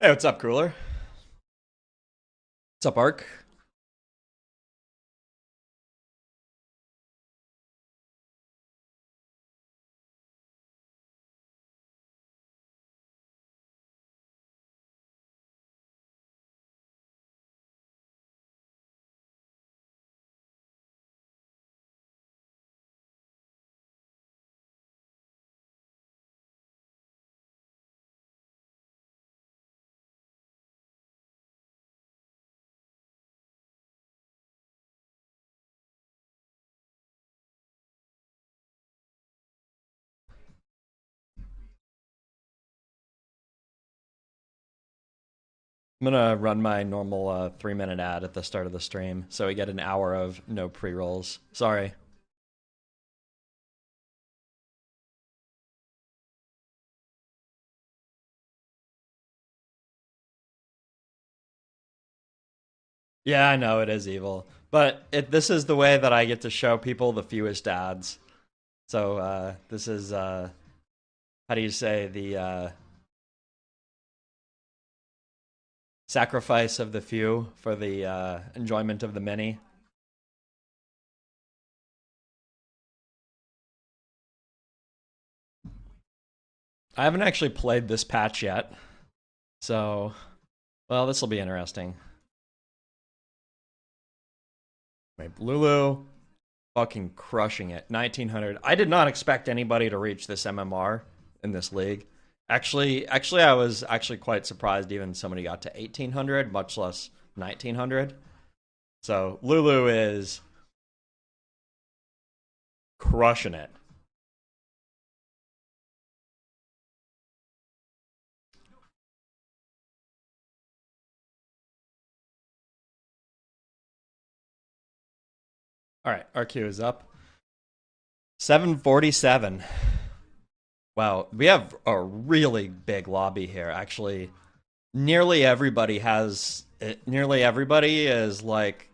Hey, what's up, Cooler? What's up, Ark? I'm gonna run my normal 3-minute ad at the start of the stream, so we get an hour of no pre-rolls. Sorry. Yeah, I know it is evil, but this is the way that I get to show people the fewest ads. So this is how do you say the sacrifice of the few for the enjoyment of the many. I haven't actually played this patch yet, so well, this will be interesting. Wait, Lulu fucking crushing it. 1900. I did not expect anybody to reach this MMR in this league. Actually, I was actually quite surprised even somebody got to 1800, much less 1900. So Lulu is crushing it. All right, our queue is up. 747. Wow, we have a really big lobby here. Actually, nearly everybody is like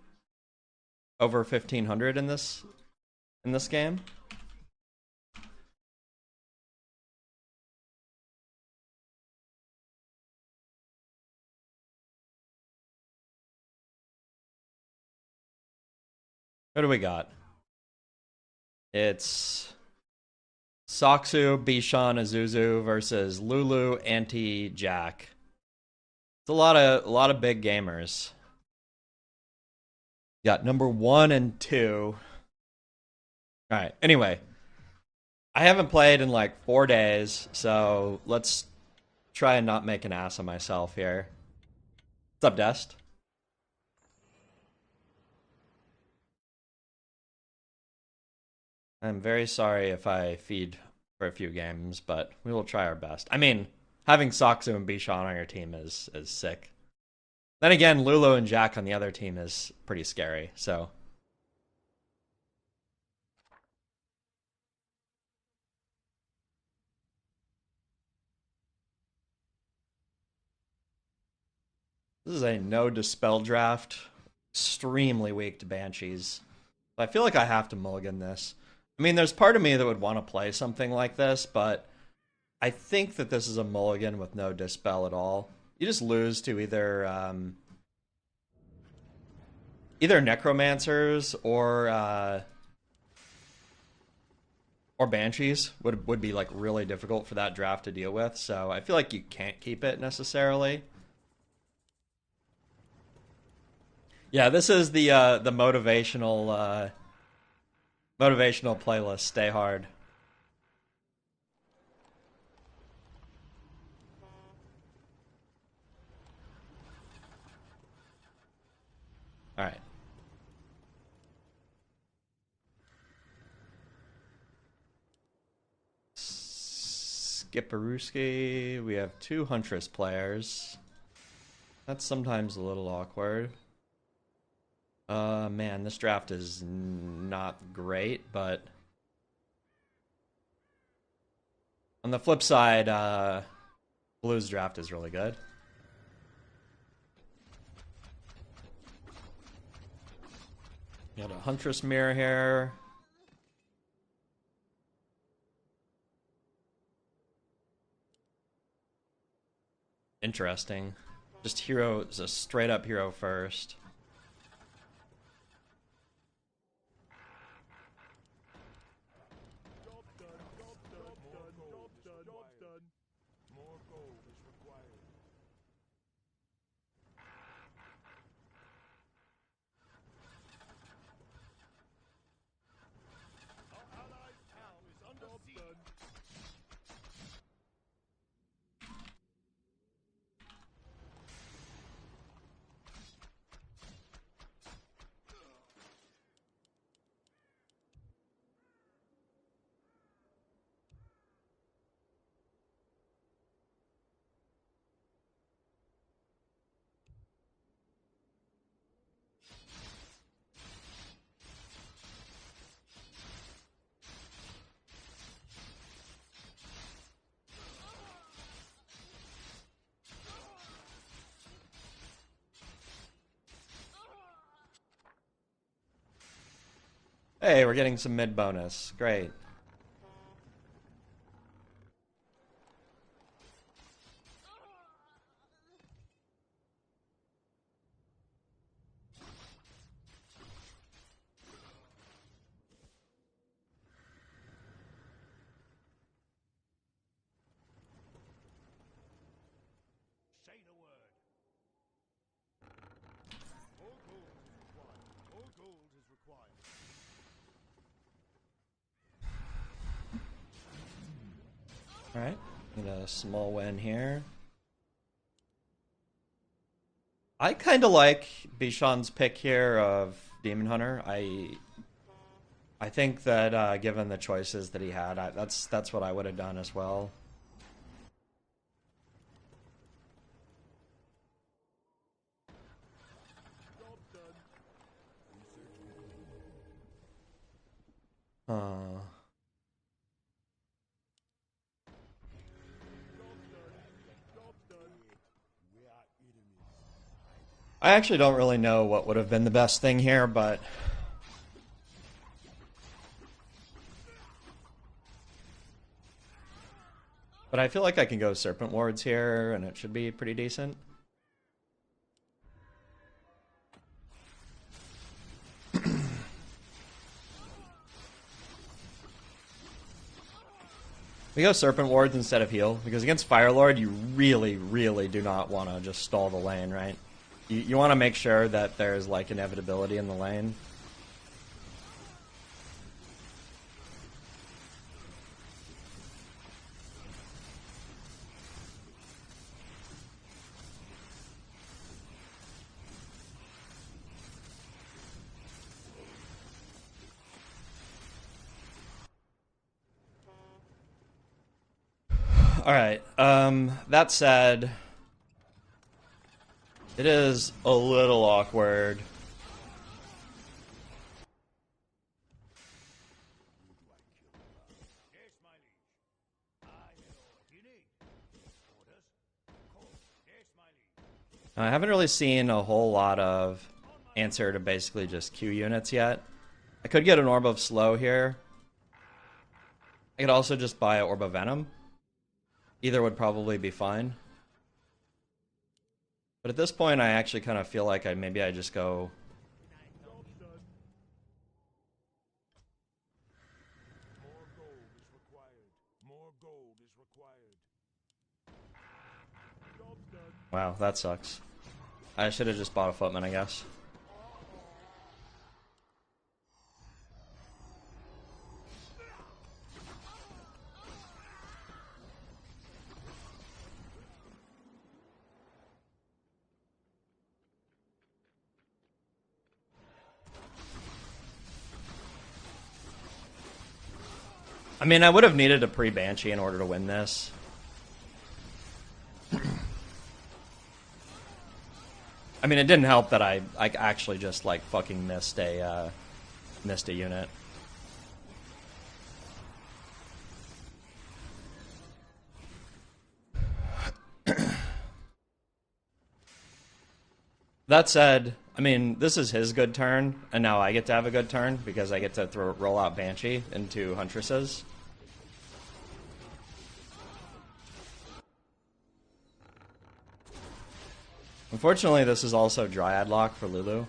over 1500 in this game. What do we got? It's Soxu, Bishan, Azuzu versus Lulu, Anti, Jack. It's a lot of big gamers. Got number 1 and 2. All right. Anyway, I haven't played in like 4 days, so let's try and not make an ass of myself here. What's up, Dest? I'm very sorry if I feed for a few games, but we will try our best. I mean, having Soxu and Bishan on your team is sick. Then again, Lulu and Jack on the other team is pretty scary. So this is a no dispel draft. Extremely weak to Banshees. I feel like I have to mulligan this. I mean, there's part of me that would want to play something like this, but I think that this is a mulligan with no dispel at all. You just lose to either necromancers or banshees would be like really difficult for that draft to deal with. So I feel like you can't keep it necessarily. Yeah, this is the motivational playlist. Stay hard. All right. Skipperuski. We have 2 Huntress players. That's sometimes a little awkward. Man, this draft is not great, but on the flip side, Blue's draft is really good. You got a Huntress mirror here. Interesting. Just hero is a straight up hero first. Hey, we're getting some mid bonus. Great. Alright, get a small win here. I kind of like Bishan's pick here of Demon Hunter. I think that given the choices that he had, that's what I would have done as well. I actually don't really know what would have been the best thing here, but I feel like I can go Serpent Wards here, and it should be pretty decent. We go Serpent Wards instead of heal, because against Firelord, you really, really do not want to just stall the lane, right? You want to make sure that there's, like, inevitability in the lane. Alright, that said, it is a little awkward. I haven't really seen a whole lot of answer to basically just Q units yet. I could get an Orb of Slow here. I could also just buy an Orb of Venom. Either would probably be fine. But at this point, I actually kind of feel like maybe I just go... Wow, that sucks. I should have just bought a Footman, I guess. I mean, I would have needed a pre-Banshee in order to win this. I mean, it didn't help that I actually just, like, fucking missed a unit. That said, I mean, this is his good turn, and now I get to have a good turn because I get to roll out Banshee into Huntresses. Unfortunately, this is also Dryad lock for Lulu.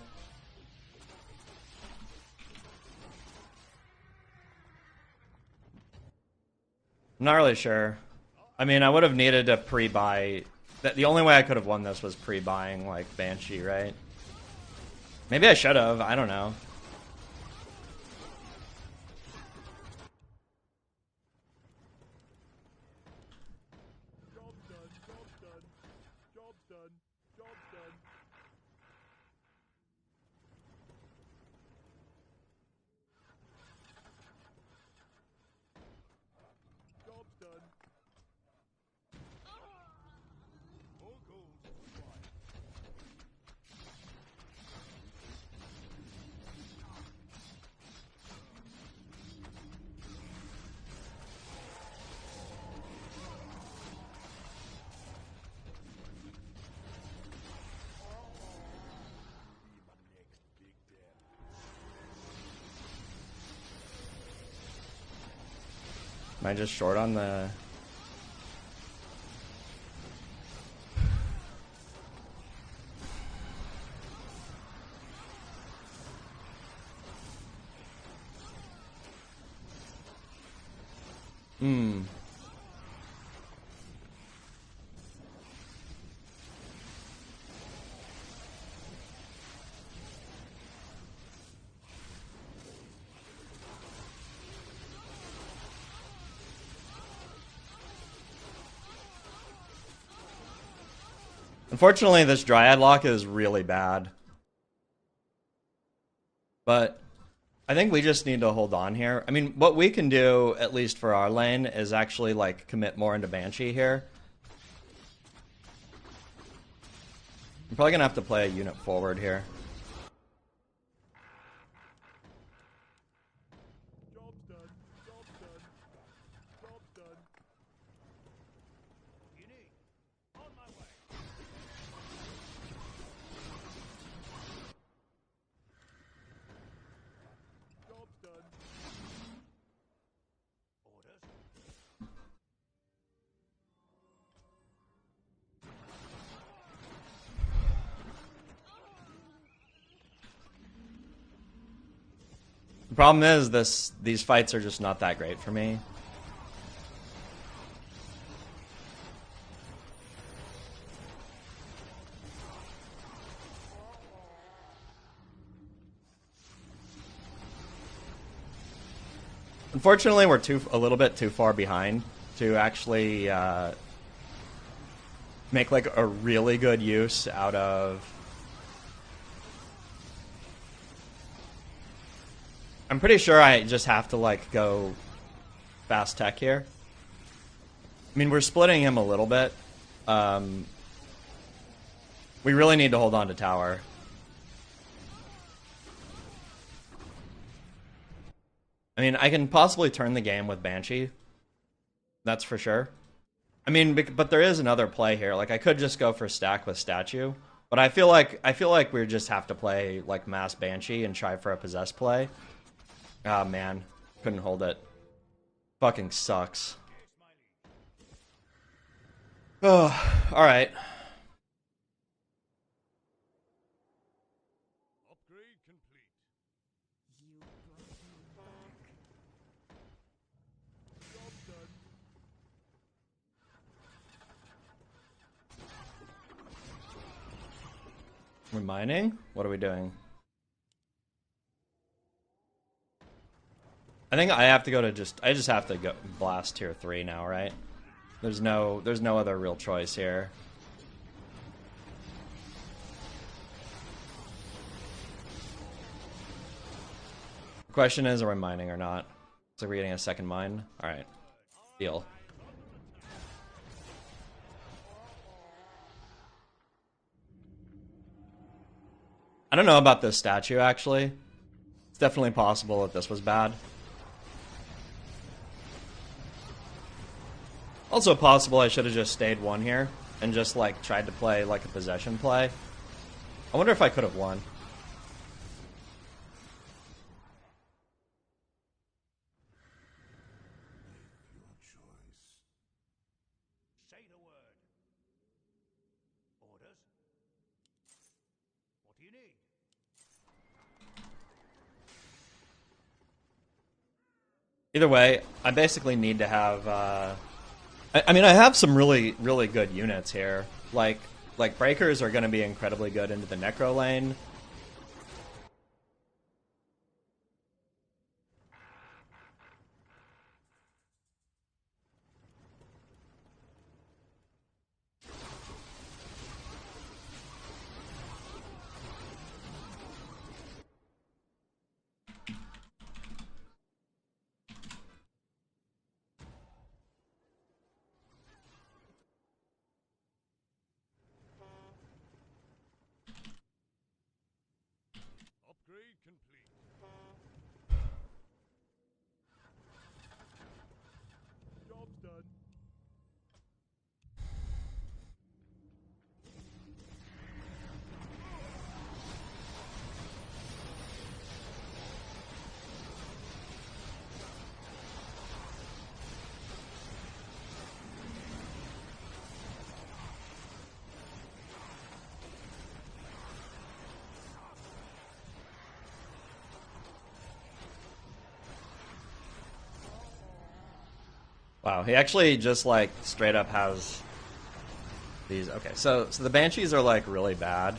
I'm not really sure. I mean, I would have needed to pre-buy. The only way I could have won this was pre-buying, like, Banshee, right? Maybe I should have. I don't know. Am I just short on the... Unfortunately, this Dryad lock is really bad. But I think we just need to hold on here. I mean, what we can do, at least for our lane, is actually, like, commit more into Banshee here. I'm probably going to have to play a unit forward here. The problem is these fights are just not that great for me. Unfortunately, we're a little bit too far behind to actually make like a really good use out of... I'm pretty sure I just have to like go fast tech here. I mean, we're splitting him a little bit. We really need to hold on to tower. I mean, I can possibly turn the game with Banshee. That's for sure. I mean, but there is another play here. Like, I could just go for stack with statue, but I feel like we just have to play like mass Banshee and try for a possess play. Ah, man, couldn't hold it. Fucking sucks. Oh, all right. We're mining? What are we doing? I think I have to go to I just have to go blast tier 3 now, right? There's no other real choice here. The question is, are we mining or not? So we're getting a second mine? Alright. Deal. I don't know about this statue, actually. It's definitely possible that this was bad. Also possible I should have just stayed one here and just like tried to play like a possession play. I wonder if I could have won. Either way, I basically need to have. I mean, I have some really, really good units here. Like breakers are going to be incredibly good into the necro lane. Upgrade complete. Job's done. Wow, he actually just like straight up has these. Okay, so the banshees are like really bad.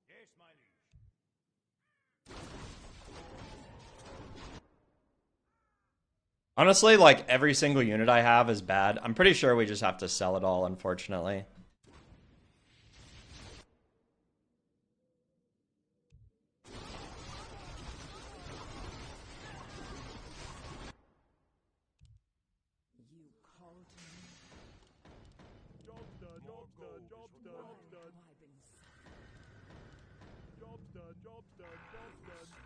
Yes, my liege. Honestly, like every single unit I have is bad. I'm pretty sure we just have to sell it all, unfortunately. Job's done. Job's done. Job's done. Job's done. Job's done. Job's done. Job's done.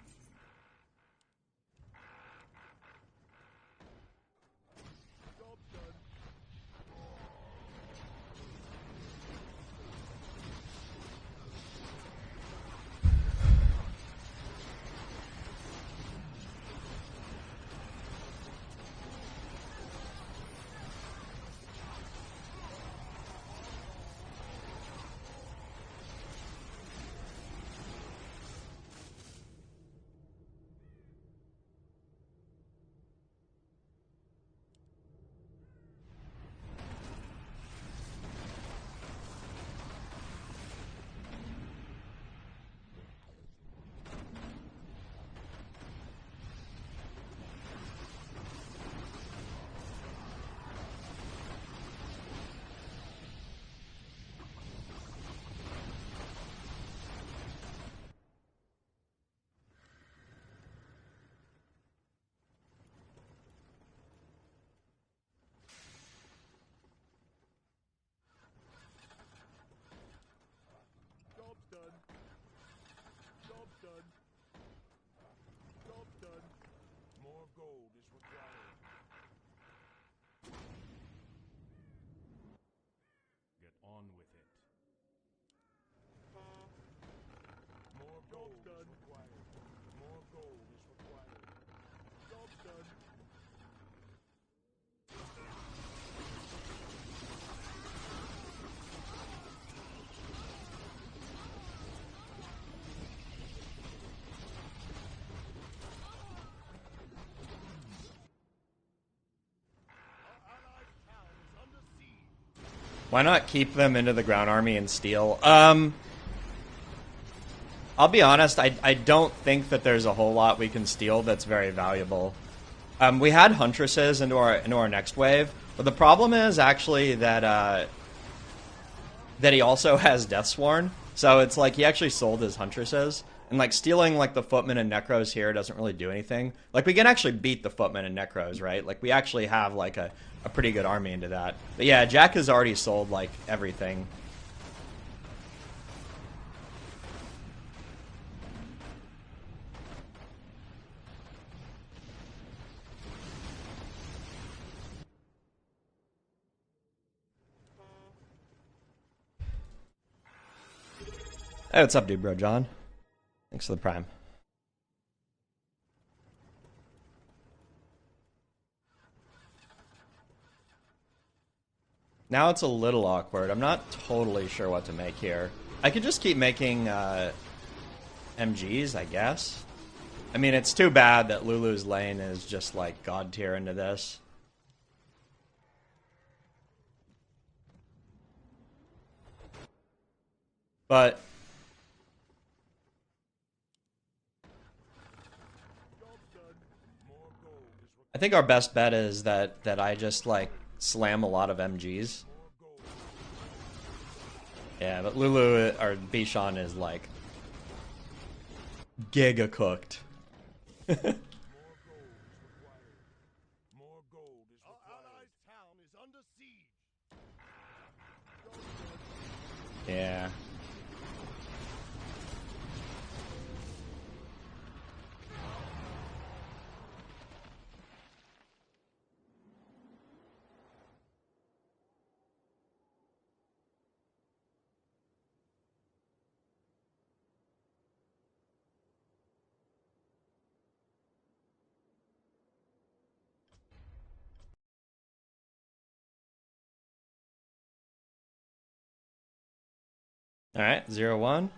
Job's done. Job's done. Job's done. More gold is required. Get on with it. More gold is required. More gold is required. Job's done. Why not keep them into the ground army and steal? I'll be honest, I don't think that there's a whole lot we can steal that's very valuable. We had huntresses into our next wave, but the problem is actually that that he also has Deathsworn, so it's like he actually sold his huntresses, and like stealing like the footmen and necros here doesn't really do anything. Like we can actually beat the footmen and necros, right? Like we actually have like a pretty good army into that. But yeah, Jack has already sold like everything. Hey, what's up, dude, bro, John? Thanks for the prime. Now it's a little awkward. I'm not totally sure what to make here. I could just keep making MGs, I guess. I mean, it's too bad that Lulu's lane is just like god tier into this. But I think our best bet is that I just like slam a lot of MGs. Yeah, but Lulu or Bishan is like giga cooked. Yeah. All right, 0-1.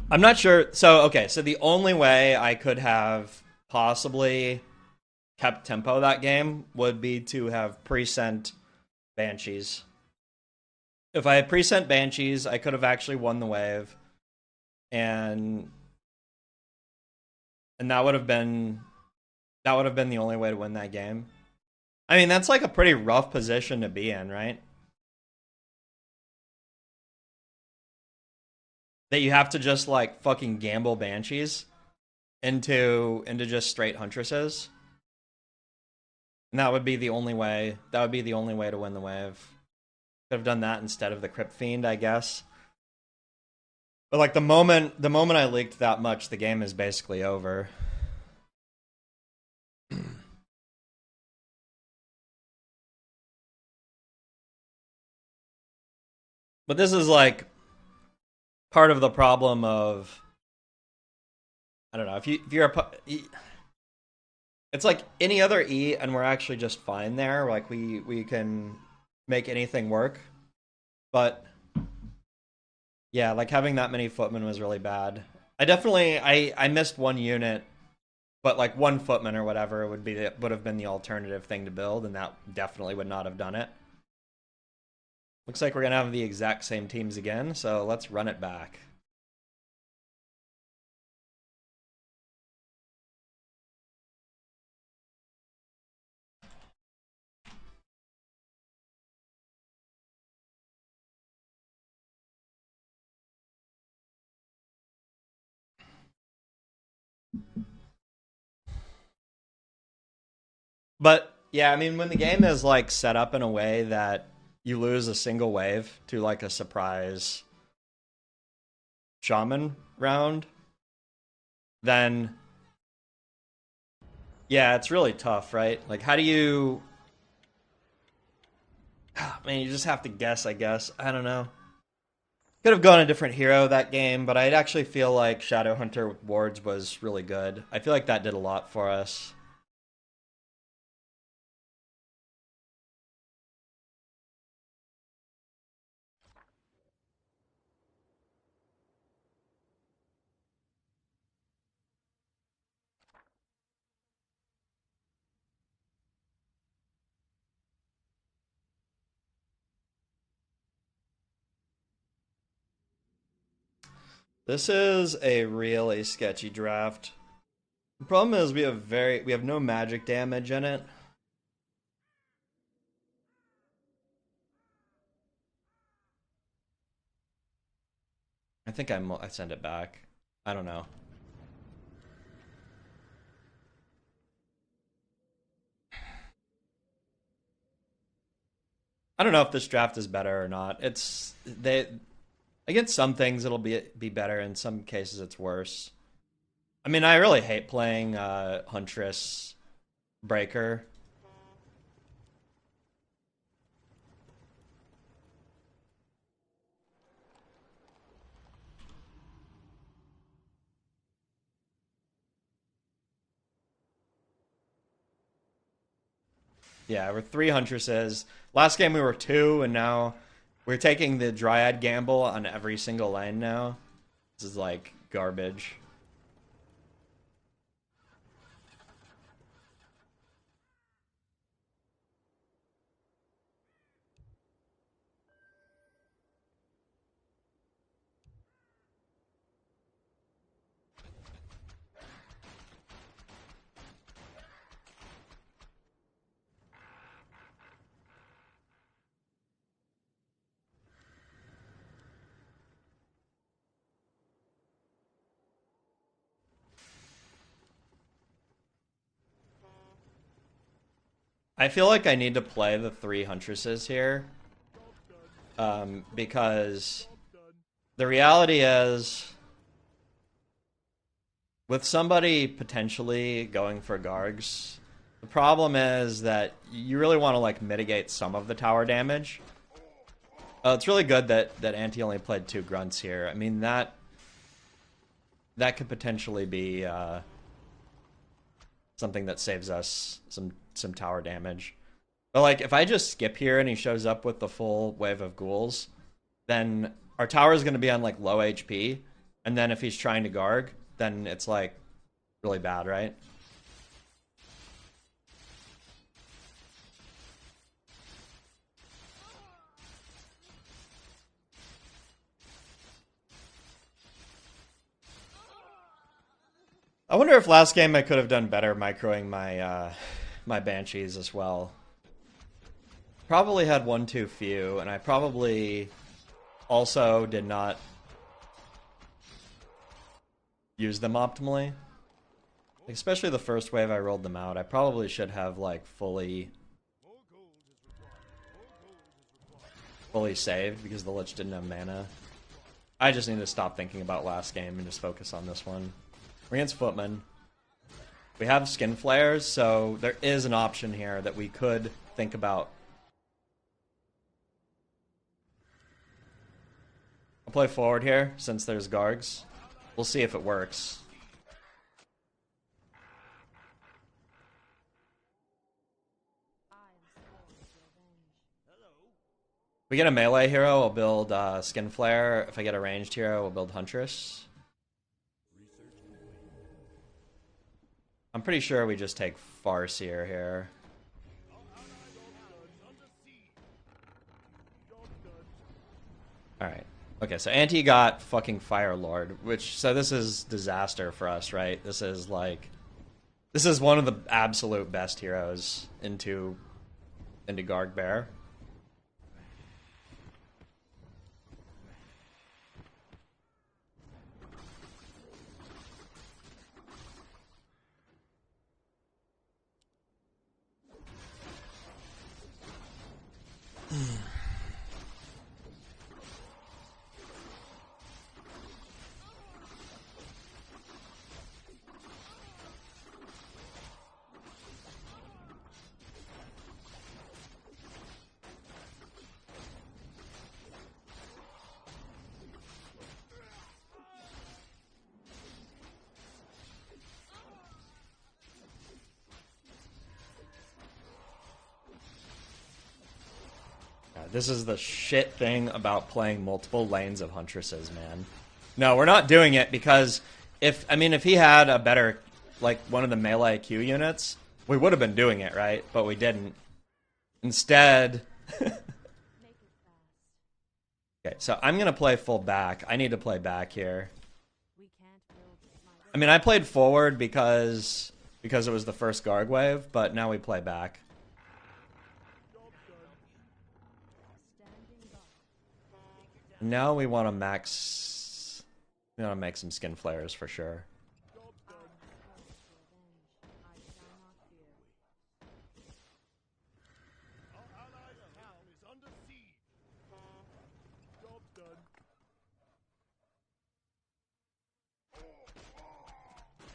I'm not sure. So, okay, so the only way I could have possibly kept tempo that game would be to have pre-sent Banshees. If I had pre-sent Banshees, I could have actually won the wave. And that would have been the only way to win that game. I mean, that's like a pretty rough position to be in, right? That you have to just like fucking gamble Banshees into just straight Huntresses. And that would be the only way. That would be the only way to win the wave. Could have done that instead of the Crypt Fiend, I guess. But like the moment I leaked that much, the game is basically over. But this is like part of the problem of, I don't know, if you're a, it's like any other E and we're actually just fine there. Like we can make anything work. But yeah, like having that many footmen was really bad. I missed one unit, but like one footman or whatever would have been the alternative thing to build, and that definitely would not have done it. Looks like we're gonna have the exact same teams again, so let's run it back. But yeah, I mean, when the game is like set up in a way that you lose a single wave to like a surprise shaman round, then yeah, it's really tough, right? Like, how do you? I mean, you just have to guess, I guess. I don't know. Could have gone a different hero that game, but I'd actually feel like Shadow Hunter with wards was really good. I feel like that did a lot for us. This is a really sketchy draft. The problem is we have no magic damage in it. I think I send it back. I don't know. I don't know if this draft is better or not. It's they against some things it'll be better. In some cases it's worse. I mean, I really hate playing Huntress Breaker. Yeah, we're 3 huntresses. Last game we were 2, and now we're taking the Dryad gamble on every single lane now. This is like garbage. I feel like I need to play the 3 huntresses here, because the reality is, with somebody potentially going for Gargs, the problem is that you really want to like mitigate some of the tower damage. It's really good that Anti only played 2 grunts here. I mean that could potentially be something that saves us some tower damage. But like if I just skip here and he shows up with the full wave of ghouls, then our tower is going to be on like low HP, and then if he's trying to Garg, then it's like really bad, right? I wonder if last game I could have done better microing my my banshees as well. Probably had one too few, and I probably also did not use them optimally. Especially the first wave I rolled them out. I probably should have like fully saved because the Lich didn't have mana. I just need to stop thinking about last game and just focus on this one. We're against Footman. We have skin flares, so there is an option here that we could think about. I'll play forward here since there's Gargs. We'll see if it works. If we get a melee hero, I'll build Skin Flare. If I get a ranged hero, I'll build Huntress. I'm pretty sure we just take Farseer here. Alright. Okay, so Anti got fucking Fire Lord, which, so this is disaster for us, right? This is like, this is one of the absolute best heroes into Garg Bear. This is the shit thing about playing multiple lanes of Huntresses, man. No, we're not doing it because if he had a better, like, one of the melee Q units, we would have been doing it, right? But we didn't. Instead... Okay, so I'm going to play full back. I need to play back here. I mean, I played forward because it was the first Garg wave, but now we play back. Now we want to max... We want to make some skin flares for sure.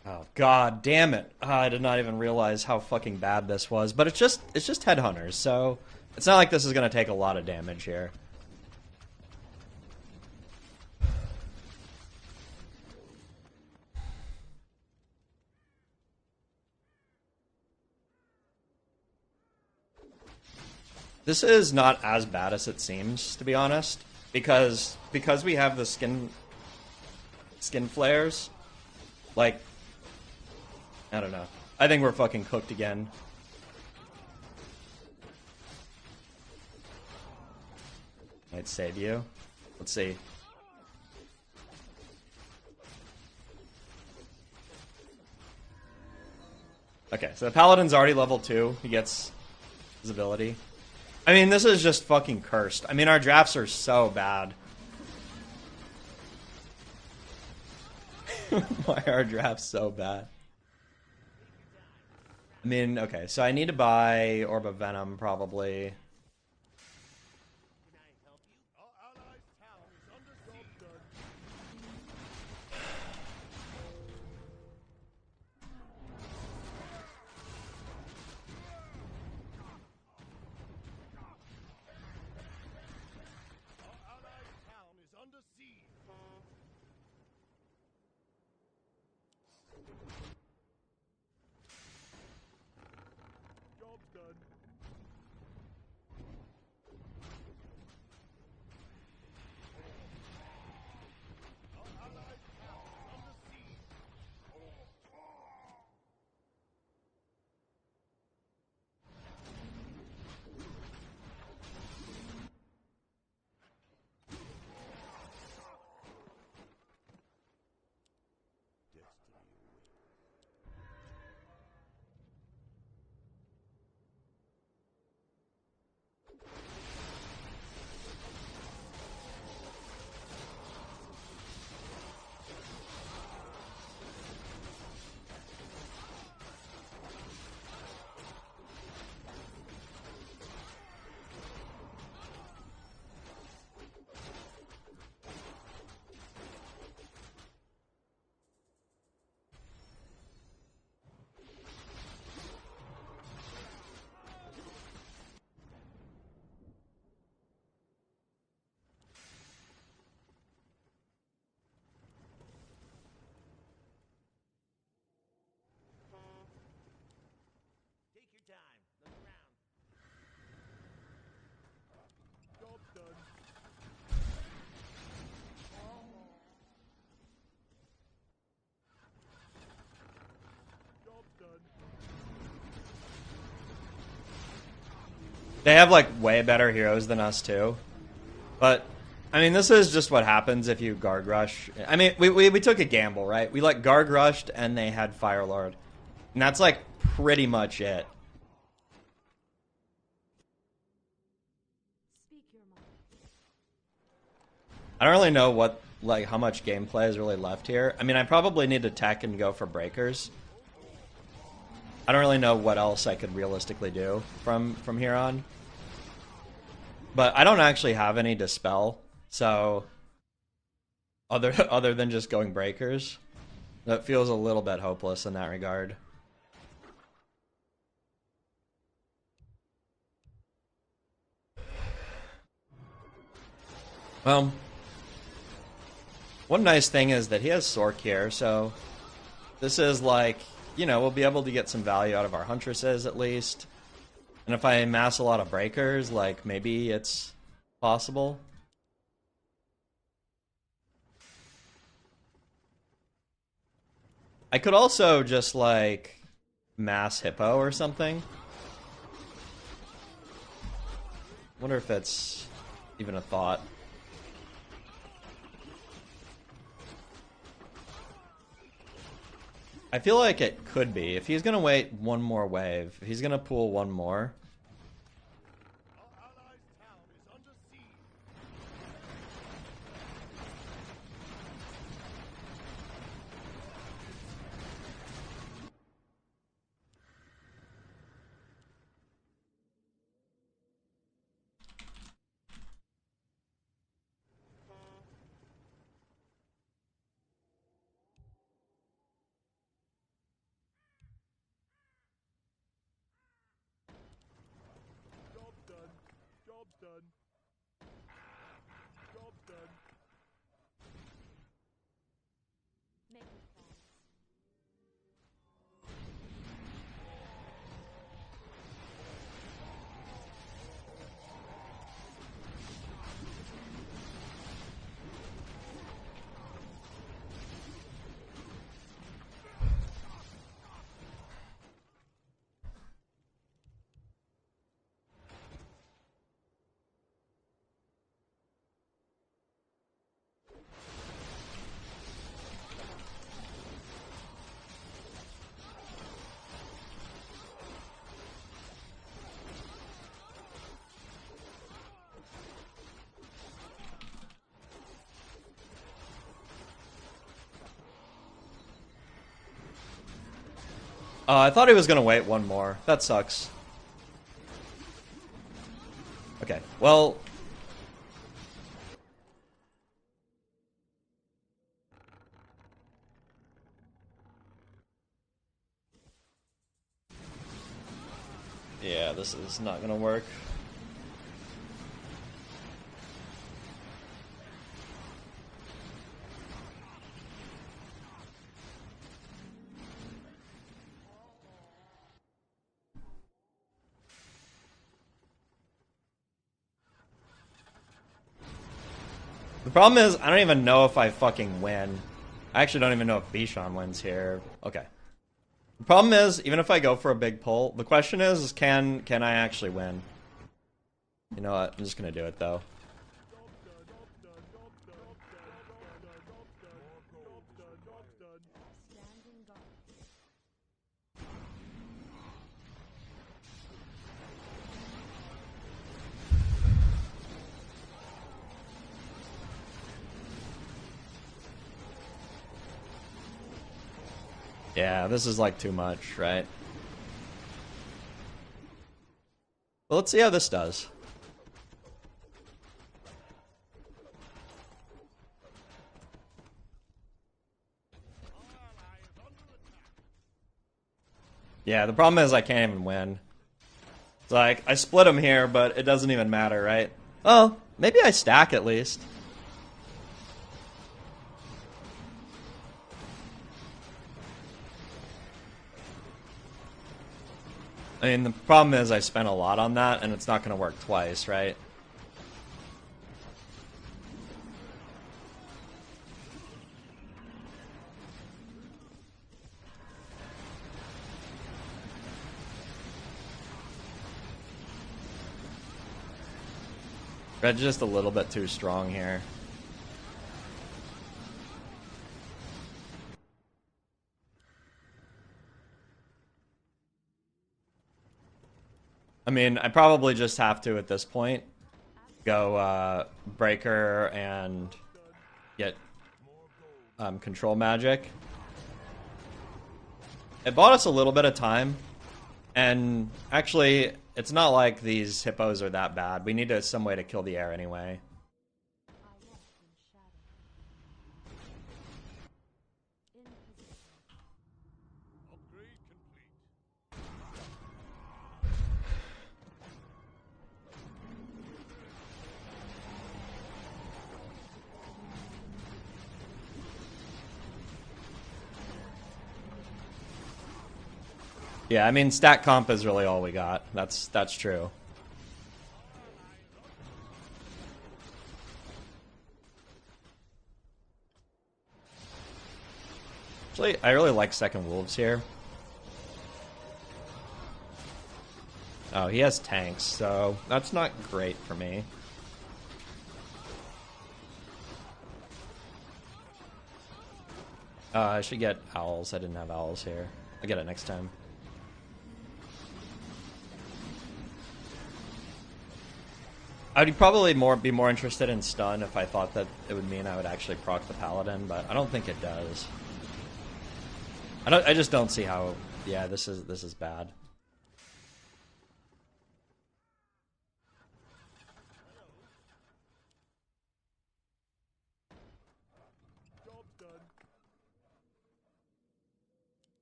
Oh god damn it. I did not even realize how fucking bad this was. But it's just headhunters, so it's not like this is going to take a lot of damage here. This is not as bad as it seems, to be honest, because we have the skin flares. Like, I don't know. I think we're fucking cooked again. Might save you. Let's see. Okay, so the Paladin's already level 2. He gets his ability. I mean, this is just fucking cursed. I mean, our drafts are so bad. Why are our drafts so bad? I mean, okay, so I need to buy Orb of Venom, probably. Our allies' town is under siege. Our allies' town is under siege. Job's done. Our allies' town is under siege. Take your time. Look around. Job's done. Job's done. They have, like, way better heroes than us, too. But, I mean, this is just what happens if you Guard Rush. I mean, we took a gamble, right? We, like, Guard Rushed, and they had Fire Lord. And that's, like, pretty much it. I don't really know what, like, how much gameplay is really left here. I mean, I probably need to tech and go for breakers. I don't really know what else I could realistically do from here on. But I don't actually have any Dispel, so other than just going breakers, that feels a little bit hopeless in that regard. Well, one nice thing is that he has Sork here, so this is like, you know, we'll be able to get some value out of our Huntresses at least. And if I amass a lot of breakers, like, maybe it's possible. I could also just, like, mass Hippo or something. Wonder if it's even a thought. I feel like it could be. If he's gonna wait one more wave, if he's gonna pull one more. Our allies' town is under siege. I thought he was gonna wait one more. That sucks. Okay, well... yeah, this is not gonna work. The problem is, I don't even know if I fucking win. I actually don't even know if 𝕓𝕝𝕔𝕕 wins here. Okay. The problem is, even if I go for a big pull, the question is can I actually win? You know what? I'm just gonna do it though. Yeah, this is like too much, right? Well, let's see how this does. Yeah, the problem is I can't even win. It's like, I split him here, but it doesn't even matter, right? Oh, maybe I stack at least. I mean, the problem is I spent a lot on that, and it's not going to work twice, right? Red's just a little bit too strong here. I mean, I probably just have to, at this point, go Breaker and get Control Magic. It bought us a little bit of time, and actually, it's not like these hippos are that bad. We need some way to kill the air anyway. Yeah, I mean, stat comp is really all we got. That's true. Actually, I really like second wolves here. Oh, he has tanks, so that's not great for me. I should get owls. I didn't have owls here. I'll get it next time. I'd probably be more interested in stun if I thought that it would mean I would actually proc the paladin, but I don't think it does. I just don't see how. Yeah, this is bad.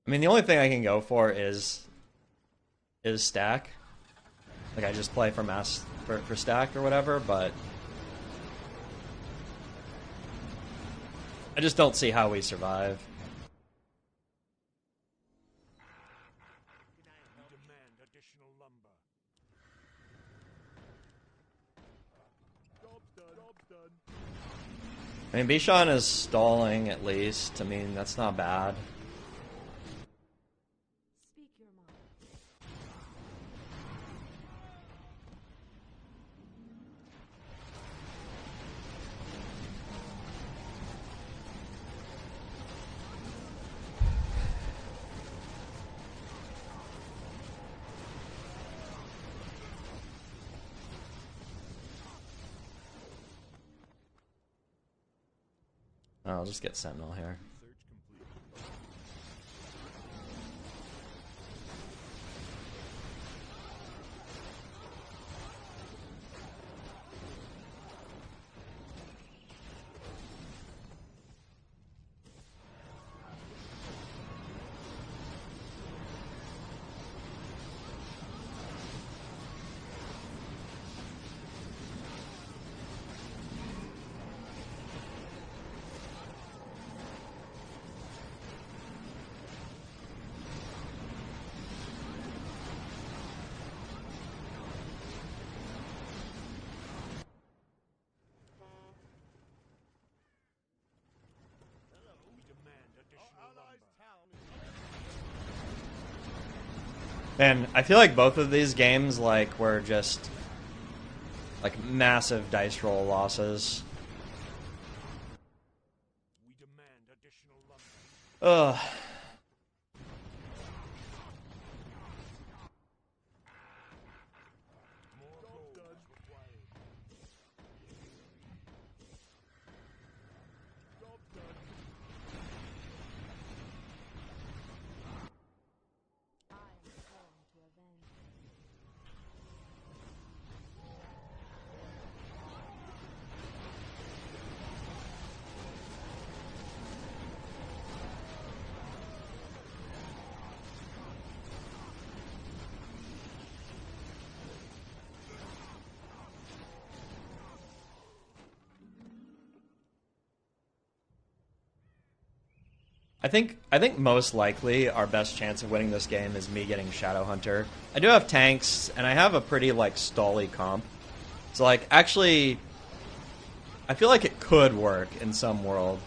I mean, the only thing I can go for is stack. Like I just play for for stack or whatever, but I just don't see how we survive. I mean, 𝕓𝕝𝕔𝕕 is stalling at least. I mean, that's not bad. I'll just get Sentinel here. And I feel like both of these games like were just like massive dice roll losses. We demand additional lumber. Ugh. More gold is required. Job done. I am sworn to avenge. I think most likely our best chance of winning this game is me getting Shadowhunter. I do have tanks, and I have a pretty like stally comp. So like actually, I feel like it could work in some world.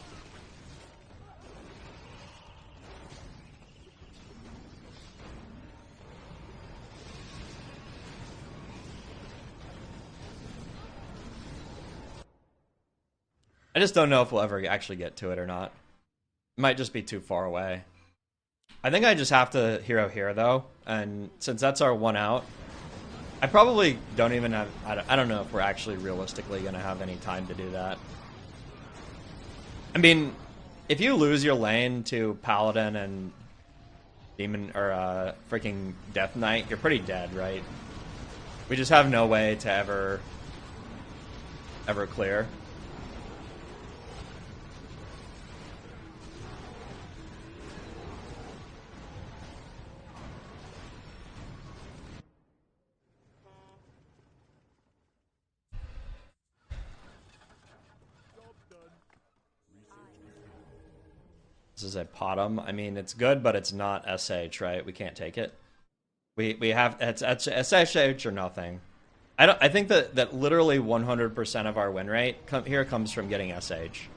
I just don't know if we'll ever actually get to it or not. It might just be too far away. I think I just have to hero here though, and since that's our one out, I probably don't even have. I don't know if we're actually realistically going to have any time to do that. I mean, if you lose your lane to Paladin and Demon or freaking Death Knight, you're pretty dead, right? We just have no way to ever clear. Job done. This is a Potom. I mean, it's good, but it's not SH, right? We can't take it. We have it's SH or nothing. I think that literally 100% of our win rate here comes from getting SH.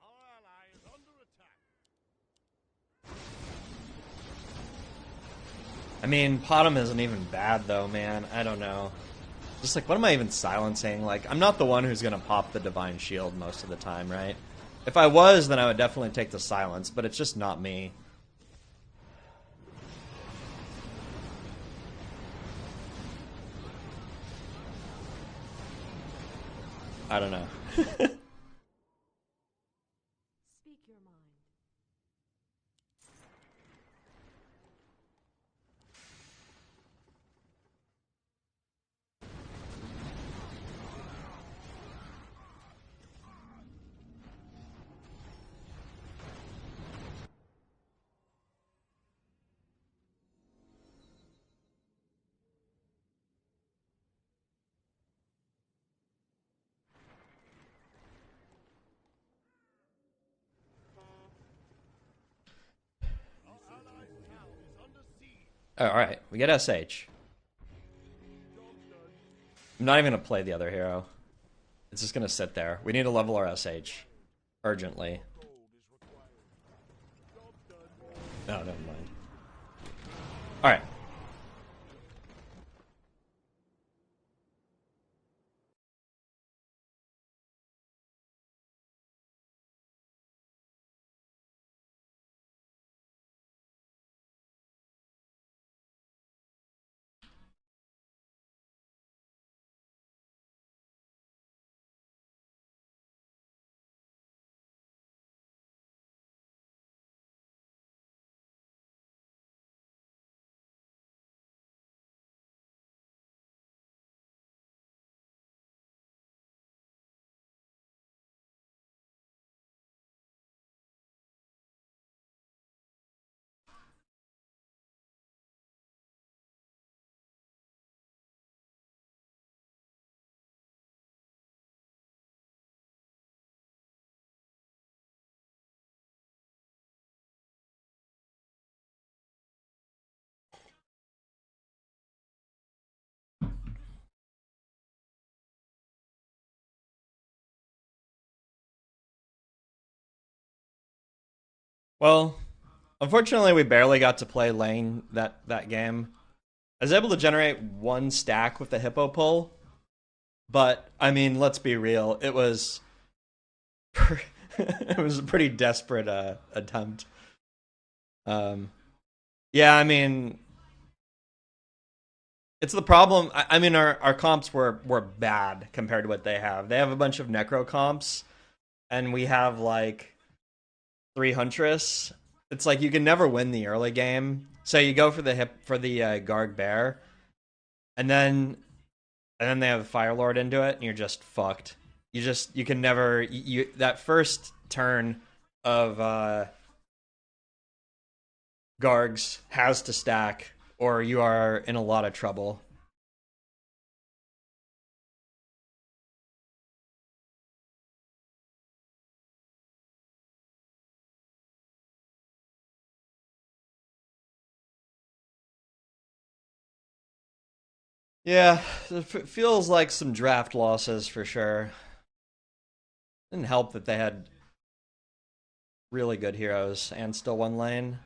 Our ally is under attack. I mean, Potom isn't even bad though, man. I don't know. Just like, what am I even silencing? Like, I'm not the one who's gonna pop the Divine Shield most of the time, right? If I was, then I would definitely take the silence, but it's just not me. I don't know. Speak your mind. Our allied town is under siege. Alright, we get SH. Job done. I'm not even gonna play the other hero. It's just gonna sit there. We need to level our SH. Urgently. Gold is required. Job done. No, never mind. Alright. Well, unfortunately, we barely got to play lane that game. I was able to generate one stack with the hippo pull, but I mean, let's be real, it was it was a pretty desperate attempt. Um, yeah, I mean, it's the problem. I mean, our comps were bad compared to what they have. They have a bunch of necro comps, and we have like three huntress. It's like you can never win the early game. So you go for the Garg Bear, and then they have Fire Lord into it, and you're just fucked. You can never that first turn of Gargs has to stack, or you are in a lot of trouble. Yeah, it feels like some draft losses for sure. Didn't help that they had really good heroes and still won lane.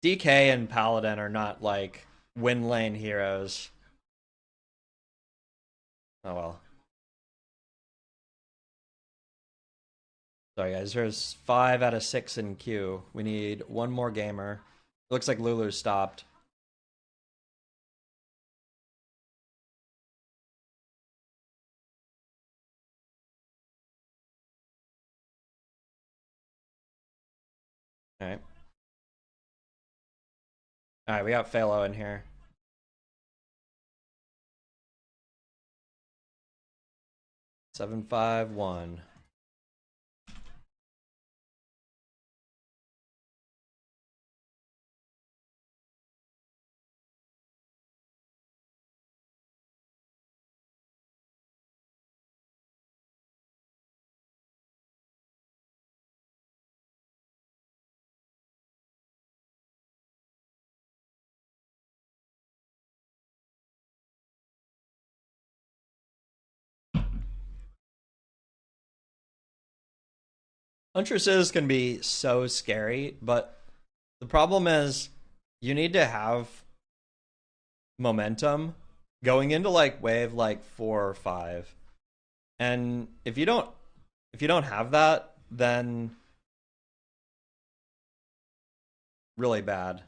DK and Paladin are not like win lane heroes. Oh well. Sorry guys, there's 5 out of 6 in queue. We need one more gamer. Looks like Lulu's stopped. Alright. Alright, we got Phalo in here. 751. Huntresses can be so scary, but the problem is you need to have momentum going into like wave like 4 or 5. And if you don't have that, then really bad.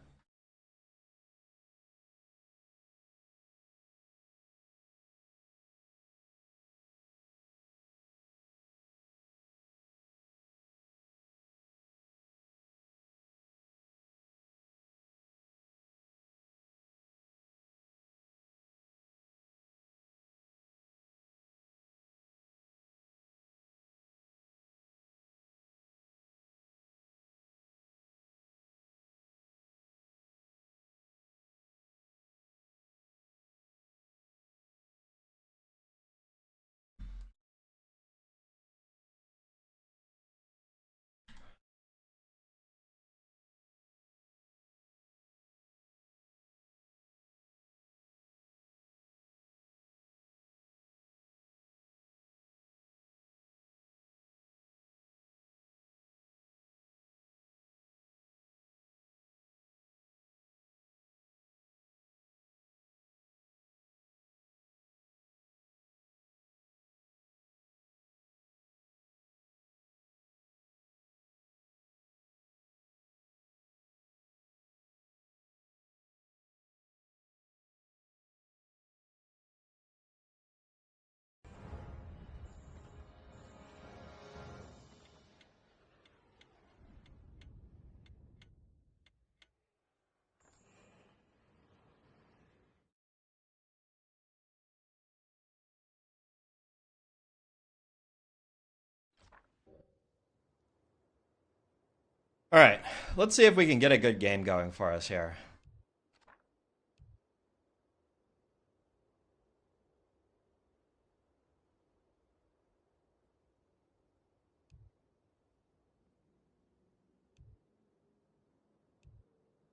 All right, let's see if we can get a good game going for us here.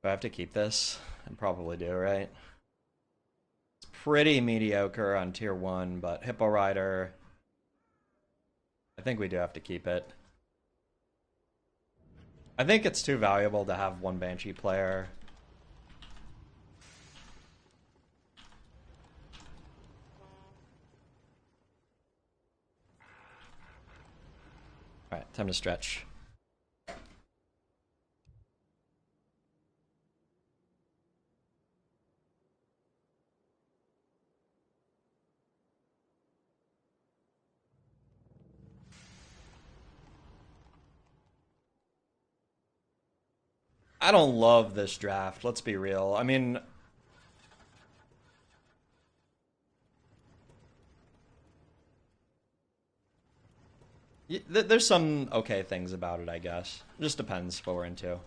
Do I have to keep this? I probably do, right? It's pretty mediocre on tier 1, but Hippo Rider, I think we do have to keep it. I think it's too valuable to have one Banshee player. Alright, time to stretch. I don't love this draft, let's be real. I mean, there's some okay things about it, I guess. It just depends what we're into.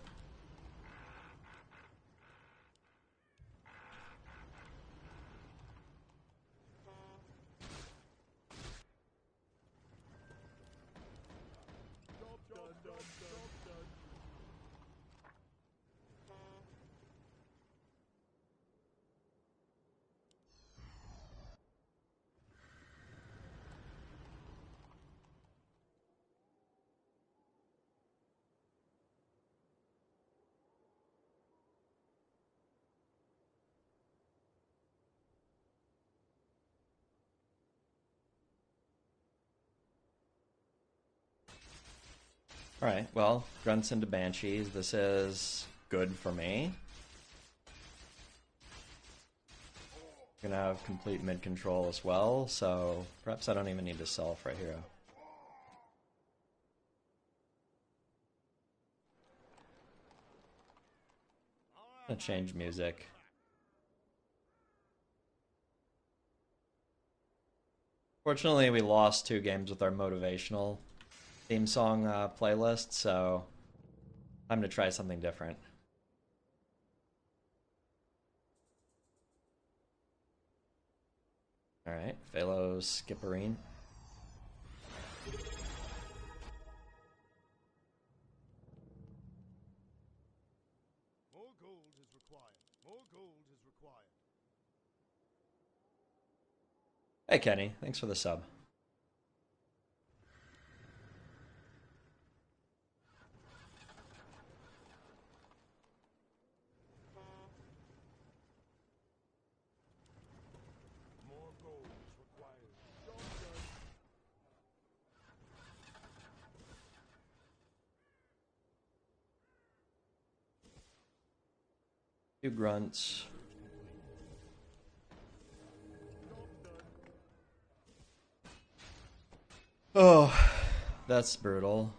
Alright, well, grunts into banshees. This is good for me. Gonna have complete mid control as well, so perhaps I don't even need to sell for a hero. Gonna change music. Fortunately, we lost 2 games with our motivational theme song playlist, so time to try something different. Alright, Phalos 𝕓𝕝𝕔𝕕. More gold is required. More gold is required. Hey Kenny, thanks for the sub. More gold is required. Job done. Two grunts. Oh, that's brutal.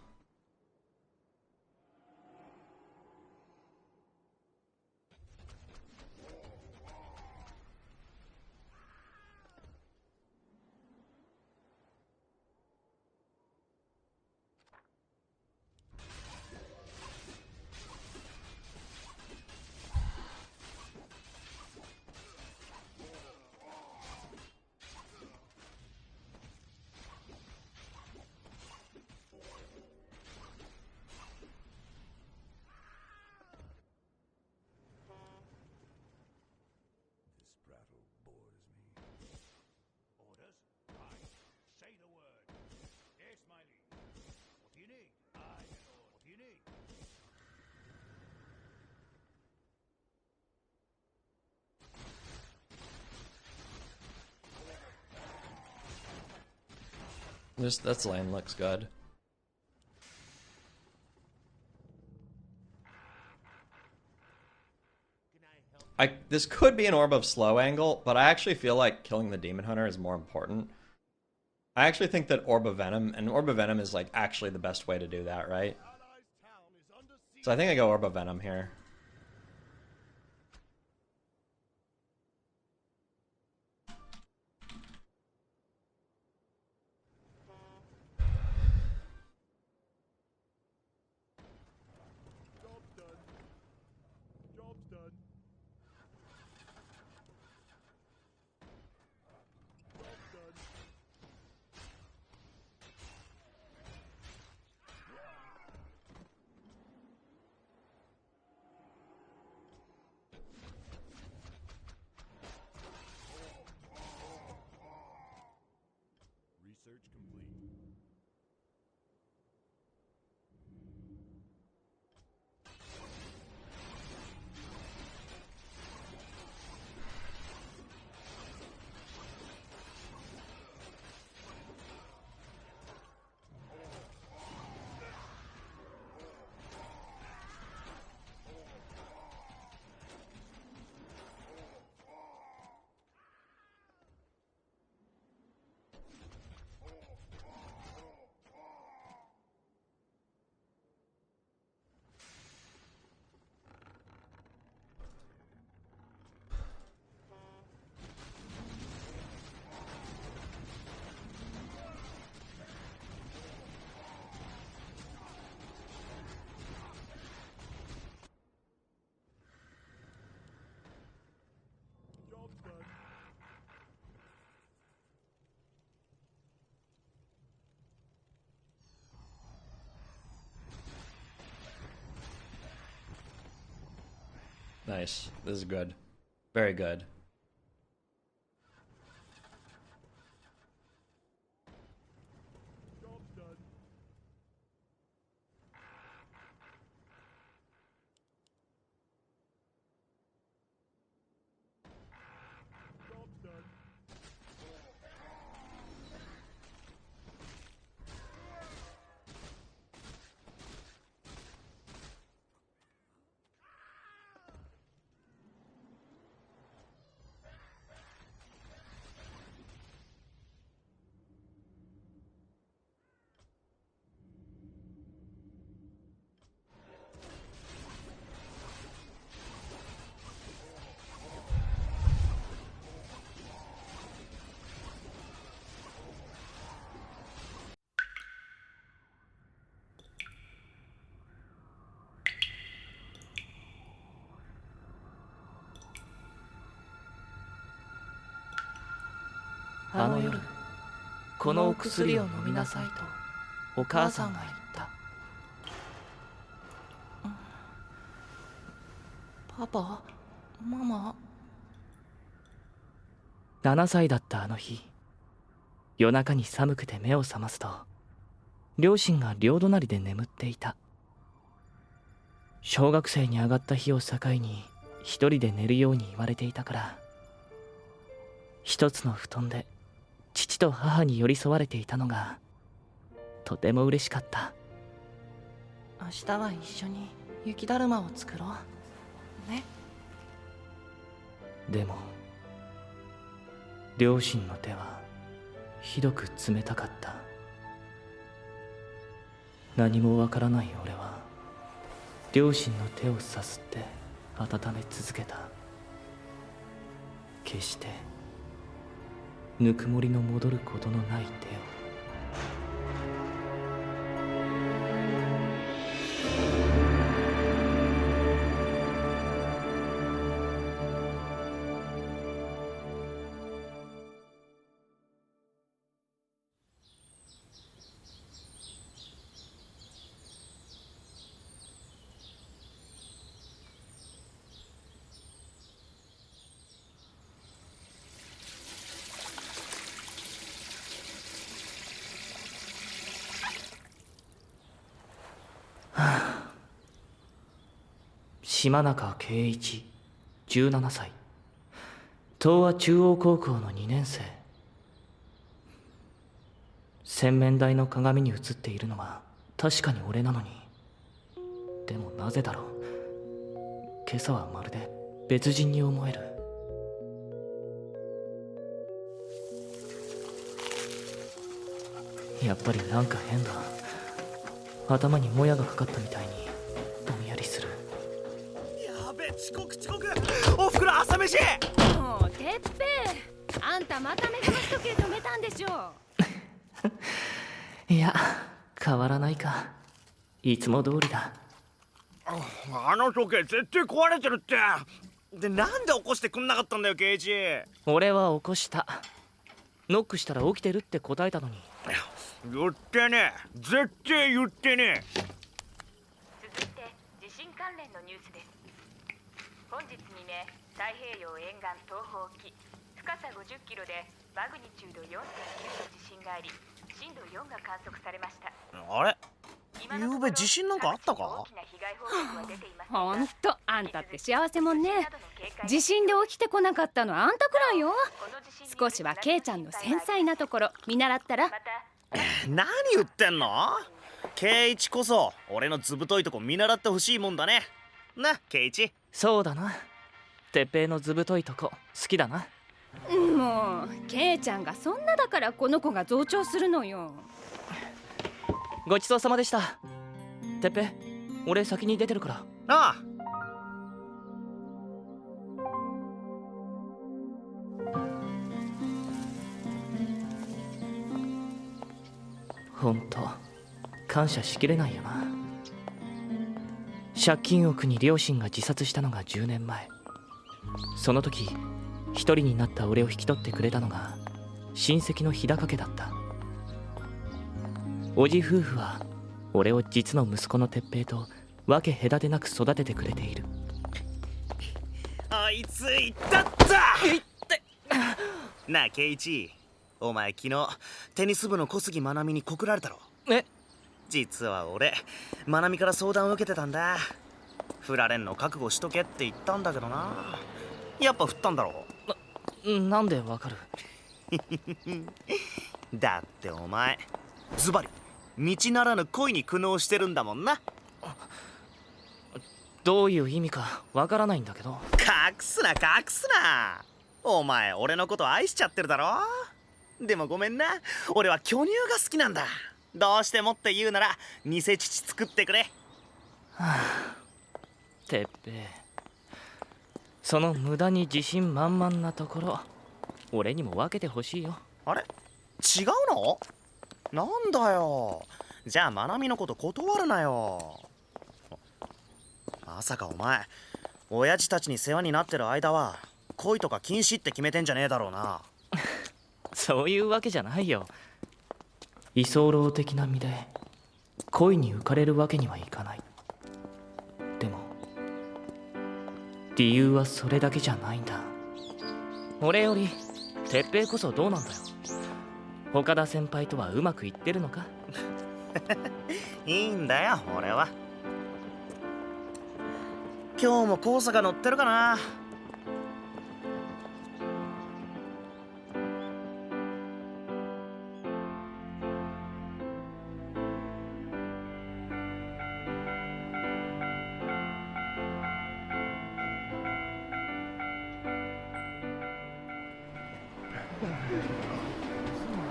This prattle bores me. Orders? Aye. Say the word. Yes, my liege. What do you need? Aye, my lord. What do you need? This lane looks good. This could be an Orb of Slow angle, but I actually feel like killing the Demon Hunter is more important. I actually think that Orb of Venom, and Orb of Venom is like actually the best way to do that, right? Allies' town is under siege. So I think I go Orb of Venom here. Job done. Job's done. Job done. Nice. This is good. Very good.「あの夜このお薬を飲みなさい」とお母さんが言った。パパ、ママ。7歳だったあの日、夜中に寒くて目を覚ますと両親が両隣で眠っていた。小学生に上がった日を境に一人で寝るように言われていたから、一つの布団で父と母に寄り添われていたのがとても嬉しかった。明日は一緒に雪だるまを作ろうね。でも両親の手はひどく冷たかった。何もわからない俺は両親の手をさすって温め続けた。決してぬくもりの戻ることのない手を。島中圭一、17歳、東和中央高校の2年生。洗面台の鏡に映っているのは確かに俺なのに、でもなぜだろう。今朝はまるで別人に思える。やっぱりなんか変だ。頭にもやがかかったみたいにぼんやりする。やべ、遅刻遅刻。おふくろ朝飯。もうてっぺい、あんたまた目覚まし時計止めたんでしょ。いや、変わらないか。いつも通りだ。あの時計絶対壊れてるって。で、なんで起こしてくんなかったんだよ、ケイジ。俺は起こした。ノックしたら起きてるって答えたのに。言ってねえ、絶対言ってねえ。続いて地震関連のニュースです。本日未明、太平洋沿岸東方沖深さ50キロでマグニチュード 4.9 の地震があり、震度4が観測されました。あれ、ゆうべ地震なんかあったか？大きな被害報告は出ていませんが、ほんとあんたって幸せもんね。地震で起きてこなかったのはあんたくらいよ。少しはケイちゃんの繊細なところ見習ったら。また何言ってんの？ケイイチこそ俺のずぶといとこ見習ってほしいもんだね。な、ケイイチ。そうだな。てっぺいのずぶといとこ好きだな。もうケイちゃんがそんなだからこの子が増長するのよ。ごちそうさまでした。てっぺい、俺先に出てるから。ああ。ほんと感謝しきれないよな。借金を苦に両親が自殺したのが10年前。その時一人になった俺を引き取ってくれたのが親戚の日高家だった。おじ夫婦は俺を実の息子の哲平と分け隔てなく育ててくれている。いついたったいってなあケイチ、お前昨日テニス部の小杉まなみに告られたろ。え、実は俺まなみから相談を受けてたんだ。振られんの覚悟しとけって言ったんだけどな。やっぱ振ったんだろ。なんでわかる？だってお前ズバリ道ならぬ恋に苦悩してるんだもんな。どういう意味かわからないんだけど。隠すな隠すな。お前俺のこと愛しちゃってるだろ。でもごめんな、俺は巨乳が好きなんだ。どうしてもって言うなら偽乳作ってくれ。てっぺい、その無駄に自信満々なところ俺にも分けてほしいよ。あれ違うの？なんだよ。じゃあまなみのこと断るなよ。まさかお前親父たちに世話になってる間は恋とか禁止って決めてんじゃねえだろうな。そういうわけじゃないよ。居候的な身で恋に浮かれるわけにはいかない。でも理由はそれだけじゃないんだ。俺より哲平こそどうなんだよ。岡田先輩とはうまくいってるのか？いいんだよ俺は。今日も黄砂が乗ってるかな。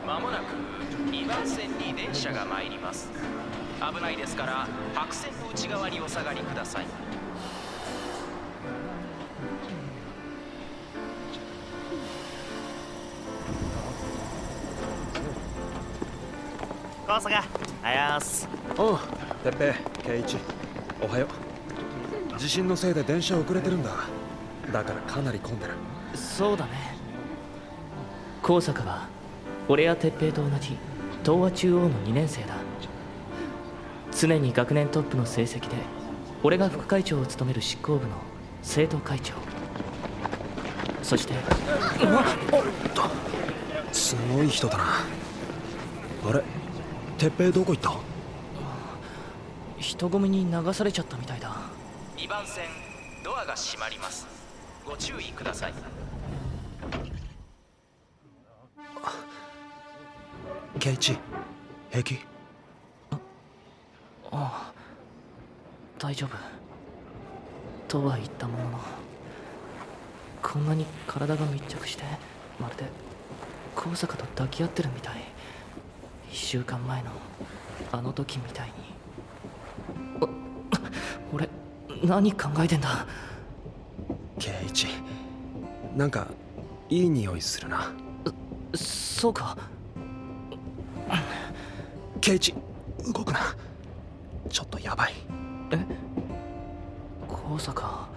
まもなく2番線に電車が参ります。危ないですから白線の内側にお下がりください。黄砂があやーす。おう、てっぺい、圭一、おはよう。地震のせいで電車遅れてるんだ。だからかなり混んでる。そうだね。高坂は俺や哲平と同じ東和中央の2年生だ。常に学年トップの成績で俺が副会長を務める執行部の生徒会長。そしてすごい人だな。あれ、てっぺいどこ行った？人混みに流されちゃったみたいだ。2番線ドアが閉まります。ご注意ください。圭一、平気？ああ、大丈夫とは言ったものの、こんなに体が密着してまるで高坂と抱き合ってるみたい。1週間前のあの時みたいに。俺何考えてんだ。圭一、なんかいい匂いするな。そうか。圭一、動くな。ちょっとやばい。え、高坂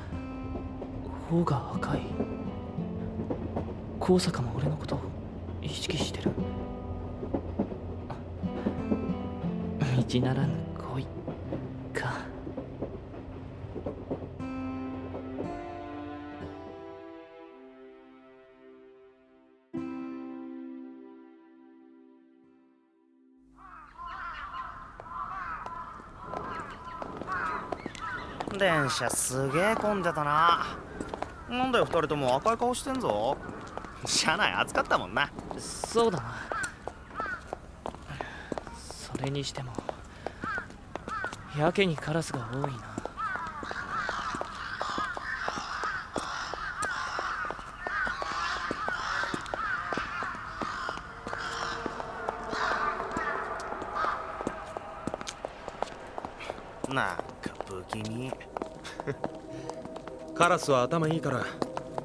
頬が赤い。高坂も俺のことを意識してる。道ならぬ恋か。電車すげえ混んでたな。なんだよ2人とも赤い顔してんぞ。車内暑かったもんな。そうだな。それにしてもやけにカラスが多いな。なんか不気味。カラスは頭いいから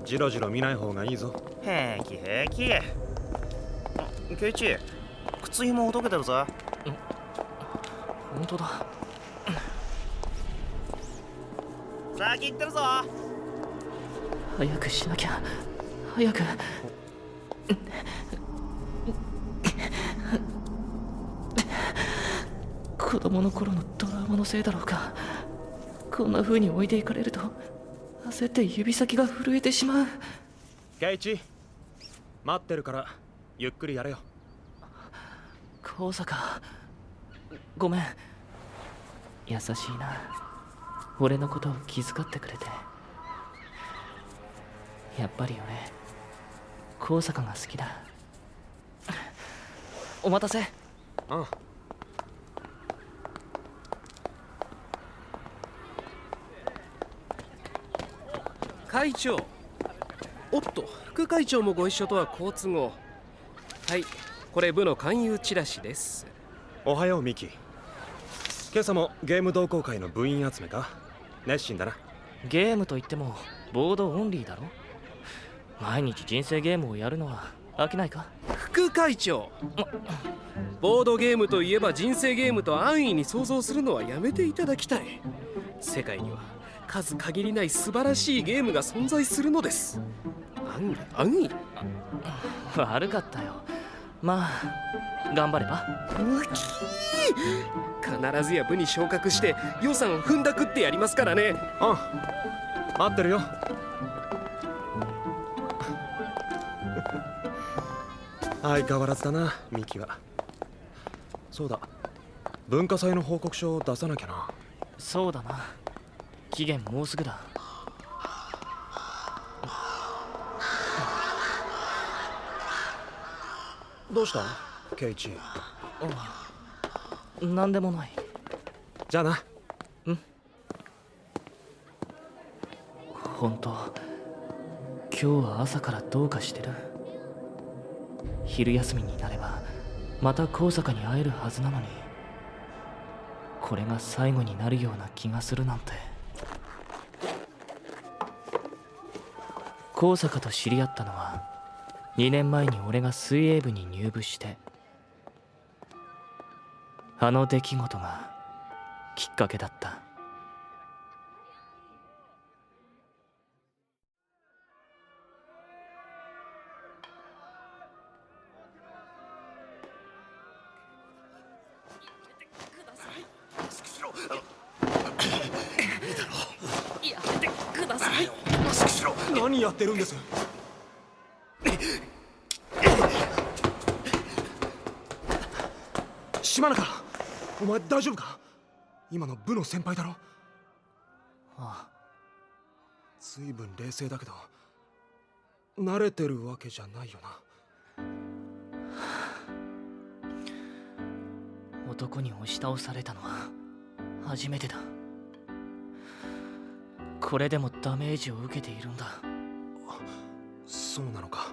ジロジロ見ない方がいいぞ。平気平気。ケイチ、靴ひもほどけてるぞ。本当だ。先行ってるぞ。早くしなきゃ。早く。子供の頃のトラウマのせいだろうか。こんな風に置いていかれると焦って指先が震えてしまう。ケイチ、待ってるからゆっくりやれよ。高坂、ごめん。優しいな、俺のことを気遣ってくれて。やっぱり俺、高坂が好きだ。お待たせ。うん。会長。おっと、副会長もご一緒とは好都合。はい、これ部の勧誘チラシです。おはようミキ。今朝もゲーム同好会の部員集めか。熱心だな。ゲームといってもボードオンリーだろ。毎日人生ゲームをやるのは飽きないか。副会長、ボードゲームといえば人生ゲームと安易に想像するのはやめていただきたい。世界には数限りない素晴らしいゲームが存在するのです。安易悪かったよ。まあ頑張れば。必ずや部に昇格して予算を踏んだくってやりますからね。うん、待ってるよ。相変わらずだなミキは。そうだ、文化祭の報告書を出さなきゃな。そうだな、期限もうすぐだ。どうしたケイチ。なんでもない。じゃあな。うん。本当、今日は朝からどうかしてる。昼休みになればまた高坂に会えるはずなのに、これが最後になるような気がするなんて。高坂と知り合ったのは2年前に俺が水泳部に入部して、あの出来事がきっかけだった。やめてください。マスクしろ。何やってるんです。島中、お前大丈夫か。今の部の先輩だろ。ああ、随分冷静だけど慣れてるわけじゃないよな。男に押し倒されたのは初めてだ。これでもダメージを受けているんだ。そうなのか。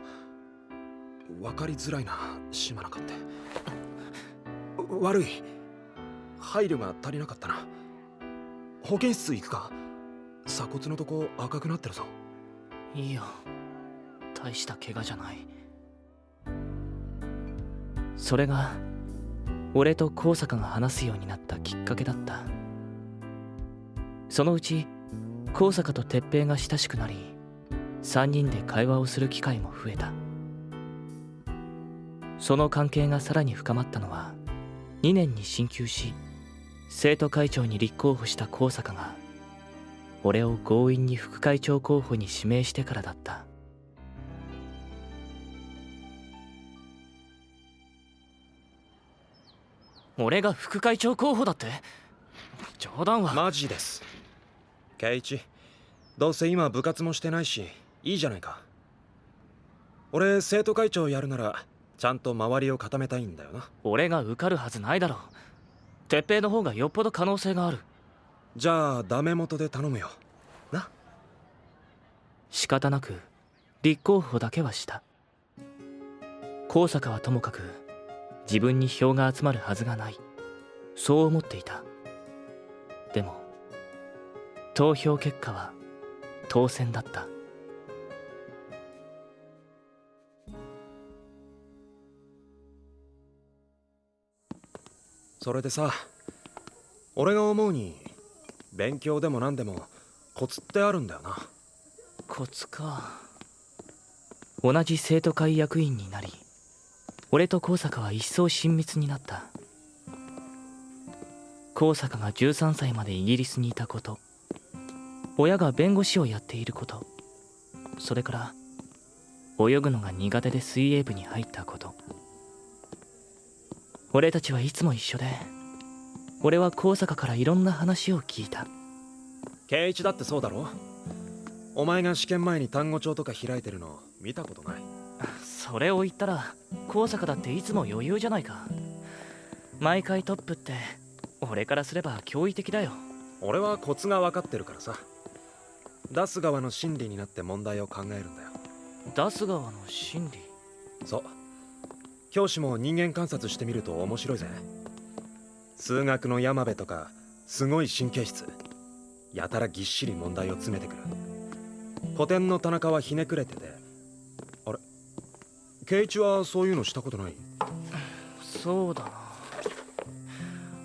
分かりづらいな島中って。悪い、配慮が足りなかったな。保健室行くか。鎖骨のとこ赤くなってるぞ。いいよ、大した怪我じゃない。それが俺と高坂が話すようになったきっかけだった。そのうち高坂と哲平が親しくなり、3人で会話をする機会も増えた。その関係がさらに深まったのは2年に進級し生徒会長に立候補した高坂が俺を強引に副会長候補に指名してからだった。俺が副会長候補だって？冗談は。マジです。ケイチ、どうせ今部活もしてないしいいじゃないか。俺生徒会長やるならちゃんと周りを固めたいんだよな。俺が受かるはずないだろう。哲平の方がよっぽど可能性がある。じゃあダメ元で頼むよな。仕方なく立候補だけはした。高坂はともかく自分に票が集まるはずがない、そう思っていた。でも投票結果は当選だった。それでさ、俺が思うに勉強でも何でもコツってあるんだよな。コツか。同じ生徒会役員になり、俺と高坂は一層親密になった。高坂が13歳までイギリスにいたこと、親が弁護士をやっていること、それから泳ぐのが苦手で水泳部に入ったこと。俺たちはいつも一緒で、俺は高坂からいろんな話を聞いた。圭一だってそうだろ。お前が試験前に単語帳とか開いてるの見たことない。それを言ったら高坂だっていつも余裕じゃないか。毎回トップって俺からすれば驚異的だよ。俺はコツが分かってるからさ。出す側の心理になって問題を考えるんだよ。出す側の心理？そう。教師も人間観察してみると面白いぜ。数学の山部とかすごい神経質、やたらぎっしり問題を詰めてくる。古典の田中はひねくれてて。あれ、圭一はそういうのしたことない？そうだな。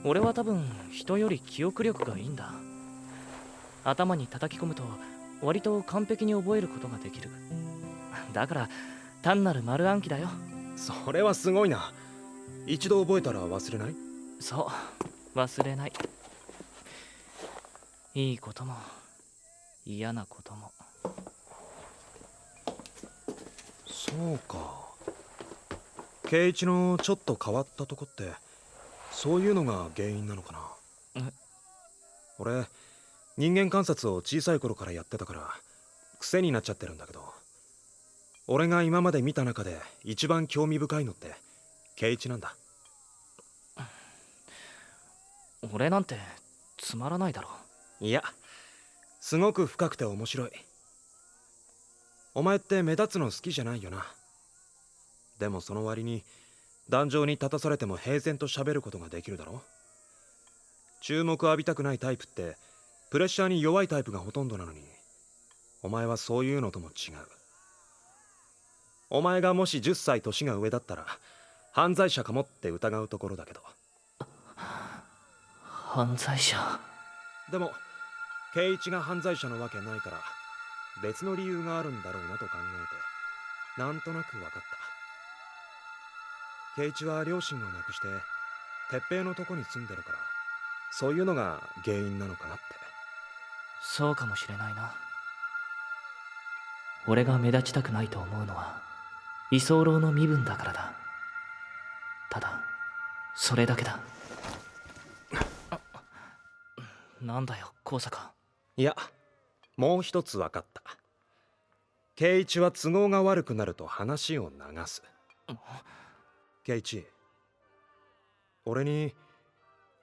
俺は多分人より記憶力がいいんだ。頭に叩き込むと割と完璧に覚えることができる。だから単なる丸暗記だよ。それはすごいな。一度覚えたら忘れない？そう、忘れない。いいことも嫌なことも。そうか。圭一のちょっと変わったとこってそういうのが原因なのかな。俺人間観察を小さい頃からやってたから癖になっちゃってるんだけど、俺が今まで見た中で一番興味深いのって圭一なんだ。俺なんてつまらないだろ。いや、すごく深くて面白い。お前って目立つの好きじゃないよな。でもその割に壇上に立たされても平然と喋ることができるだろ。注目浴びたくないタイプってプレッシャーに弱いタイプがほとんどなのに、お前はそういうのとも違う。お前がもし10歳年が上だったら犯罪者かもって疑うところだけど。犯罪者？でも圭一が犯罪者のわけないから別の理由があるんだろうなと考えてなんとなく分かった。圭一は両親を亡くして鉄平のとこに住んでるから、そういうのが原因なのかなって。そうかもしれないな。俺が目立ちたくないと思うのは居候の身分だからだ。ただそれだけだ。なんだよ高坂。いや、もう一つ分かった。圭一は都合が悪くなると話を流す。圭一、俺に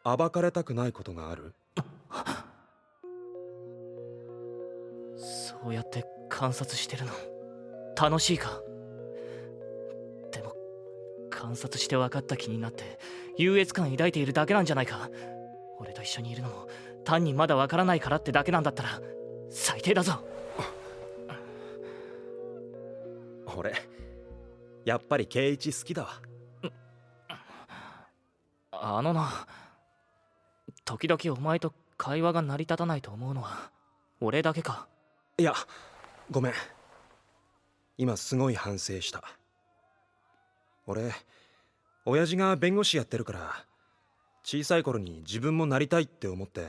暴かれたくないことがある？そうやって観察してるの楽しいか？でも観察して分かった気になって優越感抱いているだけなんじゃないか。俺と一緒にいるのも単にまだ分からないからってだけなんだったら最低だぞ。俺やっぱり圭一好きだわ。あのな、時々お前と会話が成り立たないと思うのは俺だけか？いや、ごめん。今すごい反省した。俺親父が弁護士やってるから小さい頃に自分もなりたいって思って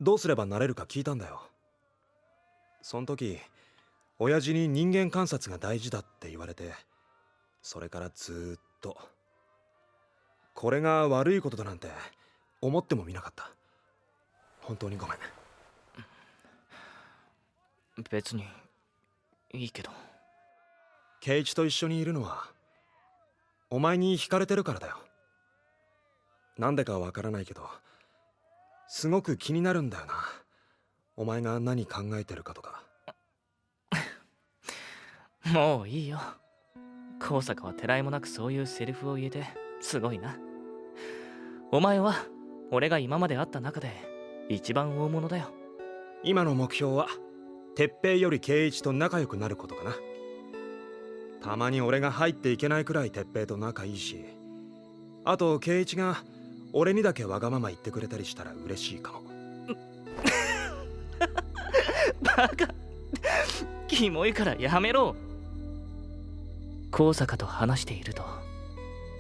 どうすればなれるか聞いたんだよ。その時親父に人間観察が大事だって言われて、それからずーっと。これが悪いことだなんて思ってもみなかった。本当にごめん。別にいいけど。圭一と一緒にいるのはお前に惹かれてるからだよ。なんでかわからないけどすごく気になるんだよな。お前が何考えてるかとか。もういいよ。高坂はてらいもなくそういうセリフを言えてすごいな。お前は俺が今まで会った中で一番大物だよ。今の目標は鉄平より圭一と仲良くなることかな。たまに俺が入っていけないくらい鉄平と仲いいし、あと圭一が俺にだけわがまま言ってくれたりしたら嬉しいかも。バカ、キモいからやめろ。高坂と話していると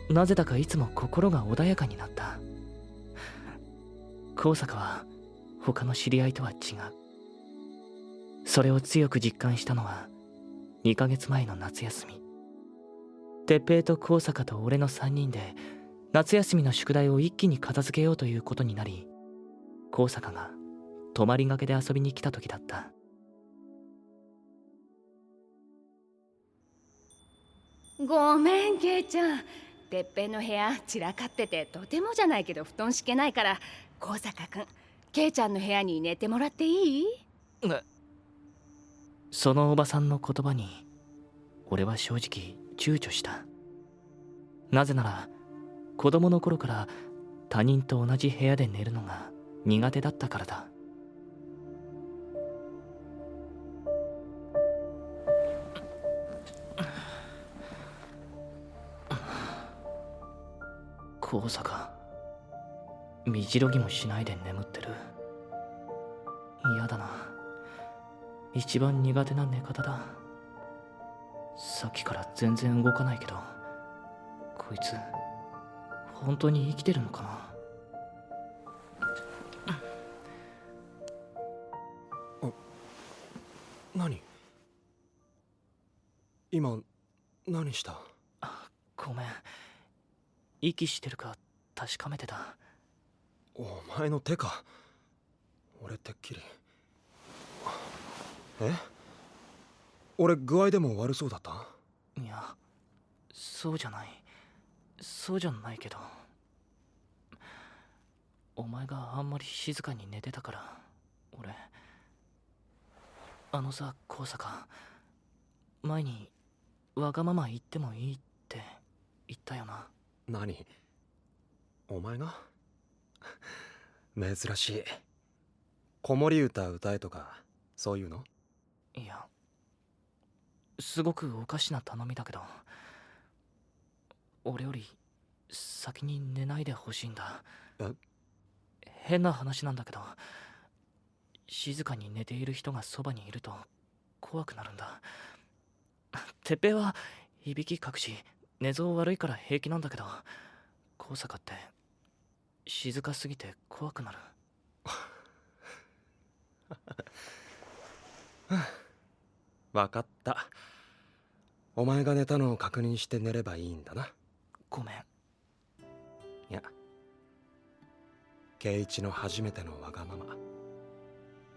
なぜだかいつも心が穏やかになった。高坂は他の知り合いとは違う。それを強く実感したのは2ヶ月前の夏休み。哲平と高坂と俺の3人で夏休みの宿題を一気に片付けようということになり、高坂が泊まりがけで遊びに来た時だった。ごめんケイちゃん、てっぺんの部屋散らかっててとてもじゃないけど布団敷けないから、高坂くんケイちゃんの部屋に寝てもらっていい？そのおばさんの言葉に俺は正直躊躇した。なぜなら子供の頃から他人と同じ部屋で寝るのが苦手だったからだ。高坂、身じろぎもしないで眠ってる。嫌だな。一番苦手な寝方だ。さっきから全然動かないけど、こいつ本当に生きてるのかな。何？今何した？ごめん、息してるか確かめてた。お前の手か。俺てっきり。え？俺具合でも悪そうだった？いや、そうじゃない。そうじゃないけど、お前があんまり静かに寝てたから俺。あのさ、高坂、前にわがまま言ってもいいって言ったよな。何？お前が？珍しい。子守歌歌えとかそういうの？いや、すごくおかしな頼みだけど、俺より先に寝ないでほしいんだ。変な話なんだけど、静かに寝ている人がそばにいると怖くなるんだ。てっぺいはいびきかくし寝相悪いから平気なんだけど、高坂って静かすぎて怖くなる。わかった。お前が寝たのを確認して寝ればいいんだな。ごめん。いや、圭一の初めてのわがまま、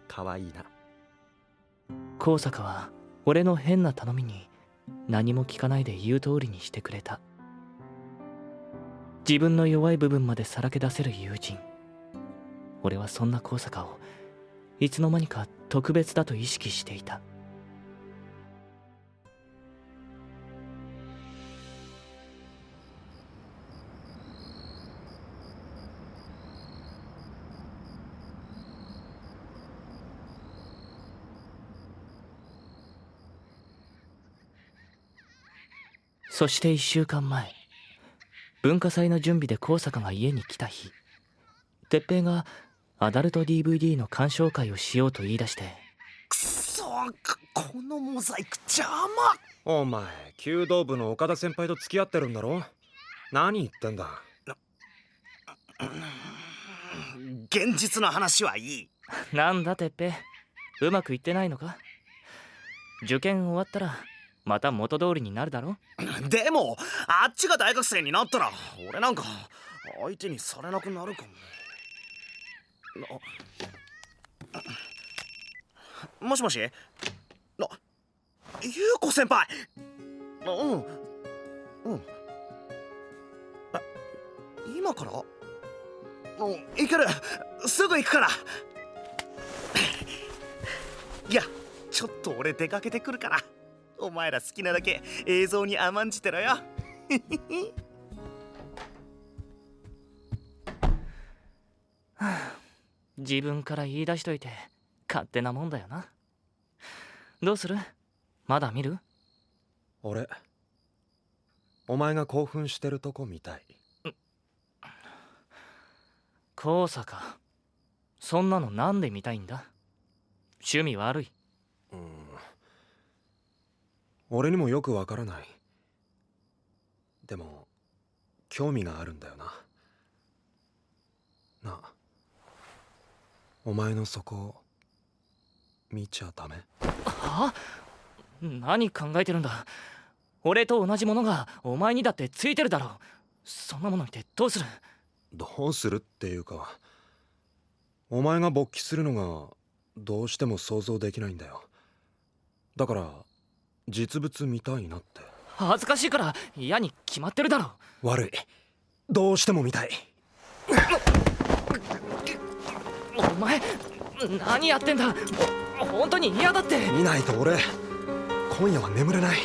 かわいいな。高坂は俺の変な頼みに何も聞かないで言う通りにしてくれた。自分の弱い部分までさらけ出せる友人。俺はそんな高坂をいつの間にか特別だと意識していた。そして1週間前、文化祭の準備で高坂が家に来た日、哲平がアダルト DVD の鑑賞会をしようと言い出して。くそ、このモザイク邪魔。お前、弓道部の岡田先輩と付き合ってるんだろ？何言ってんだ。現実の話はいい。なんだ哲平、うまくいってないのか？受験終わったらまた元通りになるだろ？でもあっちが大学生になったら俺なんか相手にされなくなるかも。もしもし？優子先輩。うん今から？行ける、すぐ行くから。いや、ちょっと俺出かけてくるから、お前ら好きなだけ映像に甘んじてろよ。自分から言い出しといて勝手なもんだよな。どうする？まだ見る？俺、お前が興奮してるとこ見たい。高坂、そんなのなんで見たいんだ？趣味悪い。俺にもよくわからない。でも興味があるんだよな。なあ、お前のそこ見ちゃダメ？は？何考えてるんだ。俺と同じものがお前にだってついてるだろう。そんなもの見てどうする？どうするっていうか、お前が勃起するのがどうしても想像できないんだよ。だから実物見たいなって。恥ずかしいから嫌に決まってるだろ。悪い、どうしても見たい。お前何やってんだ。本当に嫌だって。見ないと俺今夜は眠れない。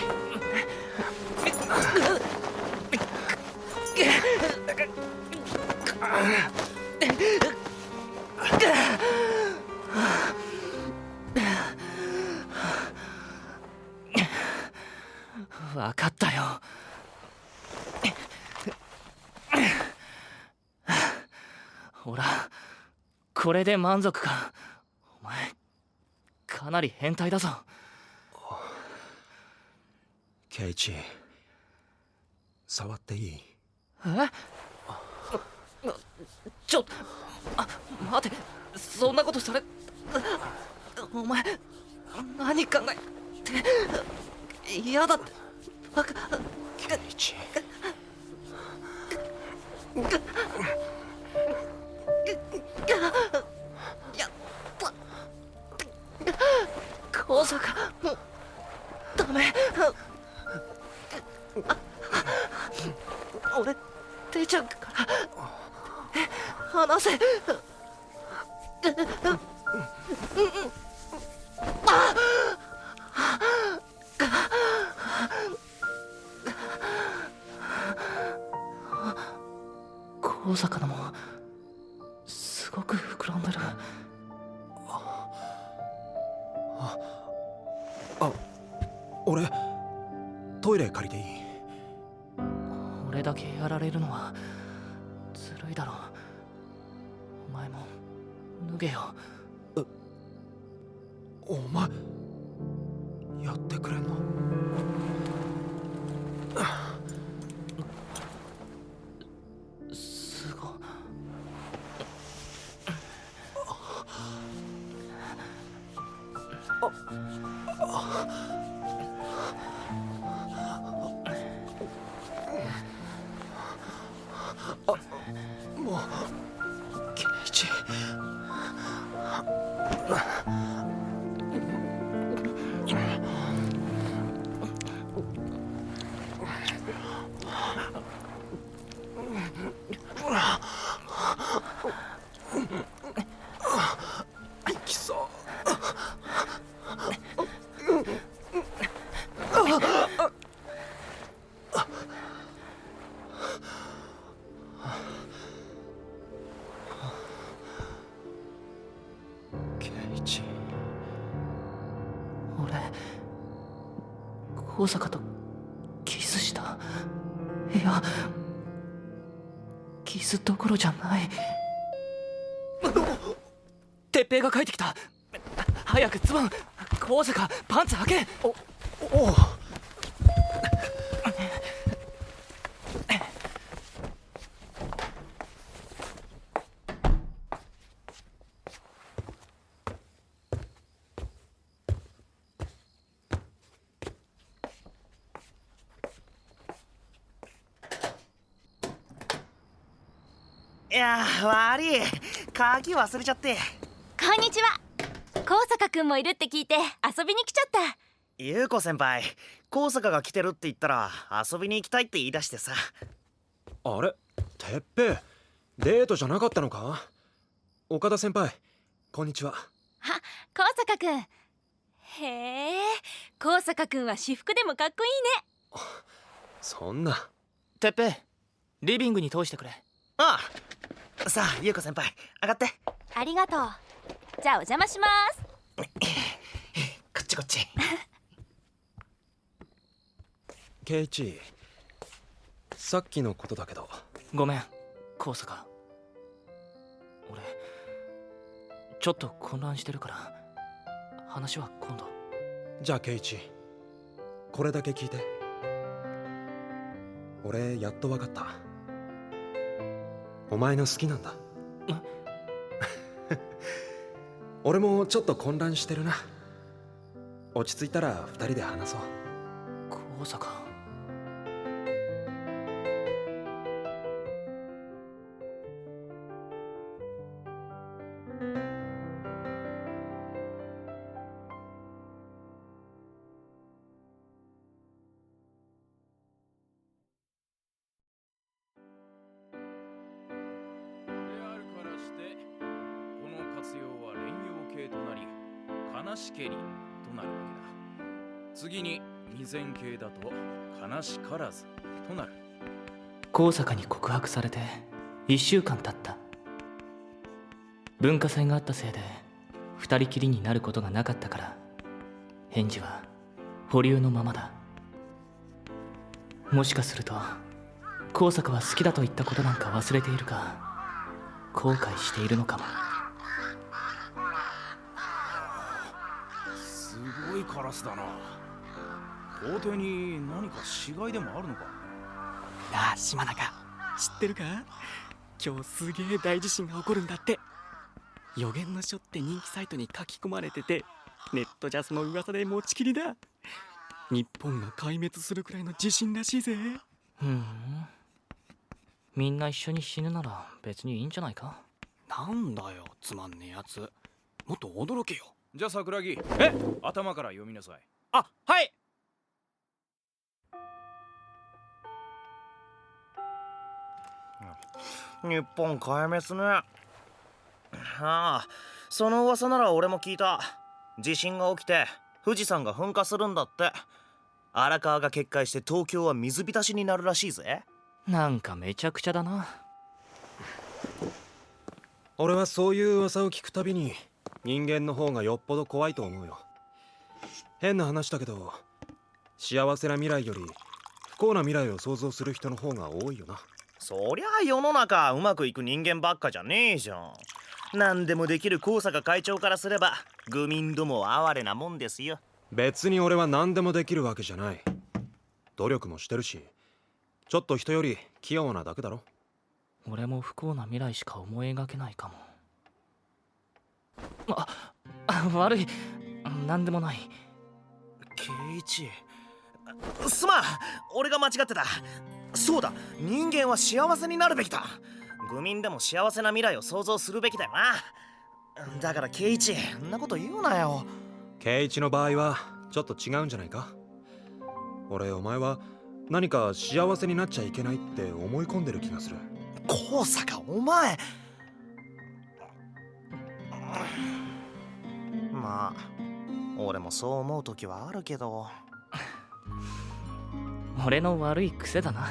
分かったよ。ほら、これで満足か。お前かなり変態だぞ。ケイチ、触っていい？え？ちょっと、待て、そんなことされ、お前何考えて嫌だって。ケイチ、やった香坂、ダメ。俺出ちゃうから離せ。香坂のもすごく膨らんでる。俺トイレ借りていい？俺だけやられるのはずるいだろ。お前も脱げよ。お前やってくれんの？すごい。もうケイチ、きそう。ケイチ、俺香坂とキスした。いや、キスどころじゃない。鉄平が帰ってきた。早くズボン、香坂パンツ履け。おう。いや悪い、鍵忘れちゃって。こんにちは。香坂くんもいるって聞いて遊びに来ちゃった。優子先輩、香坂が来てるって言ったら遊びに行きたいって言い出してさ。あれ、てっぺい、デートじゃなかったのか？岡田先輩、こんにちは。香坂くん。へえ、香坂くんは私服でもかっこいいね。そんな。鉄平、リビングに通してくれ。ああ、さあ優子先輩上がって。ありがとう。じゃあお邪魔します。こっちこっち。ケイチ、さっきのことだけど。ごめん香坂。俺ちょっと混乱してるから話は今度。じゃあケイチ、これだけ聞いて。俺やっと分かった。お前の好きなんだ。俺もちょっと混乱してるな。落ち着いたら2人で話そう。高坂。であるからしてこの活用は連用形となり悲しけりとなるわけだ。次に未然形だと悲しからずとなる。高坂に告白されて1週間経った。文化祭があったせいで2人きりになることがなかったから返事は保留のままだ。もしかすると高坂は好きだと言ったことなんか忘れているか後悔しているのかも。すごいカラスだな。校庭に何か死骸でもあるのか。なあ島中、知ってるか？今日すげえ大地震が起こるんだって。予言の書って人気サイトに書き込まれてて、ネットじゃその噂で持ちきりだ。日本が壊滅するくらいの地震らしいぜ。みんな一緒に死ぬなら別にいいんじゃないか。なんだよつまんねえやつ、もっと驚けよ。じゃあ桜木、頭から読みなさい。あ、はい。日本壊滅ね。ああ、その噂なら俺も聞いた。地震が起きて富士山が噴火するんだって。荒川が決壊して東京は水浸しになるらしいぜ。なんかめちゃくちゃだな。俺はそういう噂を聞くたびに人間の方がよっぽど怖いと思うよ。変な話だけど、幸せな未来より不幸な未来を想像する人の方が多いよな。そりゃあ世の中うまくいく人間ばっかじゃねえじゃん。何でもできる高坂会長からすれば愚民どもは哀れなもんですよ。別に俺は何でもできるわけじゃない。努力もしてるし、ちょっと人より器用なだけだろ。俺も不幸な未来しか思い描けないかも。悪い、何でもない。圭一、すまん、俺が間違ってた。そうだ、人間は幸せになるべきだ。愚民でも幸せな未来を想像するべきだよな。だから圭一、そんなこと言うなよ。圭一の場合はちょっと違うんじゃないか。お前は何か幸せになっちゃいけないって思い込んでる気がする。高坂、お前。まあ俺もそう思う時はあるけど。俺の悪い癖だな。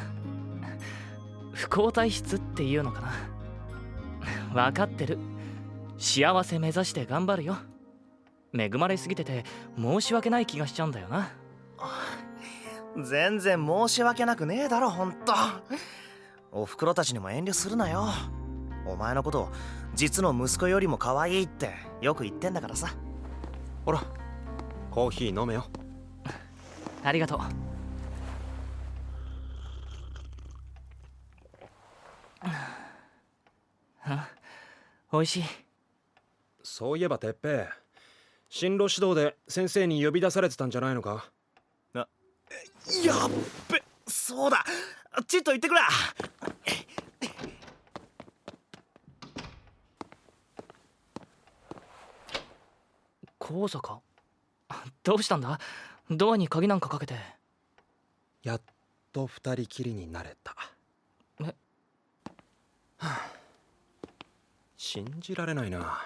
不幸体質っていうのかな。分かってる。幸せ目指して頑張るよ。恵まれすぎてて申し訳ない気がしちゃうんだよな。全然申し訳なくねえだろ、ほんと。おふくろたちにも遠慮するなよ。お前のこと実の息子よりも可愛いってよく言ってんだからさ。ほら、コーヒー飲めよ。ありがとう。おいしい。そういえばてっぺい、進路指導で先生に呼び出されてたんじゃないのか。やっべ、そうだ、ちっと言ってくれ。高坂、どうしたんだ？ドアに鍵なんかかけて。やっと二人きりになれた。信じられないな。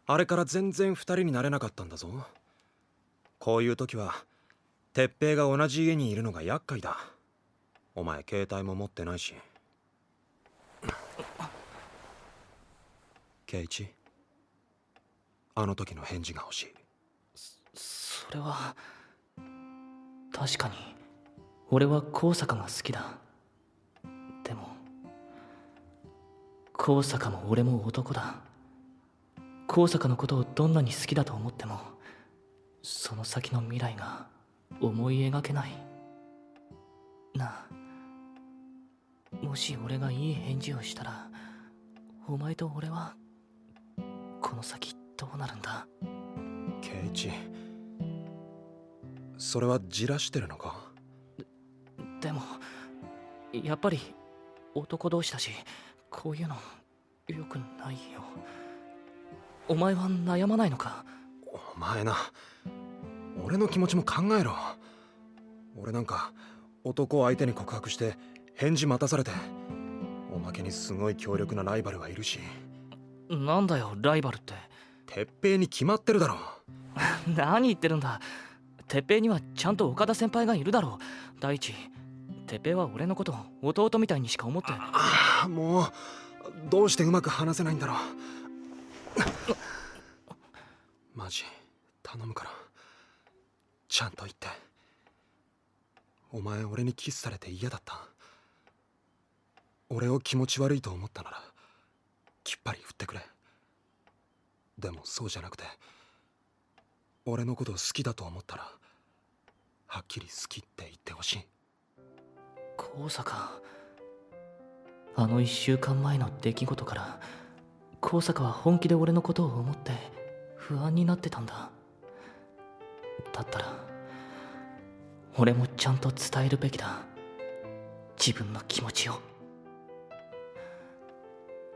あれから全然二人になれなかったんだぞ。こういう時は鉄平が同じ家にいるのが厄介だ。お前携帯も持ってないし。圭一、あの時の返事が欲しい。それは確かに俺は高坂が好きだ。でも高坂も俺も男だ。高坂のことをどんなに好きだと思ってもその先の未来が思い描けないなあ。もし俺がいい返事をしたらお前と俺はこの先どうなるんだ？圭一、それはじらしてるのか？でもやっぱり男同士だし、こういうのよくないよ。お前は悩まないのか？お前な、俺の気持ちも考えろ。俺なんか男を相手に告白して返事待たされて、おまけにすごい強力なライバルがいるし。なんだよライバルって。鉄平に決まってるだろ。何言ってるんだ。鉄平にはちゃんと岡田先輩がいるだろう。第一、鉄平は俺のことを弟みたいにしか思って。もうどうしてうまく話せないんだろう。マジ頼むからちゃんと言って。お前俺にキスされて嫌だった？俺を気持ち悪いと思ったならきっぱり振ってくれ。でもそうじゃなくて、俺のことを好きだと思ったらはっきり好きって言ってほしい。高坂、あの1週間前の出来事から高坂は本気で俺のことを思って不安になってたんだ。だったら俺もちゃんと伝えるべきだ、自分の気持ちを。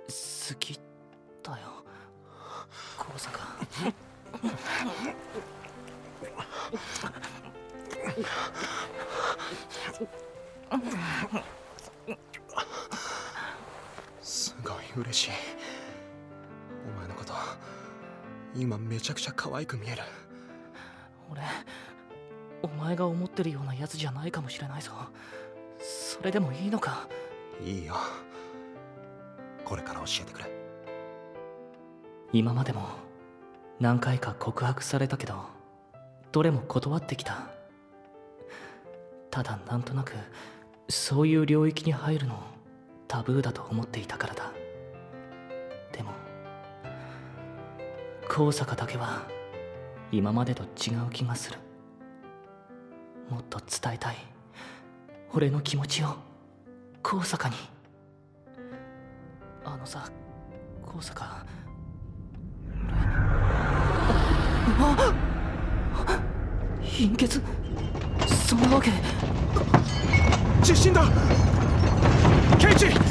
好きだよ高坂。すごい嬉しい。お前のこと今めちゃくちゃ可愛く見える。俺、お前が思ってるようなやつじゃないかもしれないぞ。それでもいいのか？いいよ、これから教えてくれ。今までも何回か告白されたけど、どれも断ってきた。ただなんとなくそういう領域に入るのタブーだと思っていたからだ。でも高坂だけは今までと違う気がする。もっと伝えたい俺の気持ちを高坂に。あのさ高坂、貧血？そんなわけ。地震だ。ケイチ、危ない。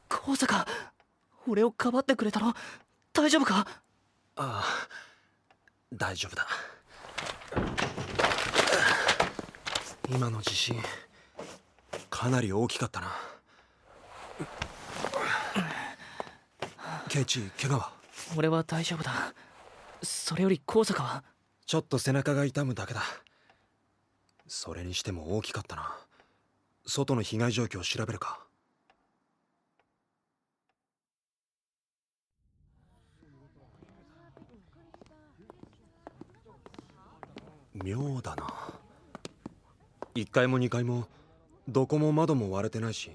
高坂、俺をかばってくれたろ？大丈夫か？ああ、大丈夫だ。今の地震かなり大きかったな。ケイチ、怪我は？俺は大丈夫だ。それより高坂は？ちょっと背中が痛むだけだ。それにしても大きかったな。外の被害状況を調べるか？妙だな。1階も2階もどこも窓も割れてないし、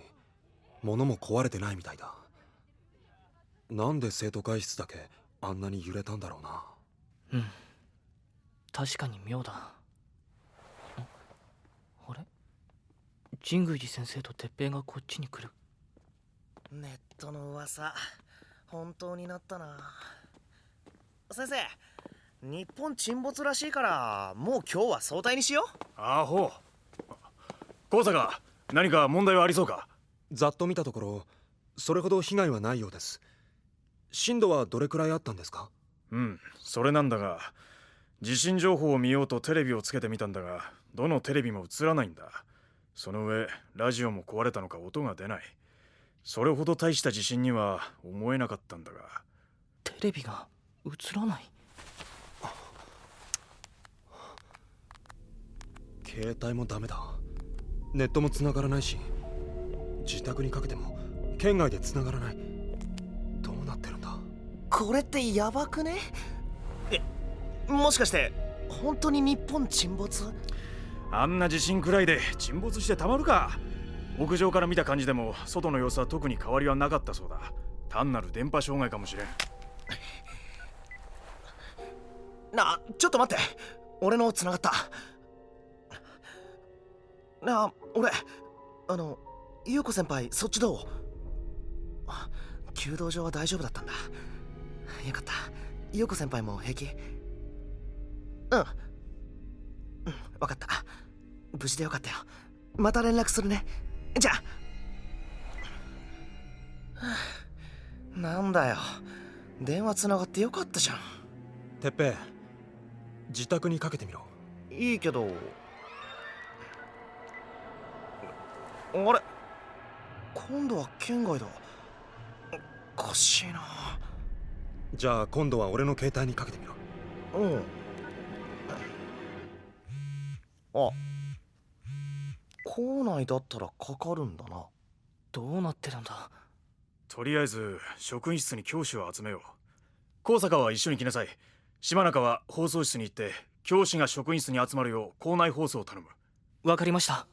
物も壊れてないみたいだ。なんで生徒会室だけあんなに揺れたんだろうな。うん、確かに妙だ。あれ、神宮寺先生と鉄平がこっちに来る。ネットの噂本当になったな。先生、日本沈没らしいからもう今日は早退にしよう。あほう。高坂、何か問題はありそうか？ざっと見たところそれほど被害はないようです。震度はどれくらいあったんですか？うん、それなんだが、地震情報を見ようとテレビをつけてみたんだが、どのテレビも映らないんだ。その上ラジオも壊れたのか音が出ない。それほど大した地震には思えなかったんだが。テレビが映らない？携帯もダメだ。ネットも繋がらないし、自宅にかけても県外で繋がらない。どうなってるんだ？これってヤバくね？もしかして本当に日本沈没？あんな地震くらいで沈没してたまるか。屋上から見た感じでも外の様子は特に変わりはなかったそうだ。単なる電波障害かもしれん。ちょっと待って。俺の繋がった。俺優子先輩、そっちどう？弓道場は大丈夫だったんだ。よかった。優子先輩も平気？うん、分かった。無事でよかったよ。また連絡するね。じゃあ。なんだよ、電話つながってよかったじゃん。てっぺい、自宅にかけてみろ。いいけど。あれ、今度は県外だ。おかしいな。じゃあ今度は俺の携帯にかけてみろ。うん。あ、校内だったらかかるんだな。どうなってるんだ。とりあえず職員室に教師を集めよう。高坂は一緒に来なさい。島中は放送室に行って教師が職員室に集まるよう校内放送を頼む。わかりました。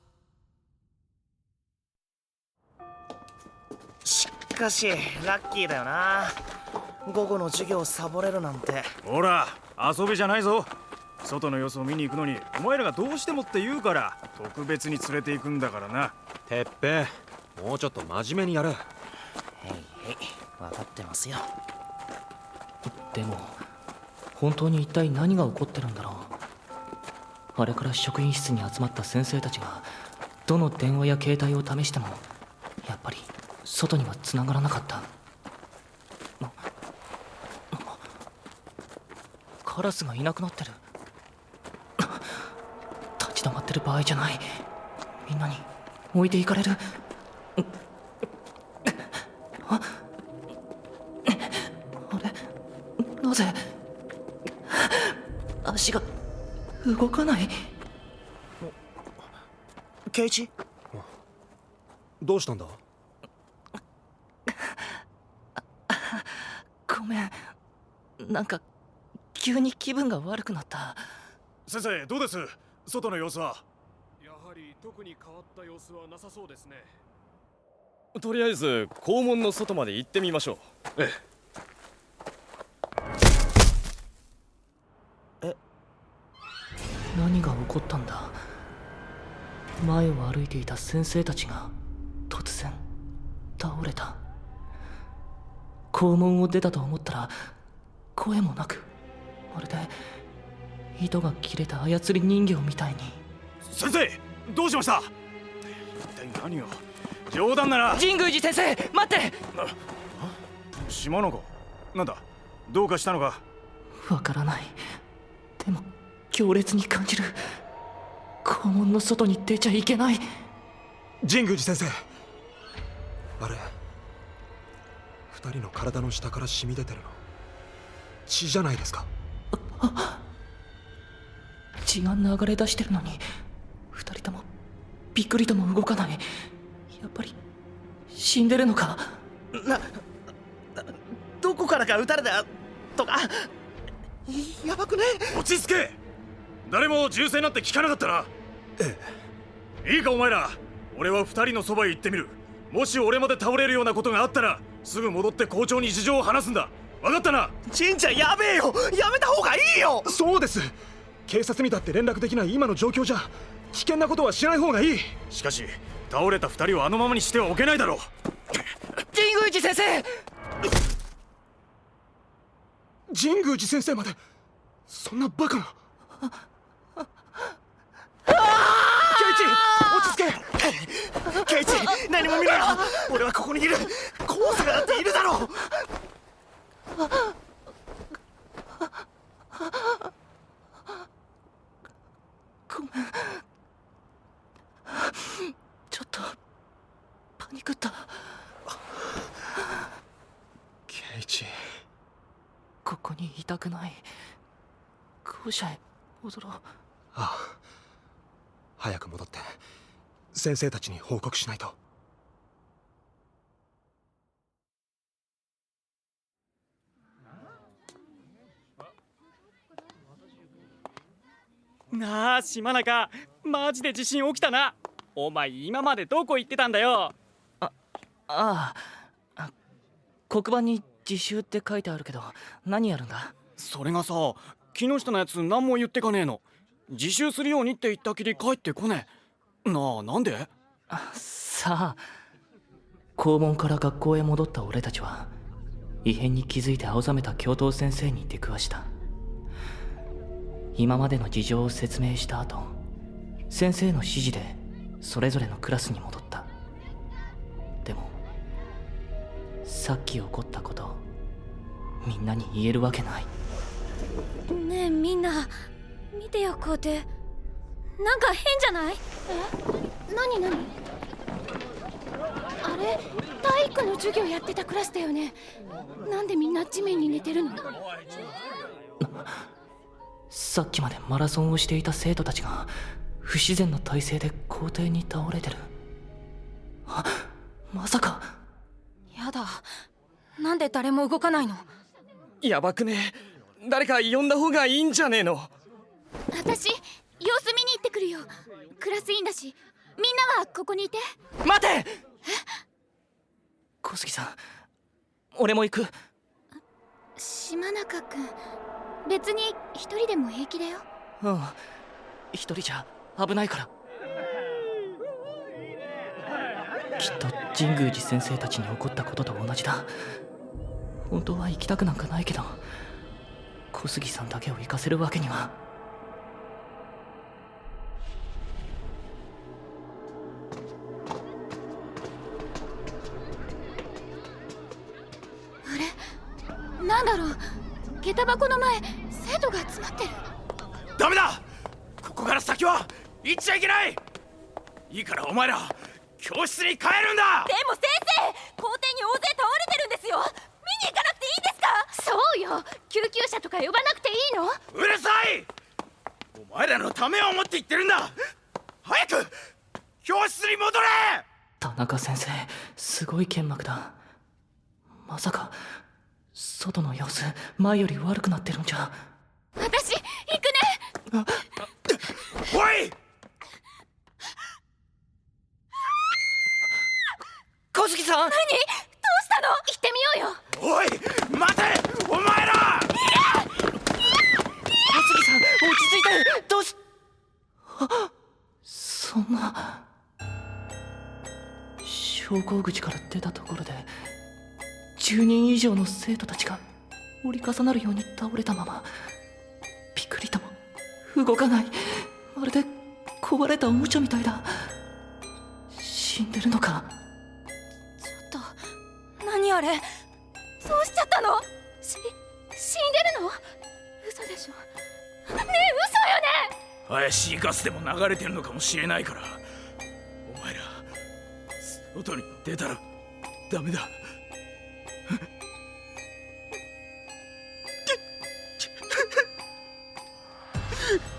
しかしラッキーだよな。午後の授業をサボれるなんて。ほら、遊びじゃないぞ。外の様子を見に行くのにお前らがどうしてもって言うから特別に連れて行くんだからな。てっぺい、もうちょっと真面目にやれ。へいへい、分かってますよ。でも本当に一体何が起こってるんだろう。あれから職員室に集まった先生たちがどの電話や携帯を試してもやっぱり外には繋がらなかった。カラスがいなくなってる。立ち止まってる場合じゃない。みんなに置いていかれる。あれ、なぜ足が動かない。圭一、どうしたんだ？ごめん、なんか急に気分が悪くなった。先生、どうです？外の様子は？やはり特に変わった様子はなさそうですね。とりあえず校門の外まで行ってみましょう。何が起こったんだ。前を歩いていた先生たちが突然倒れた。校門を出たと思ったら声もなく、まるで糸が切れた操り人形みたいに。先生、どうしました？一体何を？冗談なら。神宮寺先生、待って。島の子、なんだ、どうかしたのか？わからない。でも強烈に感じる。校門の外に出ちゃいけない。神宮寺先生、あれ、二人の体の下から染み出てるの血じゃないですか？血が流れ出してるのに二人ともびっくりとも動かない。やっぱり死んでるのか？どこからか撃たれたとか。やばくね？落ち着け。誰も銃声なんて聞かなかったな。いいかお前ら、俺は二人のそばへ行ってみる。もし俺まで倒れるようなことがあったらすぐ戻って校長に事情を話すんだ。分かったな？ちんちゃん、やべえよ。やめた方がいいよ。そうです。警察にだって連絡できない今の状況じゃ危険なことはしない方がいい。しかし倒れた二人をあのままにしてはおけないだろう。神宮寺先生。神宮寺先生までそんなバカな。ケイチ、落ち着け。ケイチ、何も見ろよ。俺はここにいる。高坂だっているだろう。ごめん、ちょっとパニクった。ケイチ、ここにいたくない。校舎へ戻ろう。ああ、早く戻って先生たちに報告しないと。なあ、島中、マジで地震起きたな。お前今までどこ行ってたんだよ。黒板に自習って書いてあるけど何やるんだ？それがさ、木下のやつ何も言ってかねえの。自習するようにって言ったきり帰ってこねえ。なあ、なんで？さあ、校門から学校へ戻った俺たちは異変に気づいて青ざめた教頭先生に出くわした。今までの事情を説明した後、先生の指示でそれぞれのクラスに戻った。でもさっき起こったことみんなに言えるわけない。ねえみんな見てよ校庭。なんか変じゃない？何？あれ体育の授業やってたクラスだよね。なんでみんな地面に寝てるの？さっきまでマラソンをしていた生徒たちが不自然な体勢で校庭に倒れてる。まさか。やだ、なんで誰も動かないの？やばくねえ。誰か呼んだ方がいいんじゃねえの？私様子見に行ってくるよ。クラス委員だし、みんなはここにいて。待て！小杉さん、俺も行く。島中君、別に一人でも平気だよ。うん、一人じゃ危ないから。きっと神宮寺先生たちに起こったことと同じだ。本当は行きたくなんかないけど、小杉さんだけを行かせるわけには。あれ、なんだろう。下駄箱の前、生徒が集まってる。ダメだ。ここから先は行っちゃいけない。いいからお前ら教室に帰るんだ。でも先生、校庭に大勢倒れてるんですよ。見に行かなくていいんですか？そうよ、救急車とか呼ばなくていいの？うるさい。お前らのためを思って言ってるんだ。早く教室に戻れ。田中先生、すごい剣幕だ。まさか外の様子前より悪くなってるんじゃ。私行くね。おい、小杉さん。何？どうしたの？行ってみようよ。おい待て、お前ら。小杉さん、落ち着いて。どうし。そんな。昇降口から出たところで10人以上の生徒たちが折り重なるように倒れたまま、ピクリとも動かない。まるで壊れたおもちゃみたいだ。死んでるのか？ちょっと、何あれ。そうしちゃったの？死んでるの？嘘でしょ。ねえ、嘘よね。怪しいガスでも流れてるのかもしれないから、お前ら外に出たらダメだ。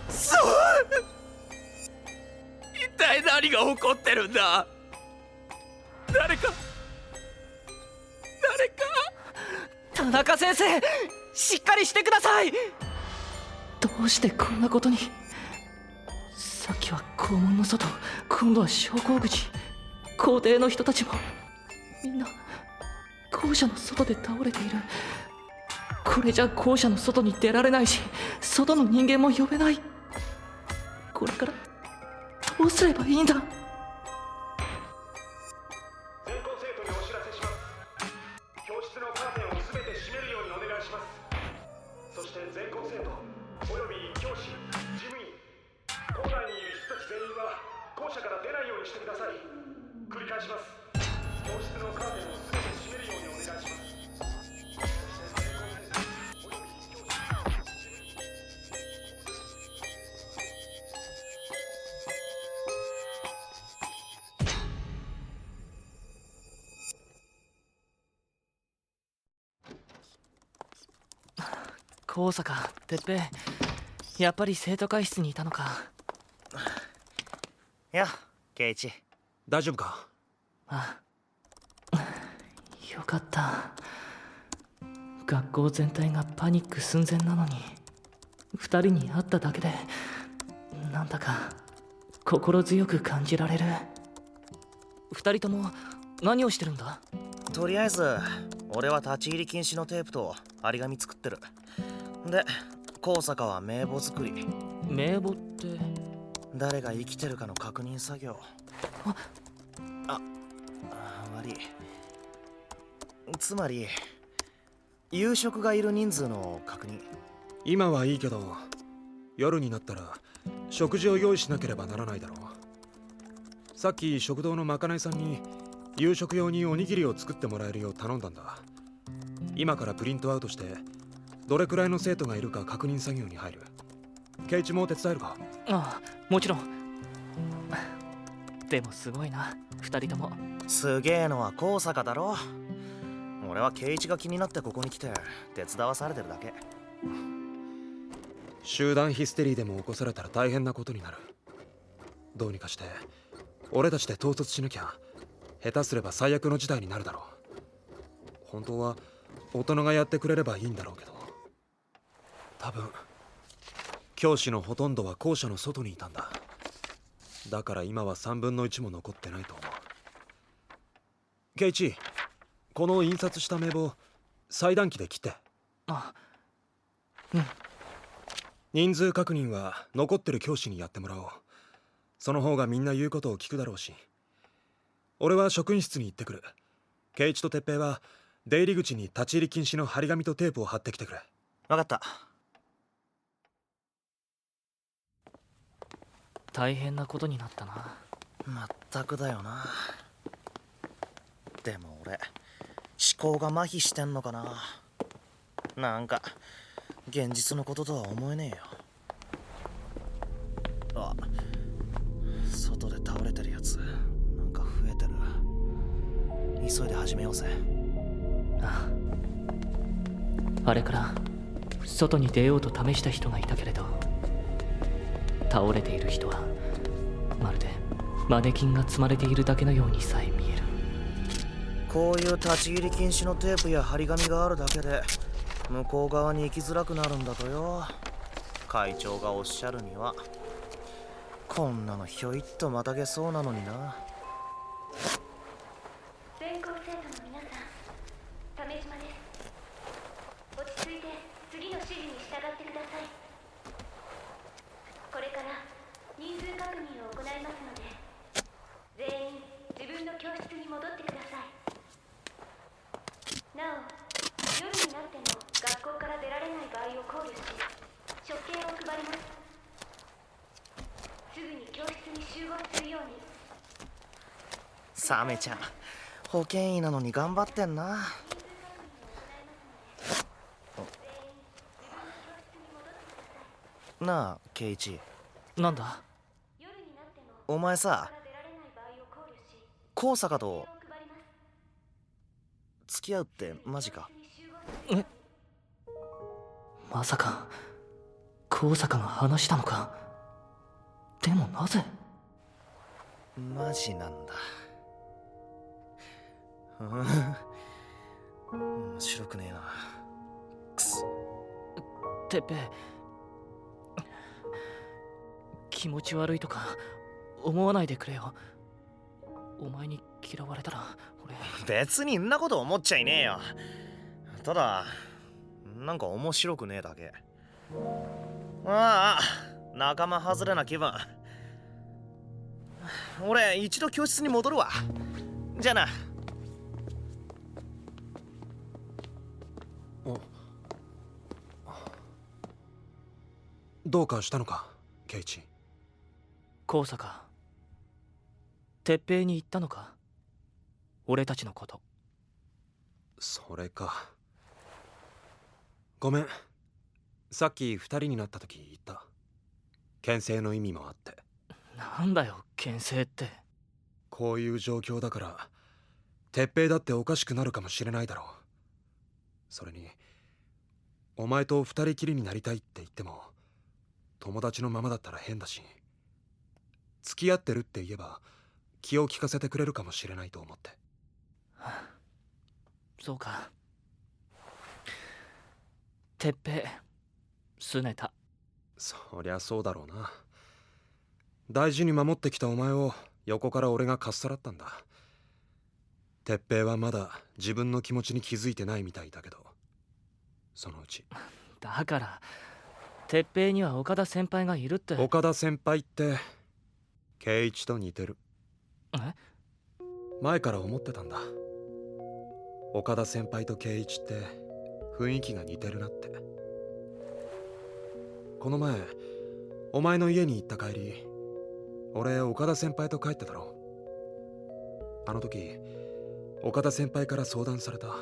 そう、一体何が起こってるんだ。誰か田中先生、しっかりしてください。どうしてこんなことに。さっきは校門の外、今度は昇降口。校庭の人たちもみんな校舎の外で倒れている。これじゃ校舎の外に出られないし、外の人間も呼べない。これからどうすればいいんだ。全校生徒にお知らせします。教室のカーテンをすべて閉めるようにお願いします。そして全校生徒および教師、事務員、校内にいる人たち全員は校舎から出ないようにしてください。繰り返します。教室のカーテンをすべて閉めるようにお願いします。高坂、てっぺい、やっぱり生徒会室にいたのか。や、圭一。大丈夫か？あ、よかった。学校全体がパニック寸前なのに、2人に会っただけでなんだか心強く感じられる。2人とも何をしてるんだ？とりあえず俺は立ち入り禁止のテープと張り紙作ってる。で高坂は名簿作り。名簿って？誰が生きてるかの確認作業。悪い。つまり夕食がいる人数の確認。今はいいけど、夜になったら食事を用意しなければならないだろう。さっき食堂のまかないさんに夕食用におにぎりを作ってもらえるよう頼んだんだ。今からプリントアウトしてどれくらいの生徒がいるか確認作業に入る。ケイチも手伝えるか？ああ、もちろん。でもすごいな、二人とも。すげえのは高坂だろ。俺は圭一が気になってここに来て手伝わされてるだけ。集団ヒステリーでも起こされたら大変なことになる。どうにかして俺たちで統率しなきゃ下手すれば最悪の事態になるだろう。本当は大人がやってくれればいいんだろうけど、多分教師のほとんどは校舎の外にいたんだ。だから今は3分の1も残ってないと思う。ケイチ、この印刷した名簿裁断機で切って。あ、うん。人数確認は残ってる教師にやってもらおう。その方がみんな言うことを聞くだろうし。俺は職員室に行ってくる。ケイチと鉄平は出入り口に立ち入り禁止の張り紙とテープを貼ってきてくれ。分かった。大変なことになったな。まったくだよな。でも俺思考が麻痺してんのかな。なんか現実のこととは思えねえよ。あ、外で倒れてるやつなんか増えてる。急いで始めようぜ。ああ、あれから外に出ようと試した人がいたけれど、倒れている人はまるでマネキンが積まれているだけのようにさえ見える。こういう立ち入り禁止のテープや張り紙があるだけで向こう側に行きづらくなるんだとよ。会長がおっしゃるには。こんなのひょいっとまたげそうなのにな。全校生徒の皆さん、鮫島です。落ち着いて次の指示に従ってください。これから人数確認を行いますので、全員自分の教室に戻ってください。なお、夜になっても学校から出られない場合を考慮し、食券を配ります。すぐに教室に集合するように。サメちゃん、保健医なのに頑張ってんな。なあ、ケイチ。なんだ？お前さ、高坂と付き合うってマジか？え？まさか高坂が話したのか？でもなぜ？マジなんだ。面白くねえな。くそ。てっぺい、気持ち悪いとか思わないでくれよ。お前に嫌われたら俺。別にんなこと思っちゃいねえよ。ただなんか面白くねえだけ。ああ、仲間外れな気分。俺一度教室に戻るわ。じゃあな。どうかしたのか、ケイチ？高坂、鉄平に言ったのか？俺たちのこと。それか。ごめん、さっき2人になった時言った。牽制の意味もあって。なんだよ牽制って。こういう状況だから鉄平だっておかしくなるかもしれないだろう。それにお前と2人きりになりたいって言っても友達のままだったら変だし、付き合ってるって言えば気を利かせてくれるかもしれないと思って。そうか。鉄平すねた。そりゃそうだろうな。大事に守ってきたお前を横から俺がかっさらったんだ。鉄平はまだ自分の気持ちに気づいてないみたいだけど、そのうち。だから鉄平には岡田先輩がいるって。岡田先輩って圭一と似てる。え？前から思ってたんだ。岡田先輩と圭一って雰囲気が似てるなって。この前お前の家に行った帰り、俺岡田先輩と帰ってたろ。あの時岡田先輩から相談された。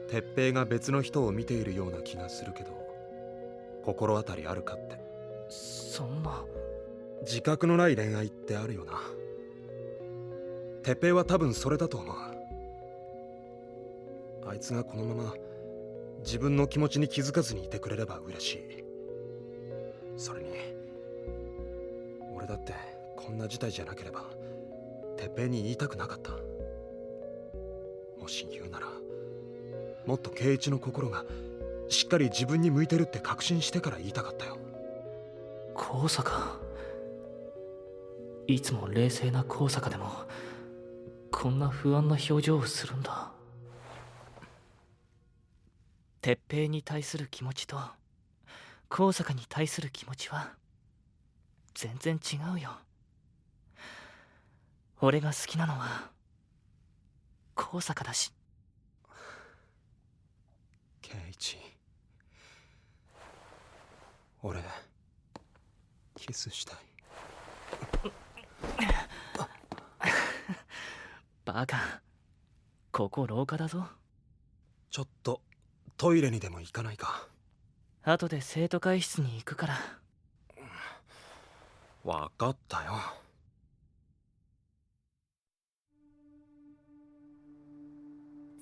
鉄平が別の人を見ているような気がするけど心当たりあるかって。そんな。自覚のない恋愛ってあるよな。鉄平は多分それだと思う。あいつがこのまま自分の気持ちに気づかずにいてくれれば嬉しい。それに俺だってこんな事態じゃなければ鉄平に言いたくなかった。もし言うならもっと圭一の心がしっかり自分に向いてるって確信してから言いたかったよ。高坂、いつも冷静な高坂でもこんな不安な表情をするんだ。鉄平に対する気持ちと高坂に対する気持ちは全然違うよ。俺が好きなのは高坂だし。圭一、俺キスしたい。バカ、ここ廊下だぞ。ちょっとトイレにでも行かないか。後で生徒会室に行くから。わかったよ。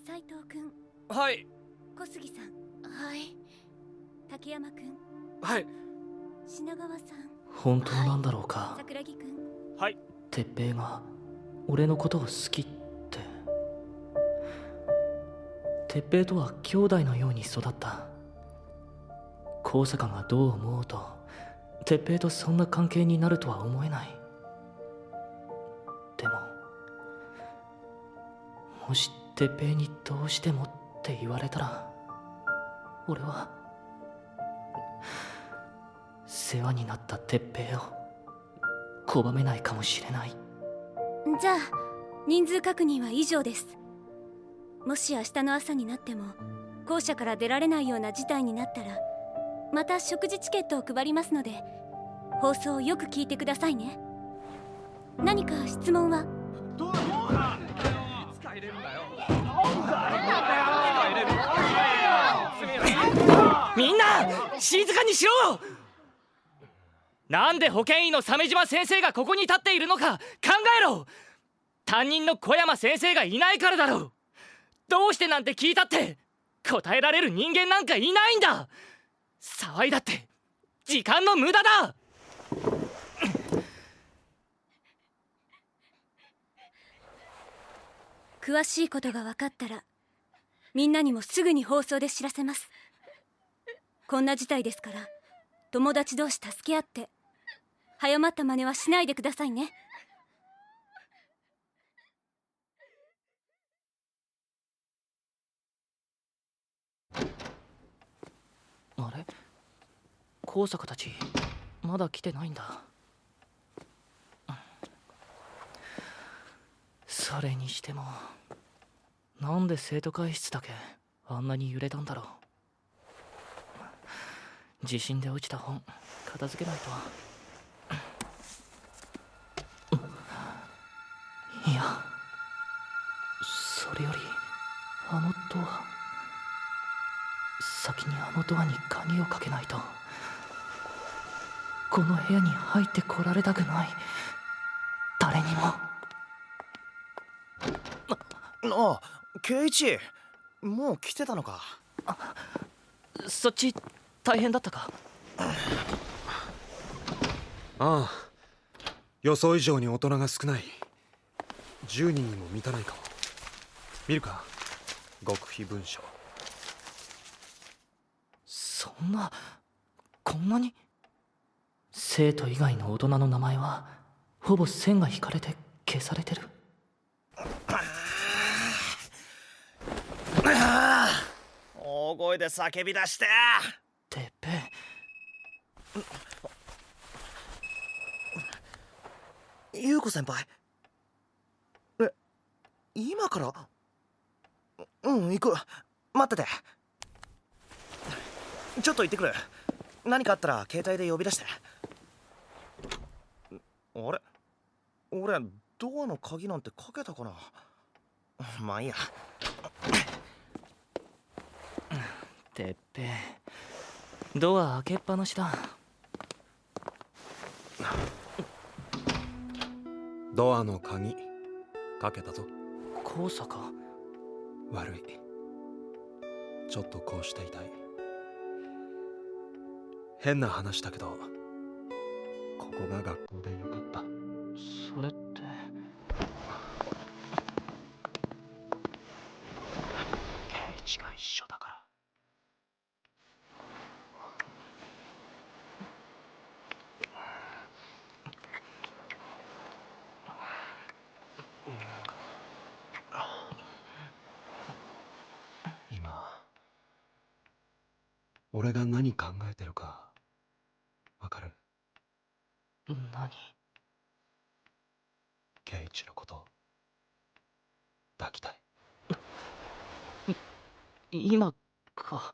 斉藤君。はい。小杉さん。はい。竹山君。はい。品川さん。本当なんだろうか。桜木君。はい。鉄平が俺のことを好きって。鉄平とは兄弟のように育った。高坂がどう思おうと鉄平とそんな関係になるとは思えない。でももし鉄平にどうしてもって言われたら俺は世話になった鉄平を拒めないかもしれない。じゃあ人数確認は以上です。もし明日の朝になっても校舎から出られないような事態になったらまた食事チケットを配りますので放送をよく聞いてくださいね。何か質問は？みんな静かにしろ。なんで保健医の鮫島先生がここに立っているのか考えろ。担任の小山先生がいないからだろう。どうしてなんて聞いたって答えられる人間なんかいないんだ。騒いだって時間の無駄だ。詳しいことが分かったらみんなにもすぐに放送で知らせます。こんな事態ですから友達同士助け合って早まった真似はしないでくださいね。あれ、高坂たちまだ来てないんだ。それにしてもなんで生徒会室だけあんなに揺れたんだろう。地震で落ちた本片付けないと。いや、それよりあのドア、先にあのドアに鍵をかけないと。この部屋に入ってこられたくない、誰にも。ああ、圭一、もう来てたのか。そっち大変だったか？ああ、予想以上に大人が少ない。10人にも満たないかも。見るか、極秘文書。そんな、こんなに？生徒以外の大人の名前はほぼ線が引かれて消されてる。大声で叫び出して。てっぺん、優子先輩。え、今から？行く。待ってて。ちょっと行ってくる。何かあったら携帯で呼び出して。あれ、俺ドアの鍵なんてかけたかな。まあいいや。てっぺい、ドア開けっぱなしだ。ドアの鍵かけたぞ。高坂。悪い。ちょっとこうしていたい。変な話だけど、ここが学校でよかった。それって。圭一が一緒だから。今俺が何考えてるかわかる？何？圭一のこと抱きたい。今か。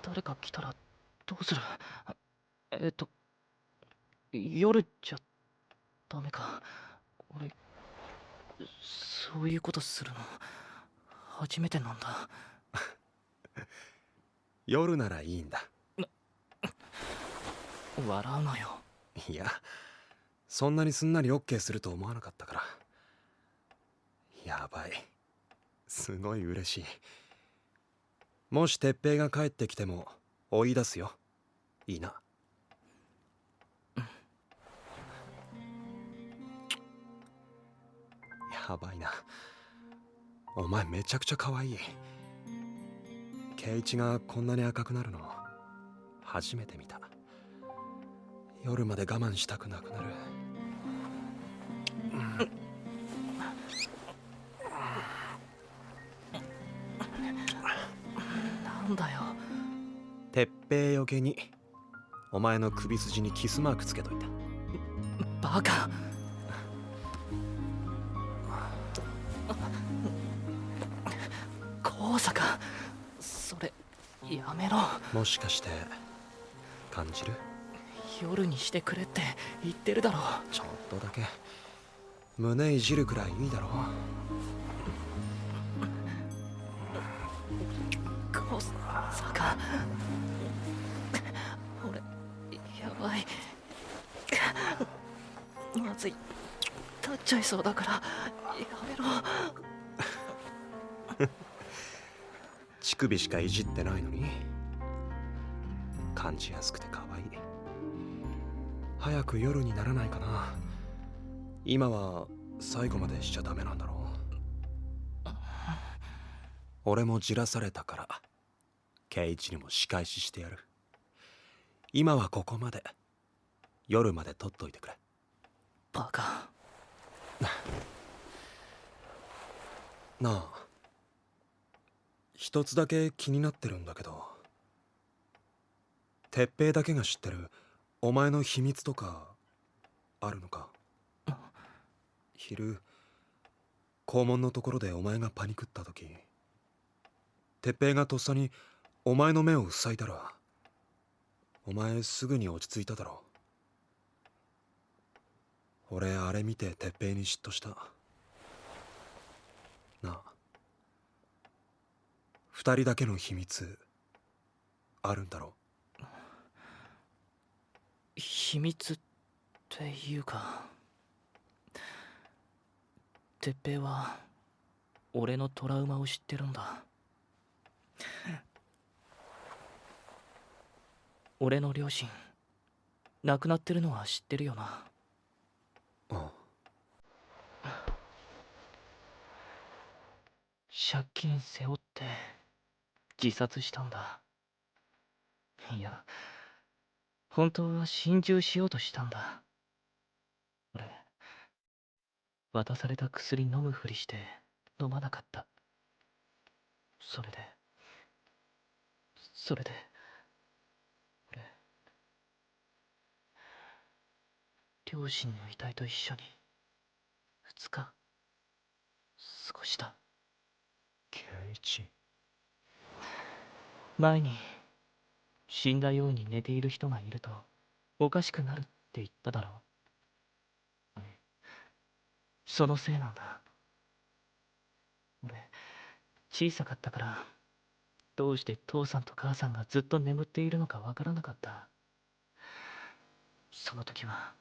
誰か来たらどうする？夜じゃダメか。俺そういうことするの初めてなんだ。夜ならいいんだ。笑うなよ。いや、そんなにすんなり OK すると思わなかったから。やばい、すごい嬉しい。もし哲平が帰ってきても追い出すよ。いいな。やばいな、お前めちゃくちゃ可愛い。圭一がこんなに赤くなるの初めて見た。夜まで我慢したくなくなる。なんだよ。哲平よけにお前の首筋にキスマークつけといた。バカ。高坂、それやめろ。もしかして感じる？夜にしてくれって言ってるだろ。ちょっとだけ胸いじるくらいいいだろ。高坂、俺やばい。まずい、立っちゃいそうだからやめろ。乳首しかいじってないのに感じやすくて可愛い。早く夜にならないかな。今は最後までしちゃダメなんだろう。俺もじらされたから圭一にも仕返ししてやる。今はここまで。夜まで取っといてくれ。バカ。なあ、一つだけ気になってるんだけど、哲平だけが知ってるお前の秘密とかあるのか？昼校門のところでお前がパニクった時、哲平がとっさにお前の目を塞いだら、お前すぐに落ち着いただろう。俺あれ見て哲平に嫉妬した。なあ、二人だけの秘密あるんだろう。秘密っていうか、哲平は俺のトラウマを知ってるんだ。俺の両親亡くなってるのは知ってるよな。ああ、借金背負って自殺したんだ。いや、本当は心中しようとしたんだ。俺、渡された薬飲むふりして飲まなかった。それで俺、両親の遺体と一緒に2日過ごした。圭一。前に死んだように寝ている人がいるとおかしくなるって言っただろう。そのせいなんだ。俺小さかったからどうして父さんと母さんがずっと眠っているのかわからなかった。その時は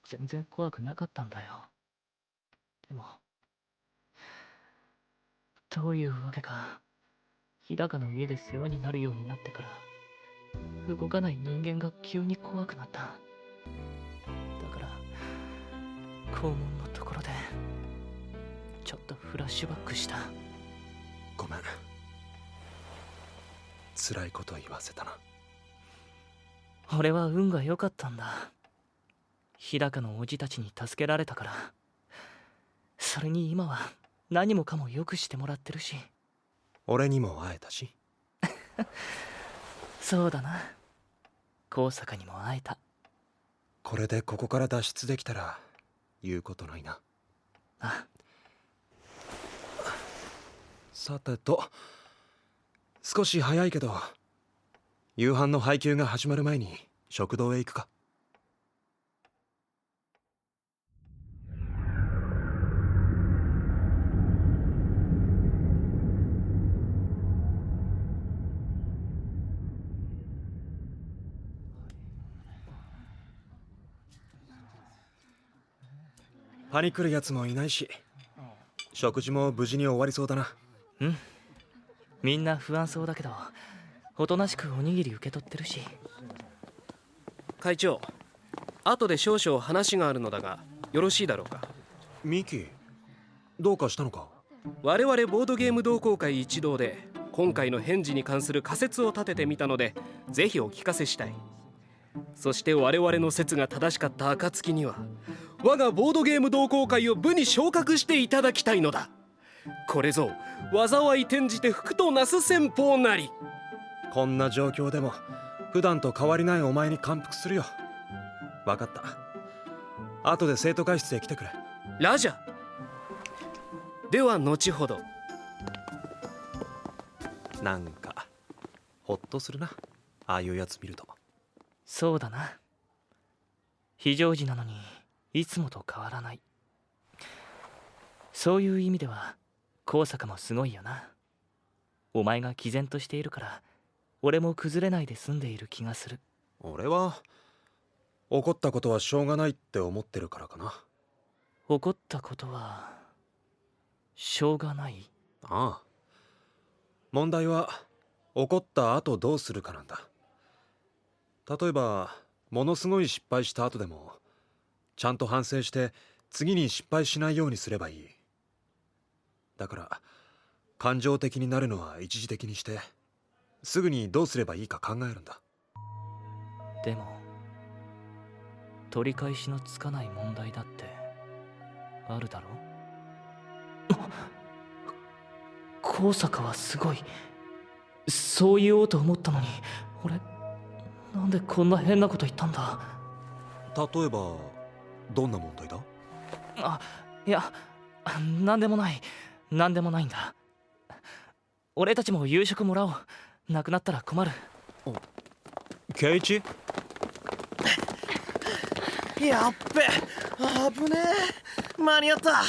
全然怖くなかったんだよ。でもどういうわけか日高の家で世話になるようになってから動かない人間が急に怖くなった。だから校門のところでちょっとフラッシュバックした。ごめん。辛いこと言わせたな。俺は運が良かったんだ。日高のおじたちに助けられたから。それに今は何もかもよくしてもらってるし。俺にも会えたし。そうだな。高坂にも会えた。これでここから脱出できたら言うことないな。あ。さてと、少し早いけど夕飯の配給が始まる前に食堂へ行くか。パニクるやつもいないし、食事も無事に終わりそうだな。うん。みんな不安そうだけどおとなしくおにぎり受け取ってるし。会長、後で少々話があるのだがよろしいだろうか。ミキ、どうかしたのか。我々ボードゲーム同好会一同で今回の返事に関する仮説を立ててみたのでぜひお聞かせしたい。そして我々の説が正しかった暁には我がボードゲーム同好会を部に昇格していただきたいのだ。これぞ災い転じて福となす戦法なり。こんな状況でも普段と変わりないお前に感服するよ。分かった。後で生徒会室へ来てくれ。ラジャ。では後ほど。なんかほっとするな、ああいうやつ見ると。そうだな。非常時なのにいつもと変わらない。そういう意味では高坂もすごいよな。お前が毅然としているから俺も崩れないで済んでいる気がする。俺は怒ったことはしょうがないって思ってるからかな。怒ったことはしょうがない。ああ、問題は怒った後どうするかなんだ。例えばものすごい失敗した後でもちゃんと反省して次に失敗しないようにすればいい。だから感情的になるのは一時的にしてすぐにどうすればいいか考えるんだ。でも取り返しのつかない問題だってあるだろ。高坂はすごい。そう言おうと思ったのに俺なんでこんな変なこと言ったんだ。例えばどんな問題だ。あ、いや、なんでもない。なんでもないんだ。俺たちも夕食もらおう。なくなったら困る。圭一、やっべ、危ねえ。間に合った。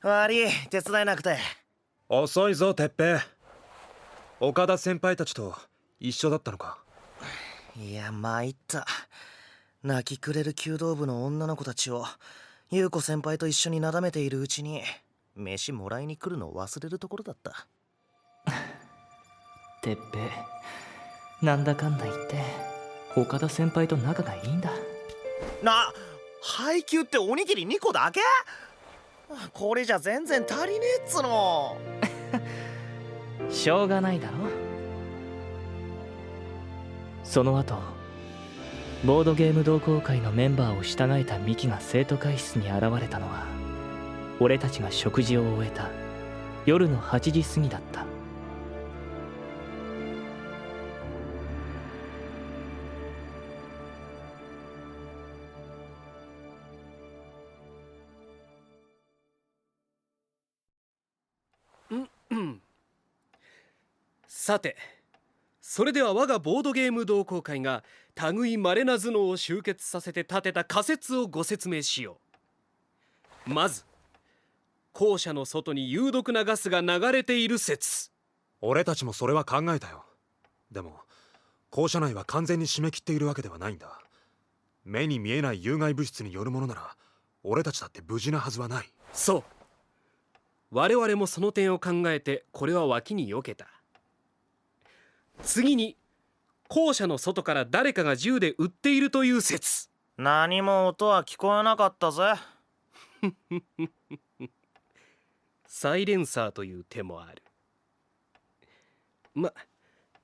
悪い、手伝えなくて。遅いぞ哲平。岡田先輩たちと一緒だったのか。いや、参った。泣きくれる弓道部の女の子たちを優子先輩と一緒になだめているうちに飯もらいに来るのを忘れるところだった。てっぺ、なんだかんだ言って岡田先輩と仲がいいんだ。配給っておにぎり2個だけ？これじゃ全然足りねえっつの。しょうがないだろ。その後ボードゲーム同好会のメンバーを従えたミキが生徒会室に現れたのは俺たちが食事を終えた夜の8時過ぎだった。さて、それでは我がボードゲーム同好会が類まれな頭脳を集結させて立てた仮説をご説明しよう。まず、校舎の外に有毒なガスが流れている説。俺たちもそれは考えたよ。でも校舎内は完全に締め切っているわけではないんだ。目に見えない有害物質によるものなら俺たちだって無事なはずはない。そう、我々もその点を考えてこれは脇に避けた。次に、校舎の外から誰かが銃で撃っているという説。何も音は聞こえなかったぜ。サイレンサーという手もある。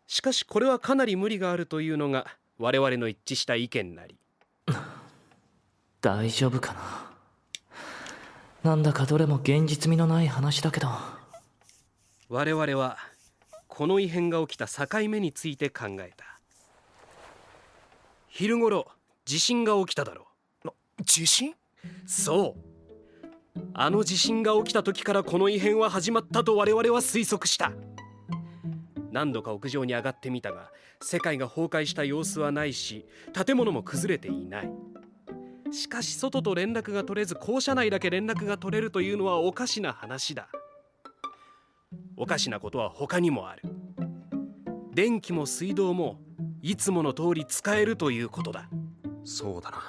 しかしこれはかなり無理があるというのが我々の一致した意見なり。大丈夫かな。なんだかどれも現実味のない話だけど。我々はこの異変が起きた境目について考えた。昼頃地震が起きただろう。地震？そう、あの地震が起きた時からこの異変は始まったと我々は推測した。何度か屋上に上がってみたが、世界が崩壊した様子はないし、建物も崩れていない。しかし外と連絡が取れず、校舎内だけ連絡が取れるというのはおかしな話だ。おかしなことは他にもある。電気も水道もいつもの通り使えるということだ。そうだな。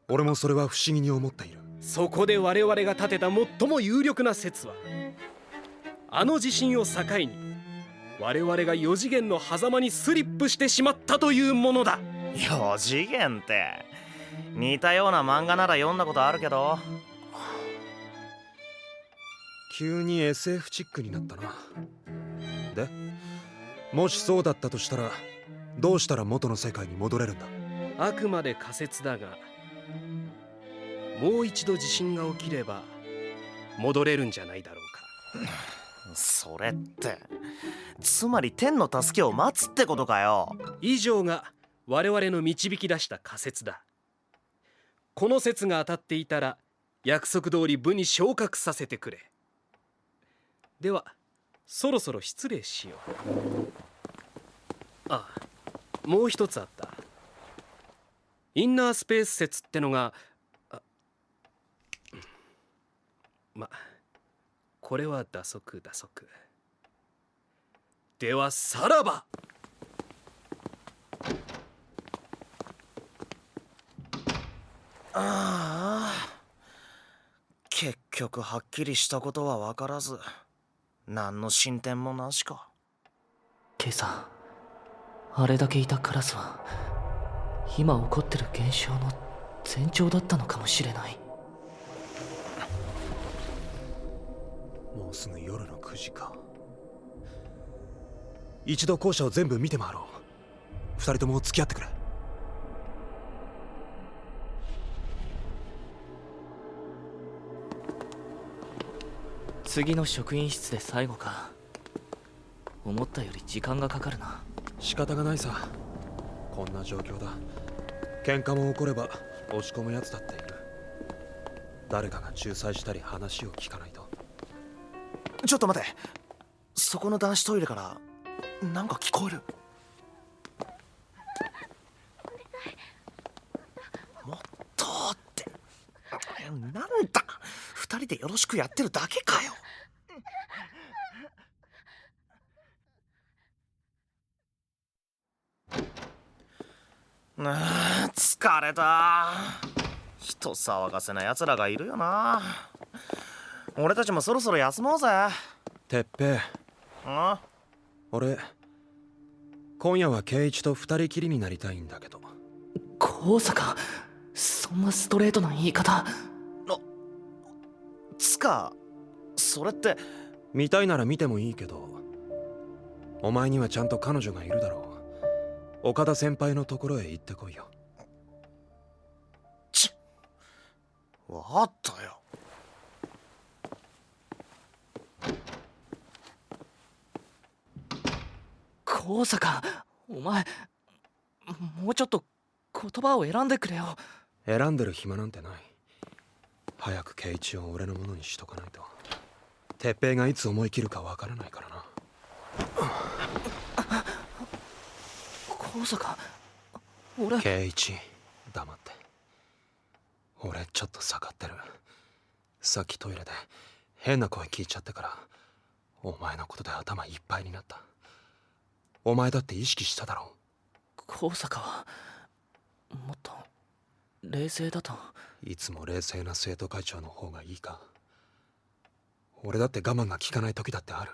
俺もそれは不思議に思っている。そこで我々が立てた最も有力な説は、あの地震を境に我々が4次元の狭間にスリップしてしまったというものだ。4次元って似たような漫画なら読んだことあるけど。急に SF チックになったな。で、もしそうだったとしたらどうしたら元の世界に戻れるんだ？あくまで仮説だが、もう一度地震が起きれば戻れるんじゃないだろうか。それってつまり天の助けを待つってことかよ。以上が我々の導き出した仮説だ。この説が当たっていたら約束通り部に昇格させてくれ。ではそろそろ失礼しよう。もう一つあった。インナースペース説ってのが、これは打足。ではさらば。結局はっきりしたことは分からず、何の進展もなしか。今朝あれだけいたカラスは今起こってる現象の前兆だったのかもしれない。もうすぐ夜の9時か。一度校舎を全部見て回ろう。2人とも付き合ってくれ。次の職員室で最後か。思ったより時間がかかるな。仕方がないさ。こんな状況だ。喧嘩も起これば落ち込むやつだっている。誰かが仲裁したり話を聞かないと。ちょっと待て。そこの男子トイレからなんか聞こえる。もっとって。なんだ、2人でよろしくやってるだけかよ。疲れた。人騒がせな奴らがいるよな。俺たちもそろそろ休もうぜ。てっぺい。俺今夜は圭一と2人きりになりたいんだけど。高坂、そんなストレートな言い方。つかそれって。見たいなら見てもいいけど、お前にはちゃんと彼女がいるだろう。岡田先輩のところへ行ってこいよ。わかったよ。高坂、お前もうちょっと言葉を選んでくれよ。選んでる暇なんてない。早く圭一を俺のものにしとかないと。鉄平がいつ思い切るかわからないからな。高坂、俺。圭一、黙って。俺ちょっと下がってる。さっきトイレで変な声聞いちゃってから、お前のことで頭いっぱいになった。お前だって意識しただろ。高坂はもっと冷静だと。いつも冷静な生徒会長の方がいいか。俺だって我慢が効かない時だってある。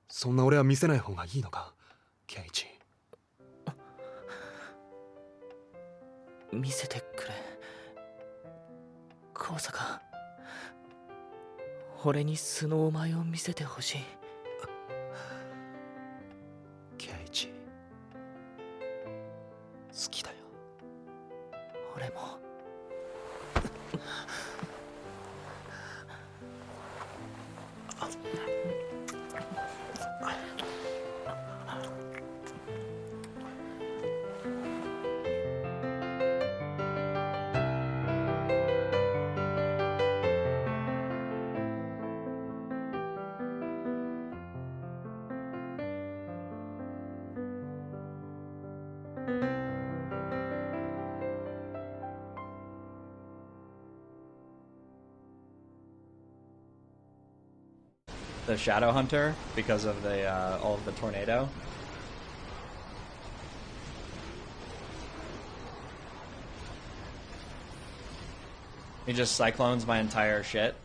そんな俺は見せない方がいいのか、圭一。見せてくれ。高坂、俺に素のお前を見せてほしい。圭一、好きだよ。俺も。The Shadow Hunter because of the all of the tornado. He just cyclones my entire shit.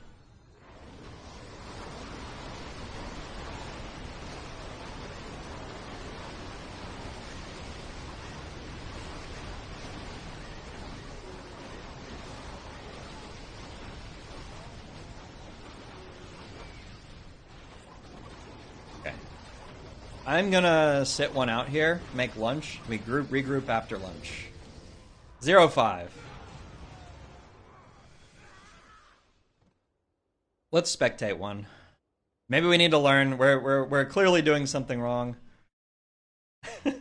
I'm gonna sit one out here, make lunch. We regroup after lunch. 0-5. Let's spectate one. Maybe we need to learn. We're clearly doing something wrong. All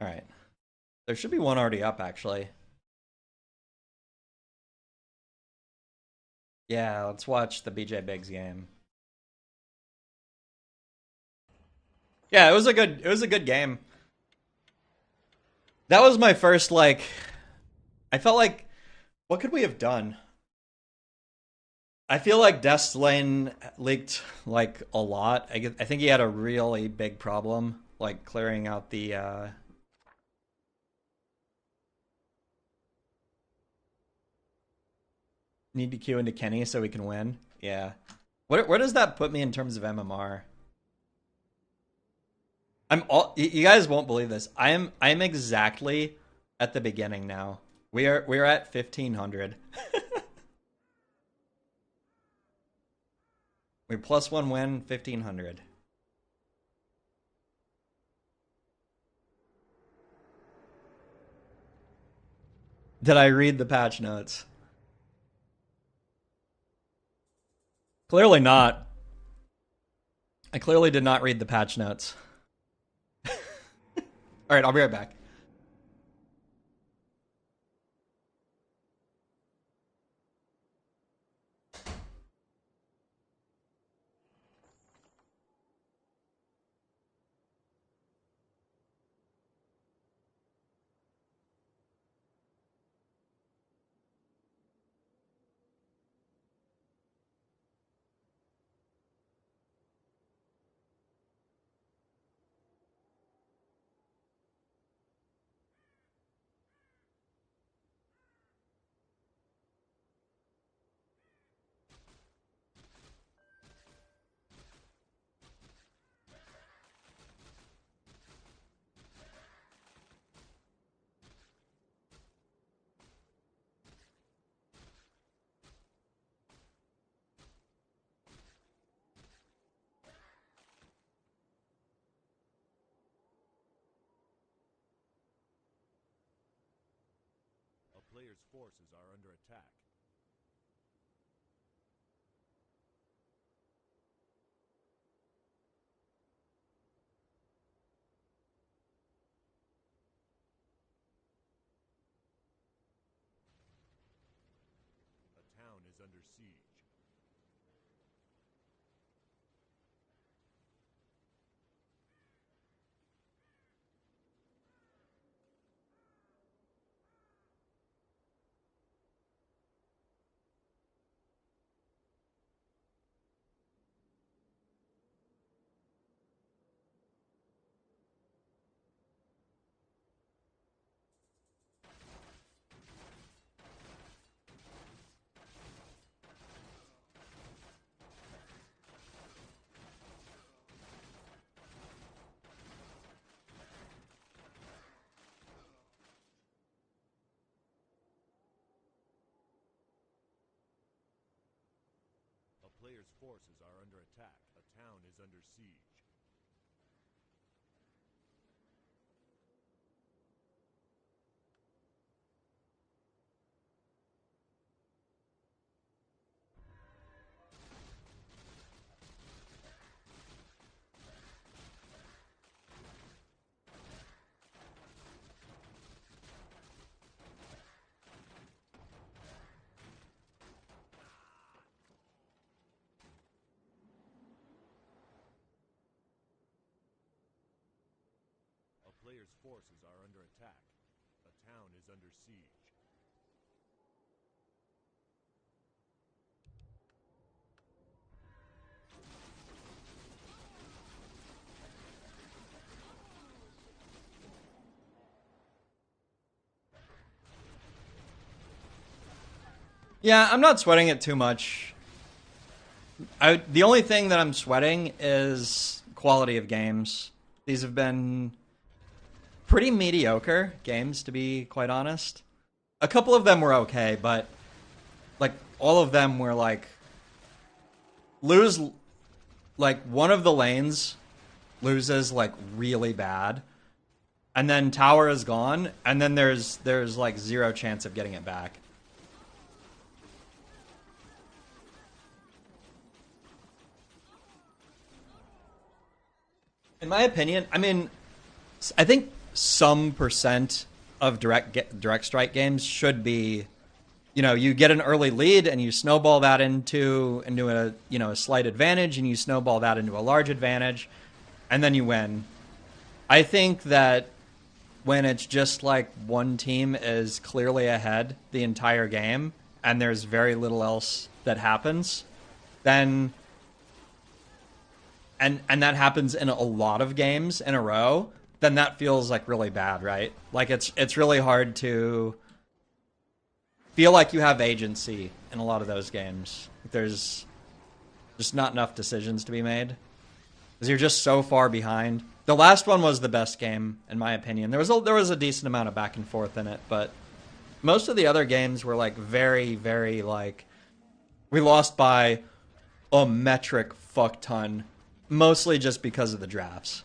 right. There should be one already up, actually. Yeah, let's watch the BJ Biggs game. Yeah, it was a good game. That was my first, like, I felt like, what could we have done? I feel like Dest's lane leaked, like, a lot. I think he had a really big problem, like, clearing out the, need to queue into Kenny so we can win. Yeah. Where does that put me in terms of MMR? You guys won't believe this. I'm exactly at the beginning now. We're at 1500. We're +1 win, 1500. Did I read the patch notes? Clearly not. I clearly did not read the patch notes. Alright, I'll be right back. Player's forces are under attack. under siege. A player's forces are under attack. A town is under siege. A player's forces are under attack. A town is under siege. Yeah, I'm not sweating it too much. The only thing that I'm sweating is quality of games. These have been pretty mediocre games, to be quite honest. A couple of them were okay, but like all of them were like lose, like one of the lanes loses like really bad, and then tower is gone, and then there's like zero chance of getting it back. In my opinion, I mean, I think some percent of direct strike games should be, you know, you get an early lead and you snowball that into a, you know, a slight advantage, and you snowball that into a large advantage, and then you win. I think that when it's just like one team is clearly ahead the entire game and there's very little else that happens, then and that happens in a lot of games in a row, then that feels like really bad, right? Like it's really hard to feel like you have agency in a lot of those games. There's just not enough decisions to be made because you're just so far behind. The last one was the best game, in my opinion. There was a decent amount of back and forth in it, but most of the other games were like very, very like we lost by a metric fuck ton, mostly just because of the drafts.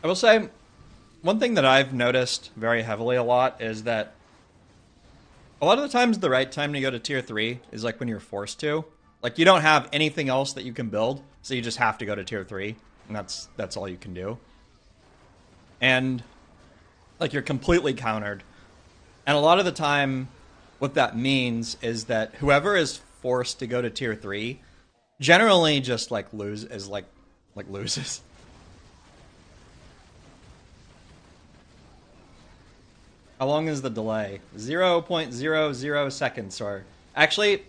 I will say, one thing that I've noticed very heavily a lot is that a lot of the times the right time to go to tier 3 is like when you're forced to. Like you don't have anything else that you can build, so you just have to go to tier 3, and that's all you can do. And like you're completely countered. And a lot of the time what that means is that whoever is forced to go to tier 3 generally just like loses. How long is the delay? 0.00 seconds, or actually,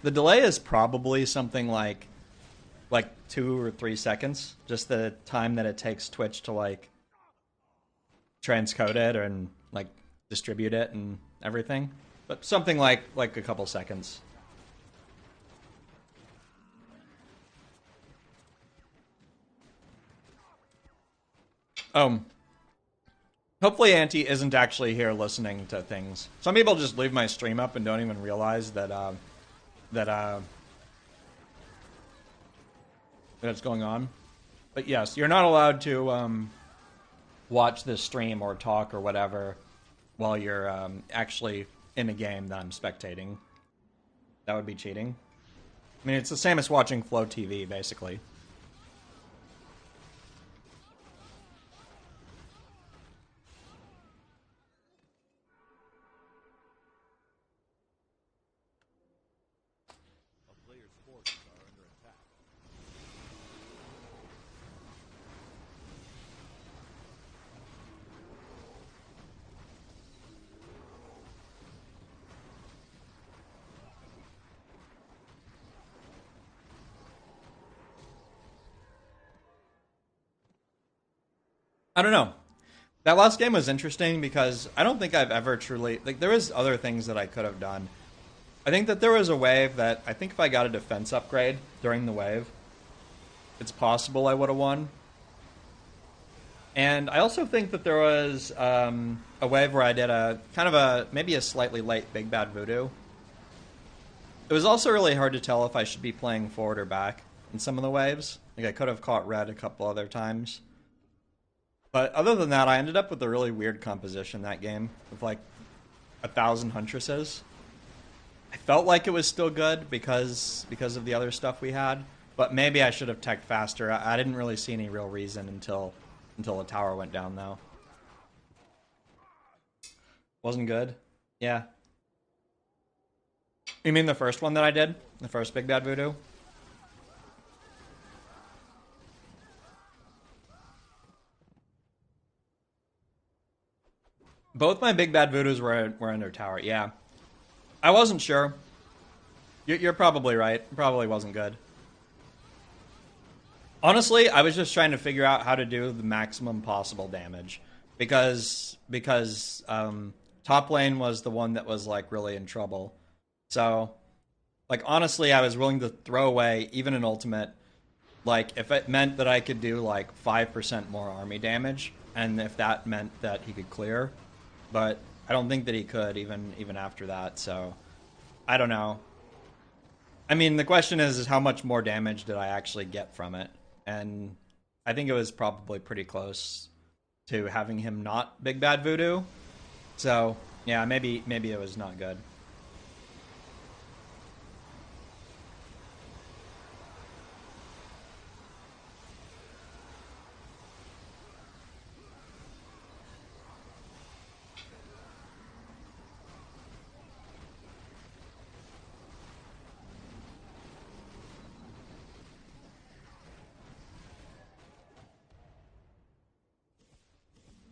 the delay is probably something like like 2 or 3 seconds. Just the time that it takes Twitch to like transcode it and like distribute it and everything. But something like a couple seconds. Hopefully Auntie isn't actually here listening to things. Some people just leave my stream up and don't even realize that that it's going on. But yes, you're not allowed to watch this stream or talk or whatever while you're actually in a game that I'm spectating. That would be cheating. I mean, it's the same as watching Flow TV, basically. I don't know. That last game was interesting because I don't think I've ever truly... Like, there was other things that I could have done. I think that there was a wave that... I think if I got a defense upgrade during the wave, it's possible I would have won. And I also think that there was a wave where I did a... kind of a... maybe a slightly late Big Bad Voodoo. It was also really hard to tell if I should be playing forward or back in some of the waves. Like, I could have caught red a couple other times. But other than that, I ended up with a really weird composition that game, with like 1,000 huntresses. I felt like it was still good because of the other stuff we had, but maybe I should have teched faster. I didn't really see any real reason until the tower went down, though. Wasn't good? Yeah. You mean the first one that I did? The first Big Bad Voodoo? Both my Big Bad Voodoos were under tower, yeah. I wasn't sure. You're probably right. Probably wasn't good. Honestly, I was just trying to figure out how to do the maximum possible damage. Because top lane was the one that was, like, really in trouble. So, like, honestly, I was willing to throw away even an ultimate. Like, if it meant that I could do, like, 5% more army damage. And if that meant that he could clear... But I don't think that he could, even after that, so... I don't know. I mean, the question is how much more damage did I actually get from it? And I think it was probably pretty close to having him not Big Bad Voodoo. So, yeah, maybe it was not good.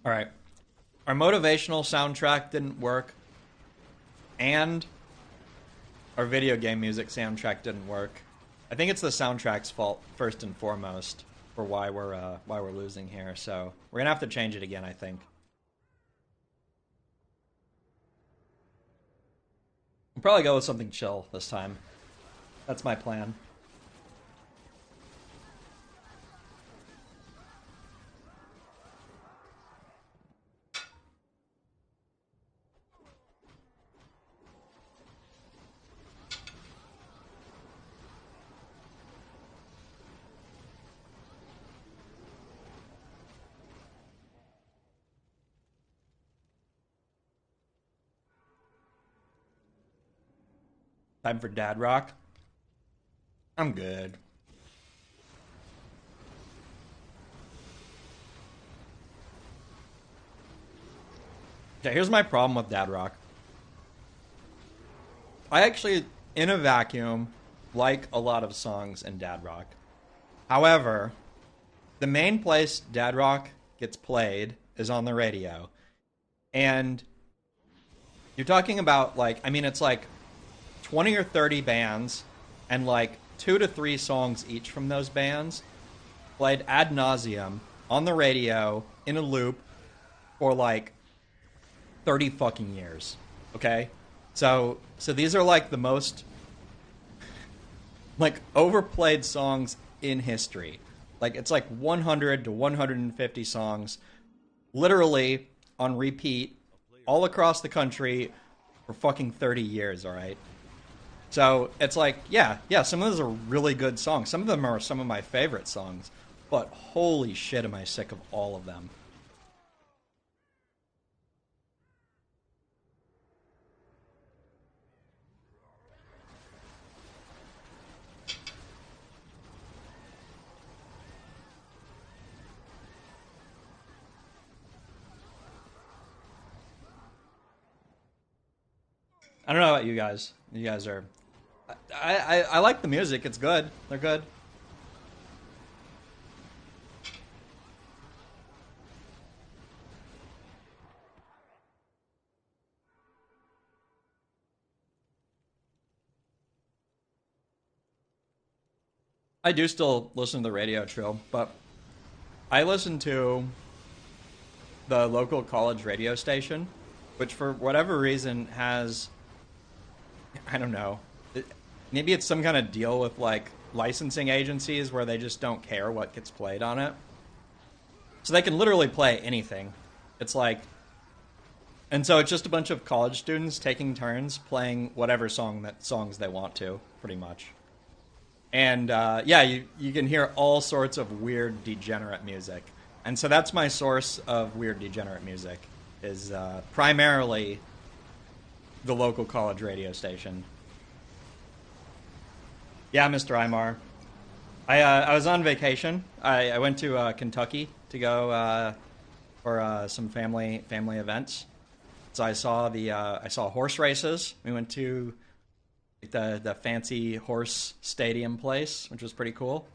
All right. Our motivational soundtrack didn't work, and our video game music soundtrack didn't work. I think it's the soundtrack's fault first and foremost for why we're losing here. So we're gonna have to change it again, I think. We'll probably go with something chill this time. That's my plan. Time for Dad Rock. I'm good. Okay, here's my problem with Dad Rock. I actually, in a vacuum, like a lot of songs in Dad Rock. However, the main place Dad Rock gets played is on the radio. And you're talking about, like, I mean, it's like 20 or 30 bands and like 2 to 3 songs each from those bands, played ad nauseum on the radio in a loop for like 30 fucking years. Okay? So these are like the most like overplayed songs in history. Like it's like 100 to 150 songs literally on repeat all across the country for fucking 30 years, all right? So it's like, yeah, some of those are really good songs. Some of them are some of my favorite songs, but holy shit am I sick of all of them. I don't know about you guys. You guys are... I like the music. It's good. They're good. I do still listen to the radio, Trill, but I listen to the local college radio station, which for whatever reason has... I don't know. Maybe it's some kind of deal with like licensing agencies where they just don't care what gets played on it. So they can literally play anything. It's like... And so it's just a bunch of college students taking turns playing whatever songs they want to, pretty much. And yeah, you can hear all sorts of weird, degenerate music. And so that's my source of weird, degenerate music, is primarily the local college radio station. Yeah, Mr. Imar. I was on vacation. I went to Kentucky to go for some family events. So I saw horse races. We went to the fancy horse stadium place, which was pretty cool.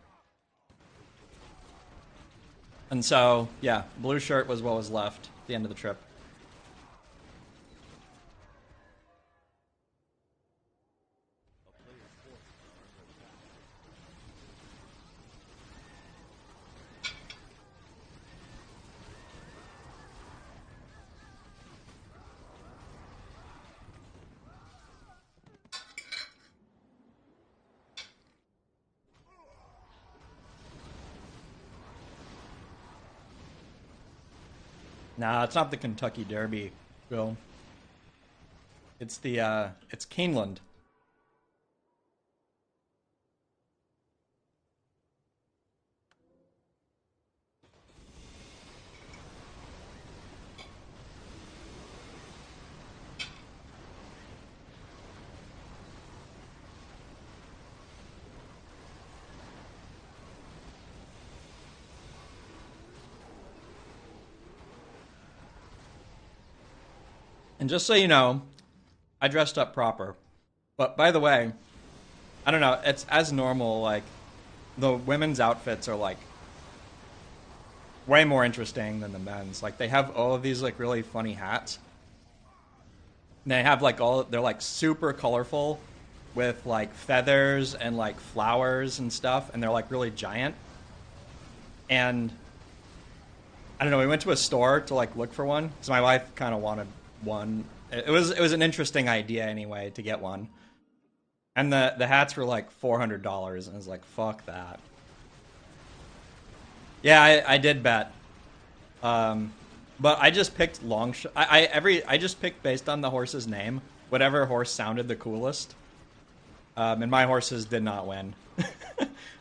And so, yeah, blue shirt was what was left at the end of the trip. Nah, it's not the Kentucky Derby, Bill. It's it's Keeneland. And just so you know, I dressed up proper. But by the way, I don't know, it's as normal, like, the women's outfits are, like, way more interesting than the men's. Like, they have all of these, like, really funny hats. And they have, like, they're, like, super colorful with, like, feathers and, like, flowers and stuff. And they're, like, really giant. And I don't know, we went to a store to, like, look for one. Because my wife kind of wanted one. It was an interesting idea anyway to get one. And the hats were like $400, and I was like, fuck that. Yeah, I did bet. But I just picked I just picked based on the horse's name, whatever horse sounded the coolest. And my horses did not win.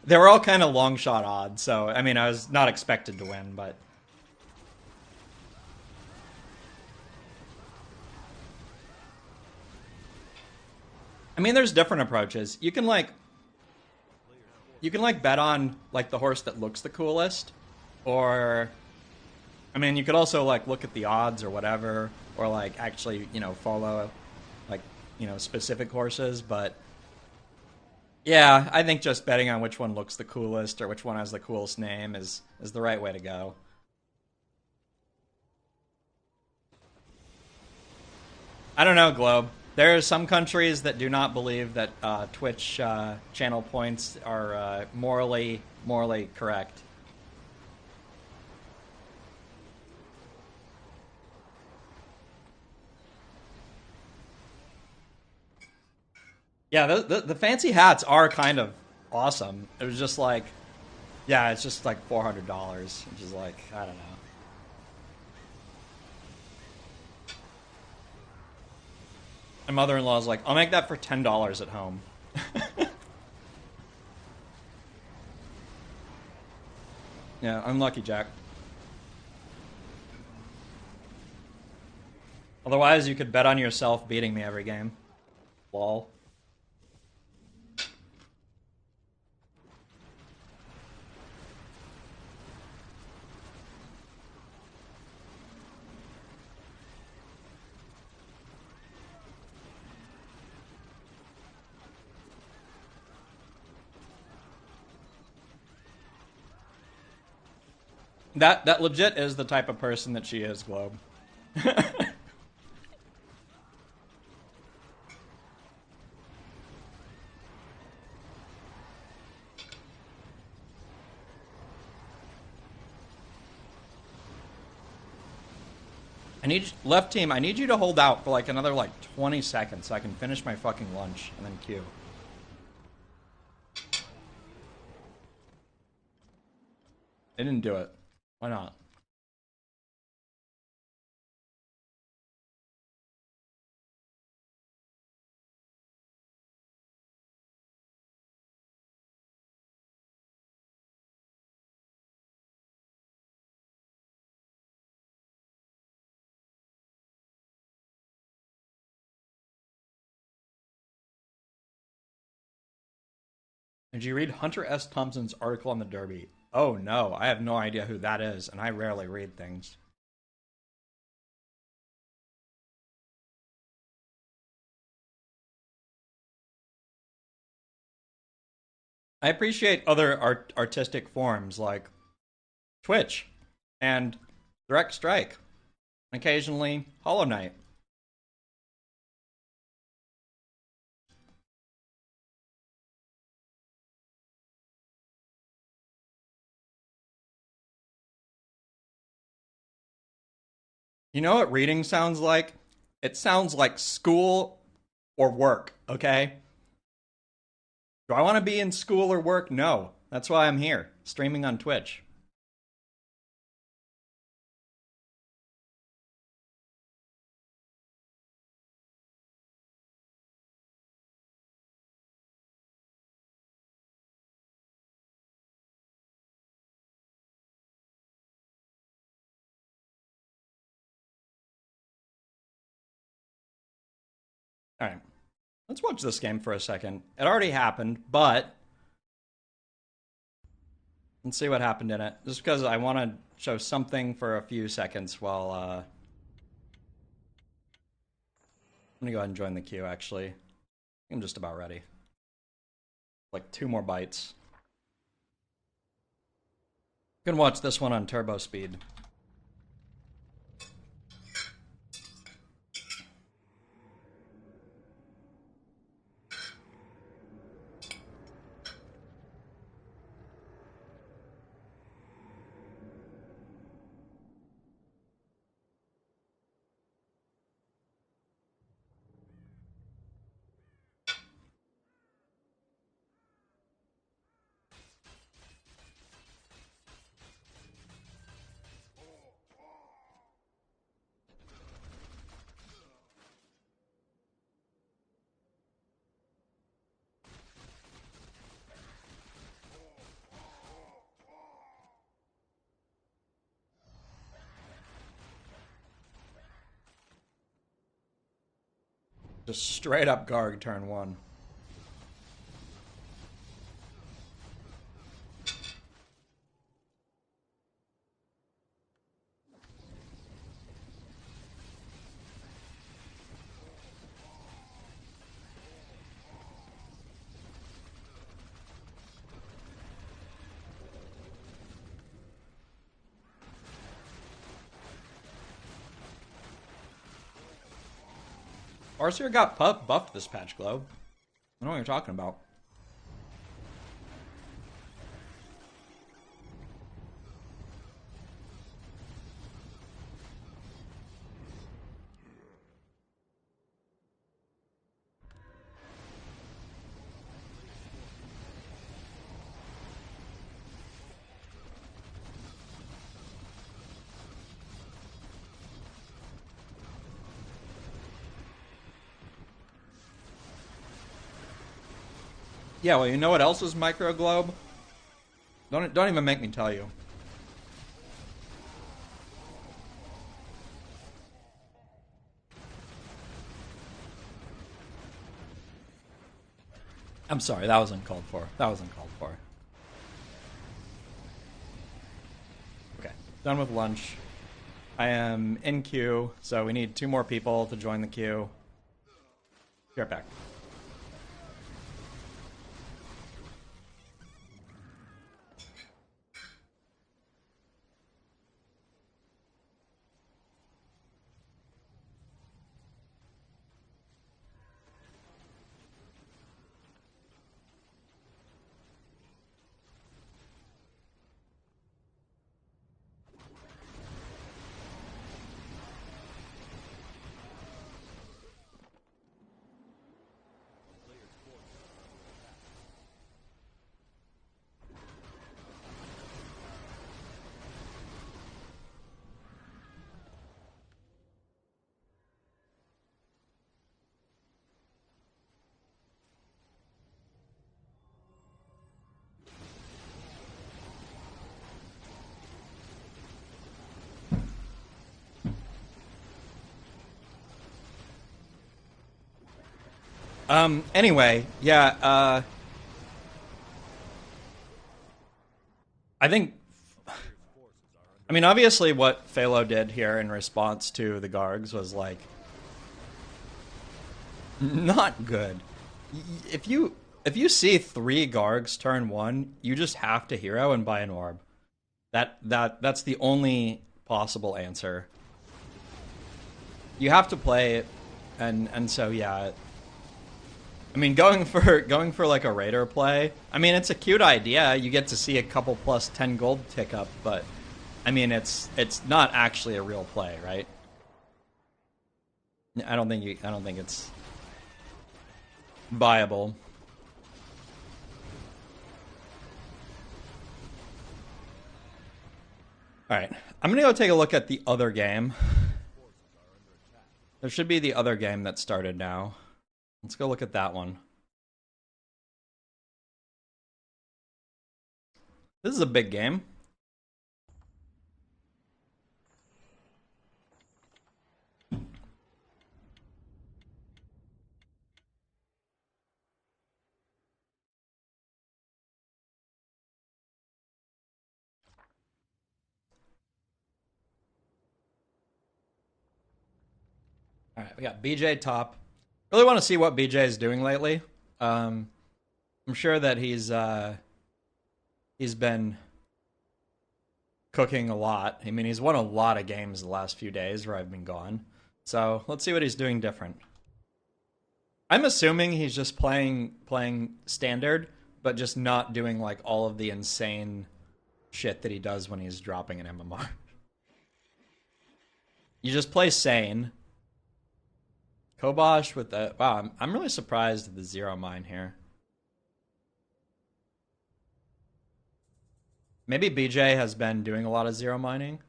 They were all kind of long shot odds, so I mean I was not expected to win, but I mean, there's different approaches. You can like bet on like the horse that looks the coolest, or I mean, you could also like look at the odds or whatever, or like actually, you know, follow like, you know, specific horses, but yeah, I think just betting on which one looks the coolest or which one has the coolest name is the right way to go. I don't know, Globe. There are some countries that do not believe that Twitch channel points are morally correct. Yeah, the fancy hats are kind of awesome. It was just like, yeah, it's just like $400, which is like, I don't know. My mother-in-law's like, I'll make that for $10 at home. Yeah, unlucky, Jack. Otherwise, you could bet on yourself beating me every game. Lol. That legit is the type of person that she is, Globe. Left team, I need you to hold out for like another like 20 seconds so I can finish my fucking lunch and then queue. They didn't do it. Why not? Did you read Hunter S. Thompson's article on the Derby? Oh no, I have no idea who that is, and I rarely read things. I appreciate other artistic forms like Twitch and Direct Strike, and occasionally Hollow Knight. You know what reading sounds like? It sounds like school or work, okay? Do I want to be in school or work? No. That's why I'm here, streaming on Twitch. All right. Let's watch this game for a second. It already happened, but let's see what happened in it. Just because I want to show something for a few seconds while I'm gonna go ahead and join the queue, actually. I'm just about ready. Like 2 more bites. You can watch this one on turbo speed. Just straight up Garg turn 1. Farseer got buffed this patch, Globe. I don't know what you're talking about. Yeah, well, you know what else is micro globe? Don't even make me tell you. I'm sorry, that was uncalled for. That was uncalled for. Okay, done with lunch. I am in queue, so we need 2 more people to join the queue. Be right back. Anyway, yeah, I think, I mean, obviously what Phalo did here in response to the Gargs was, like, not good. If you see 3 Gargs turn 1, you just have to hero and buy an orb. That's the only possible answer. You have to play it, and so yeah. I mean, going for like a raider play. I mean, it's a cute idea. You get to see a couple plus 10 gold tick up, but I mean, it's not actually a real play, right? I don't think it's viable. All right, I'm gonna go take a look at the other game. There should be the other game that started now. Let's go look at that one. This is a big game. All right, we got BJ top. Really want to see what BJ is doing lately. I'm sure that he's been cooking a lot. I mean, he's won a lot of games the last few days where I've been gone. So let's see what he's doing different. I'm assuming he's just playing standard, but just not doing like all of the insane shit that he does when he's dropping an MMR. You just play sane. Kobosh with the... Wow, I'm really surprised at the 0 mine here. Maybe BJ has been doing a lot of 0 mining.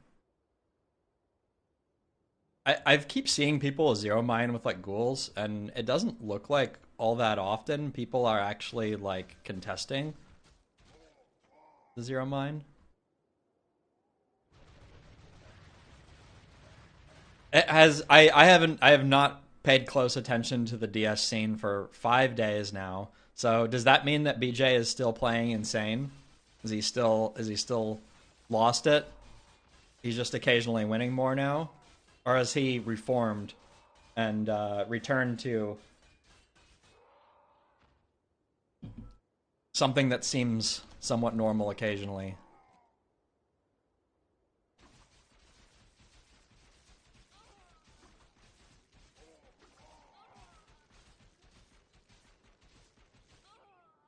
I keep seeing people 0 mine with like ghouls, and it doesn't look like all that often people are actually like contesting the 0 mine. It has... I have not paid close attention to the DS scene for 5 days now. So does that mean that BJ is still playing insane? Is he still lost it? He's just occasionally winning more now? Or has he reformed and returned to something that seems somewhat normal occasionally?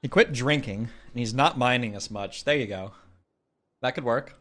He quit drinking, and he's not mining as much. There you go. That could work.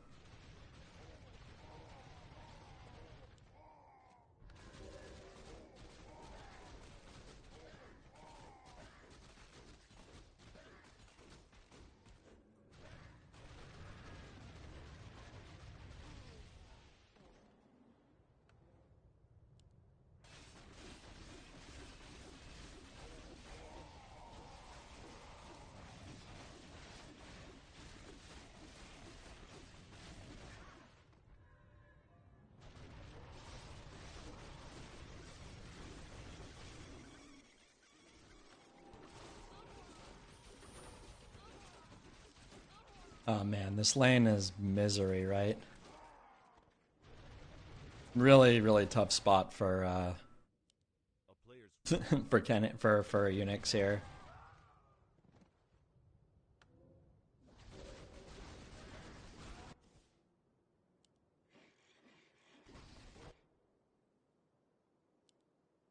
Oh man, this lane is misery, right? Really, really tough spot for for Unix here.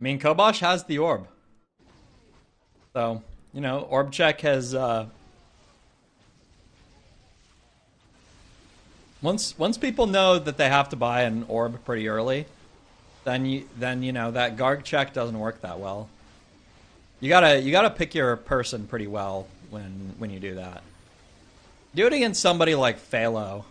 I mean, Kobosh has the orb, so you know, orb check has once people know that they have to buy an orb pretty early, then you know that Garg check doesn't work that well. You gotta pick your person pretty well when you do that. Do it against somebody like Phalo.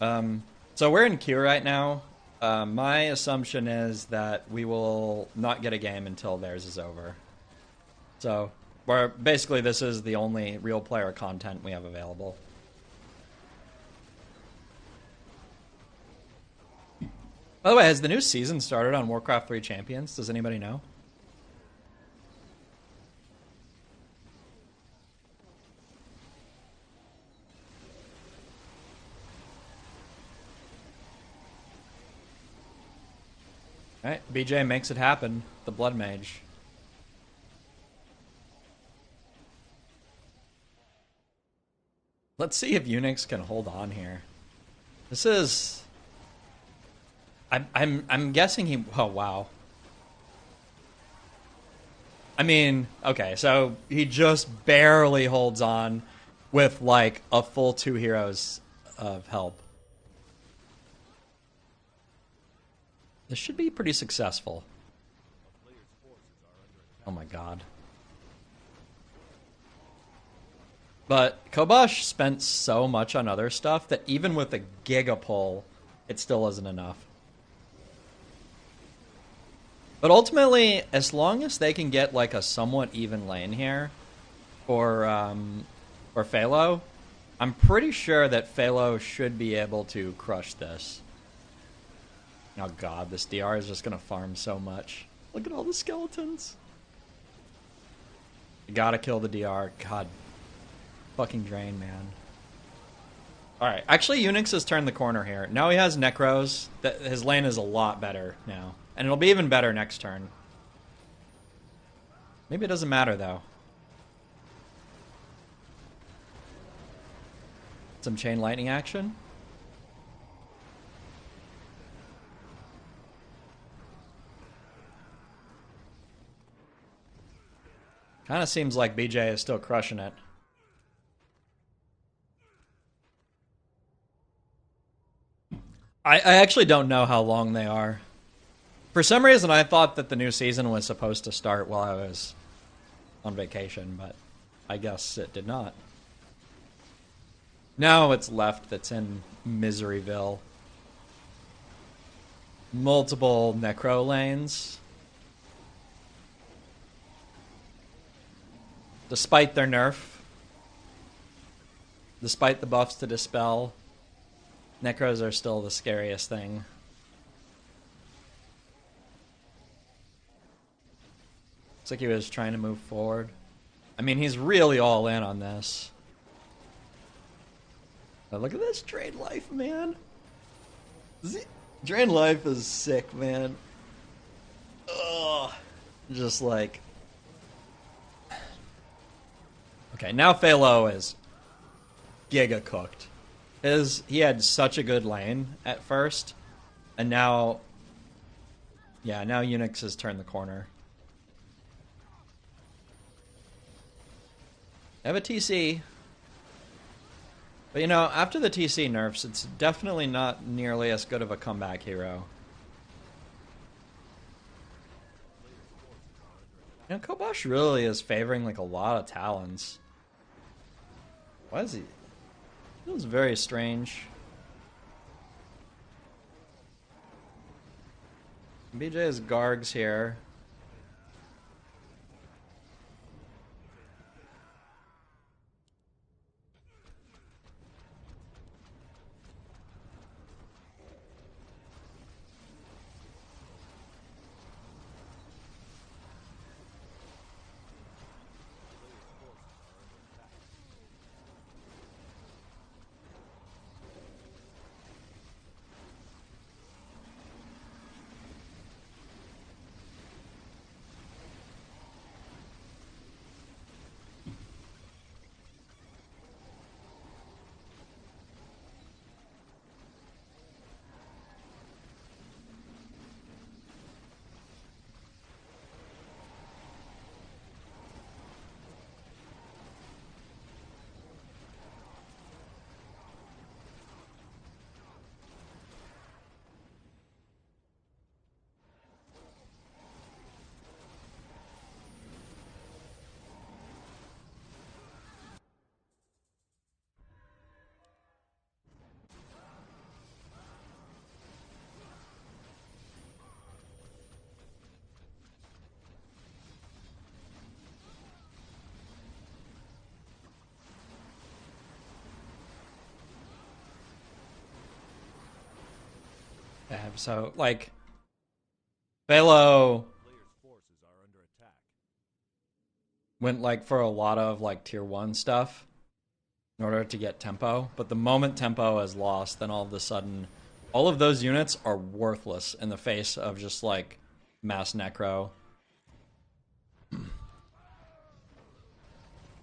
So we're in queue right now. My assumption is that we will not get a game until theirs is over. So, basically this is the only real player content we have available. By the way, has the new season started on Warcraft 3 Champions? Does anybody know? Alright, BJ makes it happen. The Blood Mage. Let's see if Unix can hold on here. This is... I'm guessing he... Oh, wow. I mean, okay, so he just barely holds on with, like, a full 2 heroes of help. This should be pretty successful. Oh my god. But Kobosh spent so much on other stuff that even with a Gigapole, it still isn't enough. But ultimately, as long as they can get like a somewhat even lane here for Phalo, I'm pretty sure that Phalo should be able to crush this. Oh god, this DR is just gonna farm so much. Look at all the skeletons. You gotta kill the DR. God. Fucking drain, man. Alright, actually Unix has turned the corner here. Now he has Necros. His lane is a lot better now. And it'll be even better next turn. Maybe it doesn't matter, though. Some chain lightning action. Kind of seems like BJ is still crushing it. I actually don't know how long they are. For some reason, I thought that the new season was supposed to start while I was on vacation, but I guess it did not. Now it's left that's in Miseryville. Multiple Necro lanes. Despite their nerf, despite the buffs to Dispel, Necros are still the scariest thing. Looks like he was trying to move forward. I mean, he's really all in on this. Oh, look at this Drain Life, man. Drain Life is sick, man. Ugh. Just like... Okay, now Phalo is giga cooked. He had such a good lane at first, and now Yeah, now Unix has turned the corner. I have a TC. But you know, after the TC nerfs, it's definitely not nearly as good of a comeback hero. You know, Kobosh really is favoring like a lot of Talons. Why is he? Feels very strange. BJ has Gargs here. Yeah, so like Velo went like for a lot of like tier 1 stuff in order to get tempo, but the moment tempo is lost, then all of a sudden all of those units are worthless in the face of just like mass necro.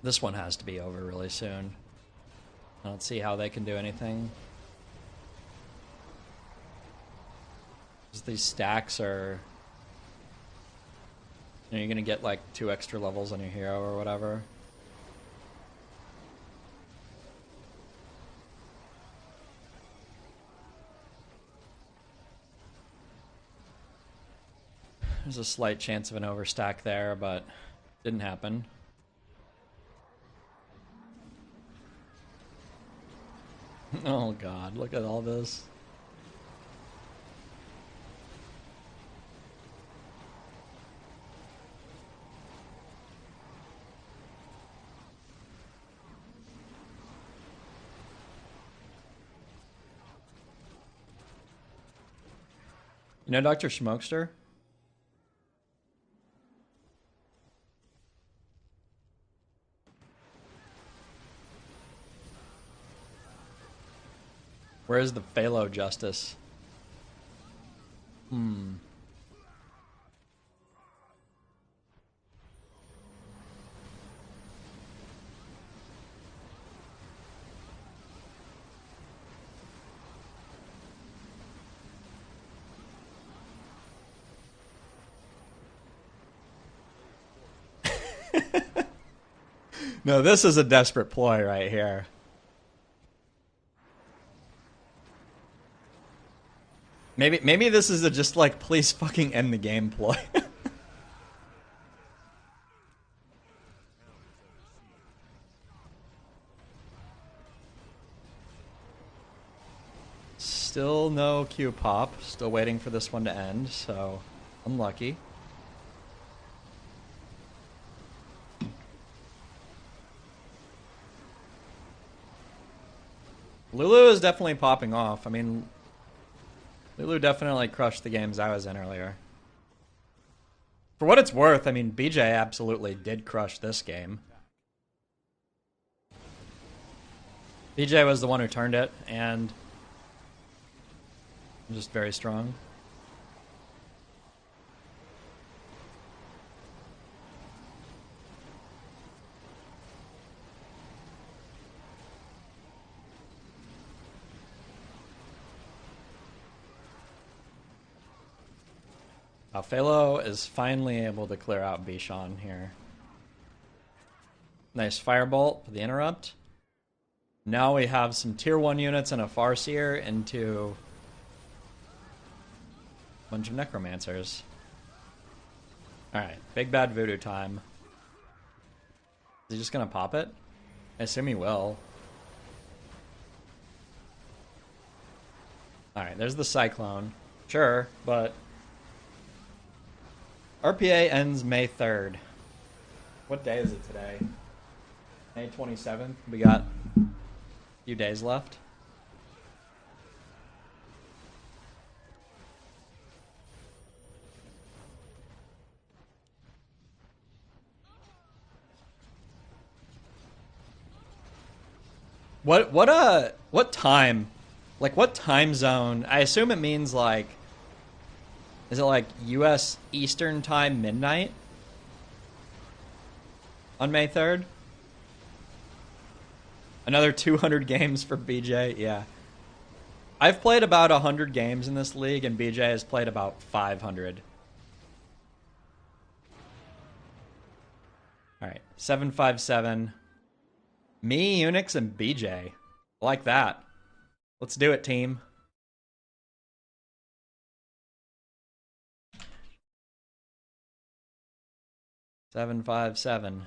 This one has to be over really soon. I don't see how they can do anything. These stacks are... You know, you're gonna get like 2 extra levels on your hero or whatever. There's a slight chance of an overstack there, but didn't happen. Oh god, look at all this. You know Dr. Smokester? Where's the Phalo justice? No, this is a desperate ploy right here. Maybe this is a just like, please fucking end the game ploy. Still no Q pop. Still waiting for this one to end, so unlucky. Lulu is definitely popping off. I mean, Lulu definitely crushed the games I was in earlier. For what it's worth, I mean, BJ absolutely did crush this game. BJ was the one who turned it, and just very strong. Phalo is finally able to clear out Bishan here. Nice firebolt for the interrupt. Now we have some tier 1 units and a Farseer into a bunch of Necromancers. Alright, big bad voodoo time. Is he just gonna pop it? I assume he will. Alright, there's the Cyclone. Sure, but RPA ends May 3rd. What day is it today? May 27th. We got a few days left. What time? Like, what time zone? I assume it means, like, is it like US Eastern Time midnight on May 3rd? Another 200 games for BJ, yeah. I've played about 100 games in this league, and BJ has played about 500. Alright, 757. Me, Unix, and BJ. I like that. Let's do it, team. Seven, 5, 7.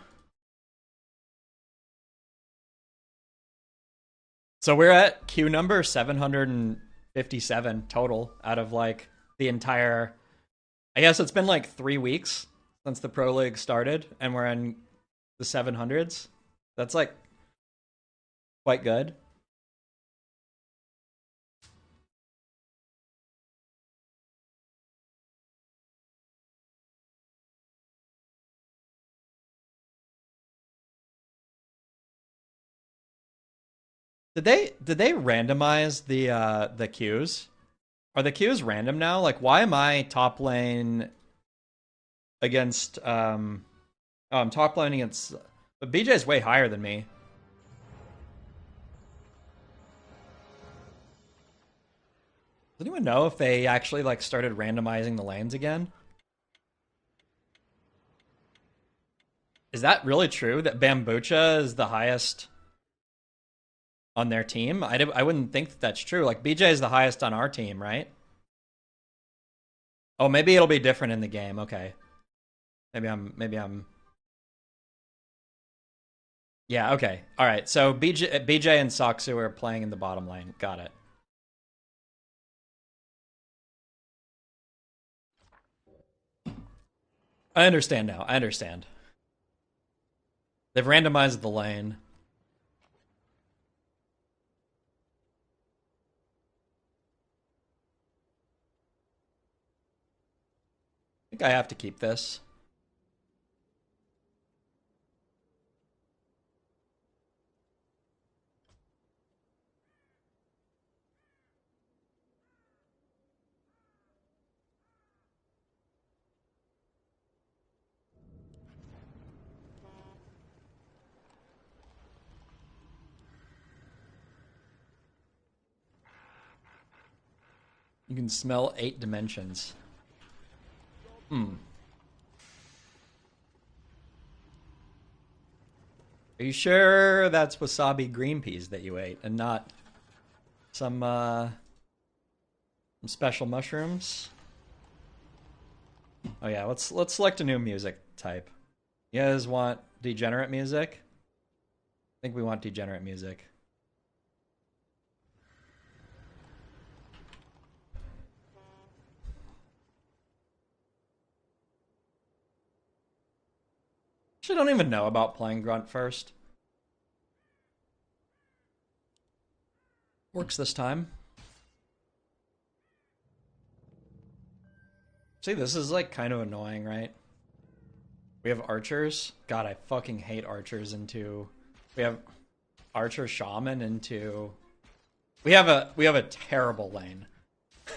So we're at queue number 757 total out of like the entire. I guess it's been like 3 weeks since the Pro League started, and we're in the 700s. That's like quite good. Did they randomize the queues? Are the queues random now? Like, why am I top lane against oh, I'm top lane against, but BJ's way higher than me. Does anyone know if they actually like started randomizing the lanes again? Is that really true that Bambucha is the highest on their team? I wouldn't think that that's true. Like, BJ is the highest on our team, right? Oh, maybe it'll be different in the game. Okay. Maybe I'm Yeah, okay. All right. So BJ and Saksu are playing in the bottom lane. Got it. I understand now. I understand. They've randomized the lane. I think I have to keep this. You can smell 8 dimensions. Are you sure that's wasabi green peas that you ate and not some special mushrooms? Oh yeah, let's select a new music type. You guys want degenerate music? I think we want degenerate music. Actually, don't even know about playing Grunt first. Works this time. See, this is like kind of annoying, right? We have archers. God, I fucking hate archers into. We have archer shaman into. We have a terrible lane.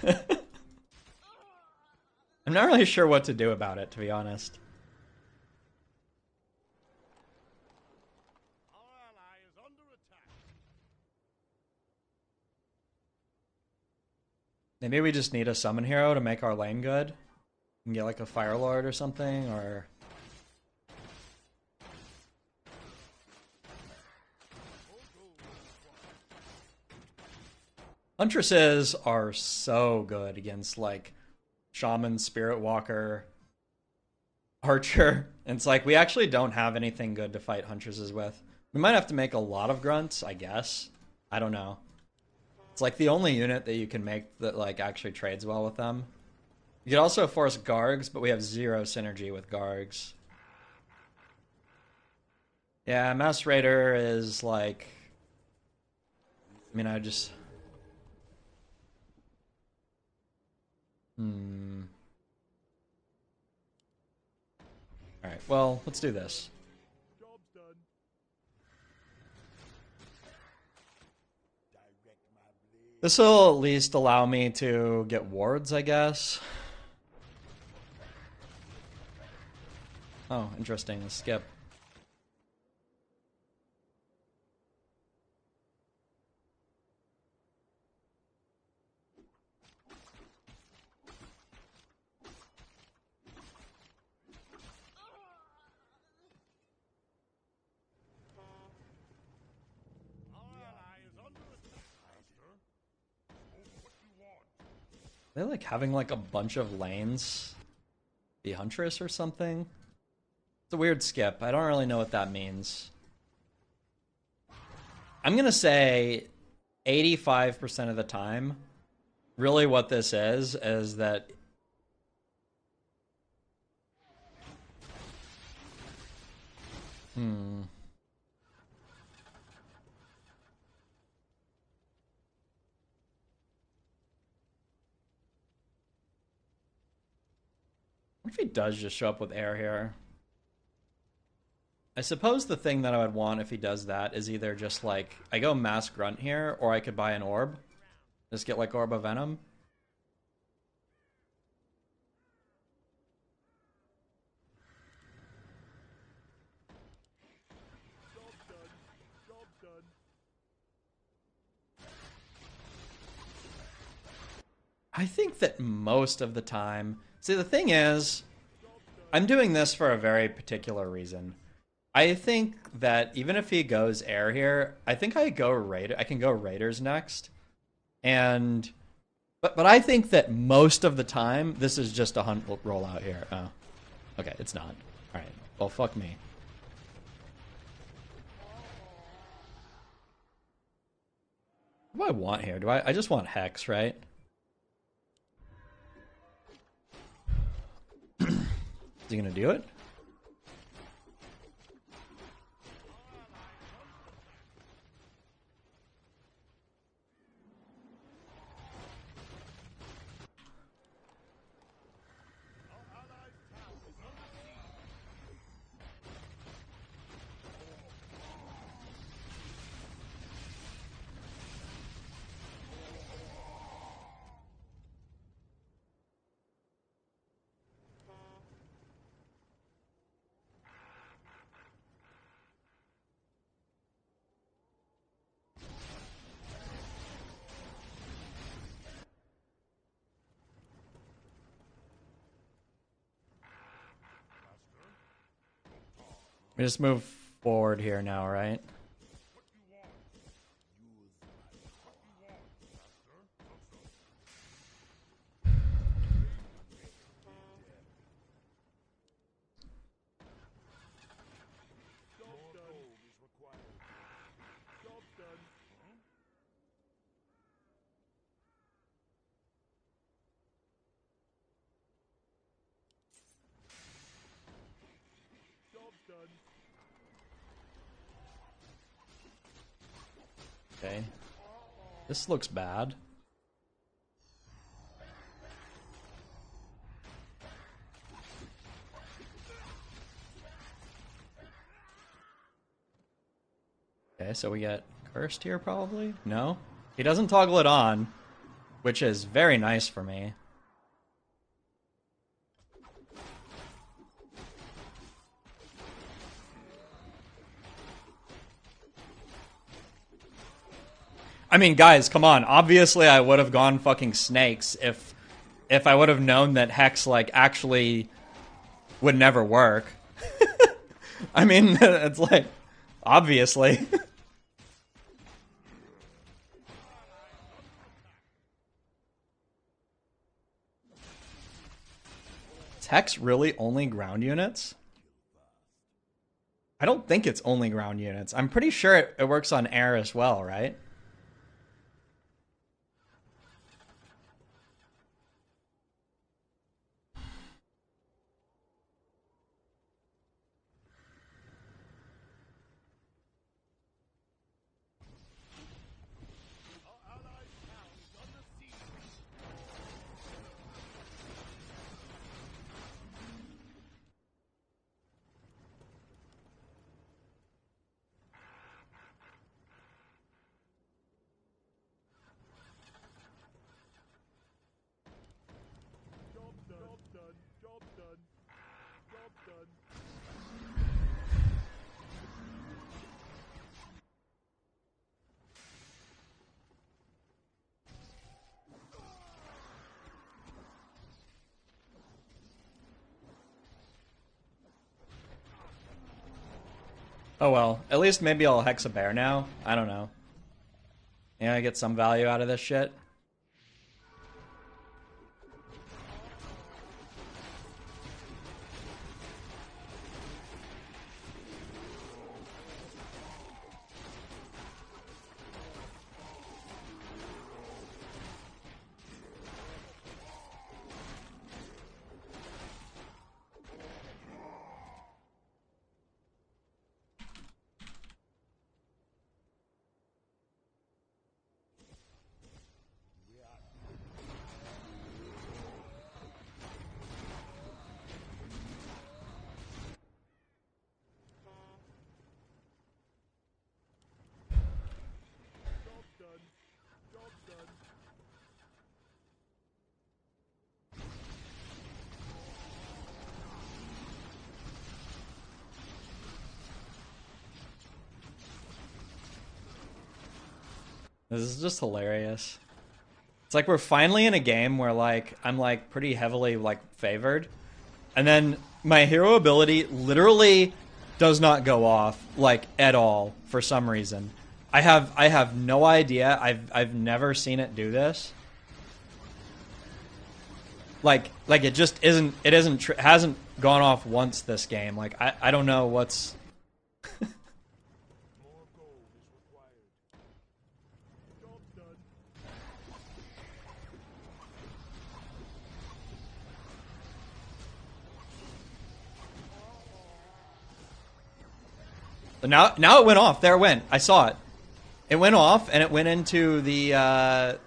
I'm not really sure what to do about it, to be honest. Maybe we just need a summon hero to make our lane good. can get like a Fire Lord or something, or... Huntresses are so good against like Shaman, Spirit Walker, Archer. And it's like we actually don't have anything good to fight Huntresses with. We might have to make a lot of grunts, I guess. I don't know. It's like the only unit that you can make that like actually trades well with them. You could also force Gargs, but we have 0 synergy with Gargs. Yeah, Mass Raider is like... I mean, I just... Alright, well, let's do this. This will at least allow me to get wards, I guess. Oh, interesting. Skip. Are they like having like a bunch of lanes? The Huntress or something? It's a weird skip. I don't really know what that means. I'm gonna say 85% of the time, really what this is that What if he does just show up with air here? I suppose the thing that I would want if he does that is either just like, I go Mass Grunt here, or I could buy an orb. Just get like Orb of Venom. I think that most of the time... See, the thing is, I'm doing this for a very particular reason. I think that even if he goes air here, I think I can go Raiders next. And... But I think that most of the time, this is just a hunt rollout here. Oh. Okay, it's not. Alright. Well, fuck me. What do I want here? I just want Hex, right? Is he gonna do it? We just move forward here now, right? Okay. This looks bad. Okay, so we get cursed here probably? No? He doesn't toggle it on, which is very nice for me. I mean, guys, come on. Obviously, I would have gone fucking snakes if if I would have known that Hex like actually would never work. I mean, it's like obviously. Is Hex really only ground units? I don't think it's only ground units. I'm pretty sure it works on air as well, right? Oh well, at least maybe I'll Hex a bear now. I don't know. Yeah, I get some value out of this shit. This is just hilarious. It's like we're finally in a game where like I'm like pretty heavily like favored, and then my hero ability literally does not go off like at all for some reason. I have no idea. I've never seen it do this. Like it just isn't hasn't gone off once this game. Like I don't know what's Now it went off. There it went. I saw it. It went off and it went into the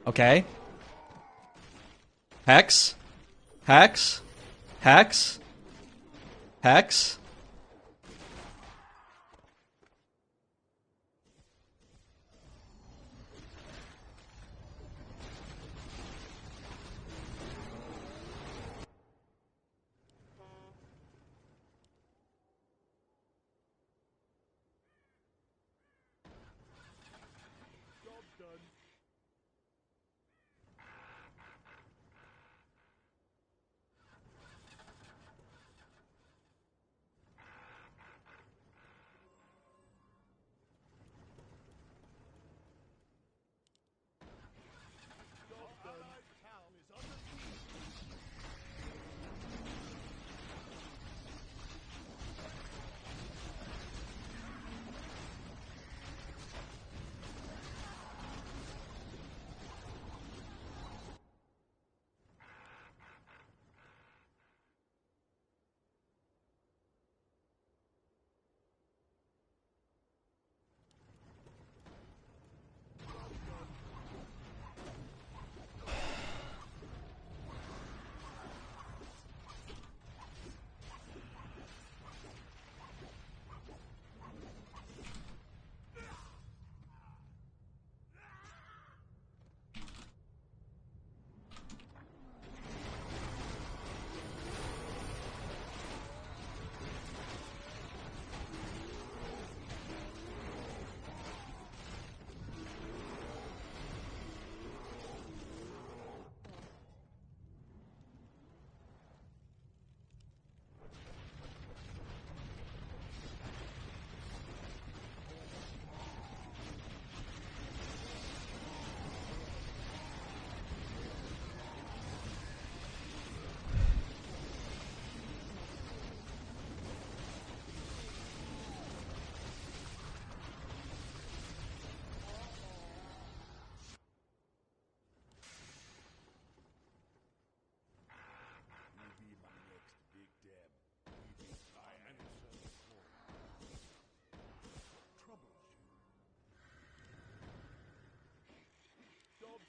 Okay. Hex. Hex. Hex. Hex.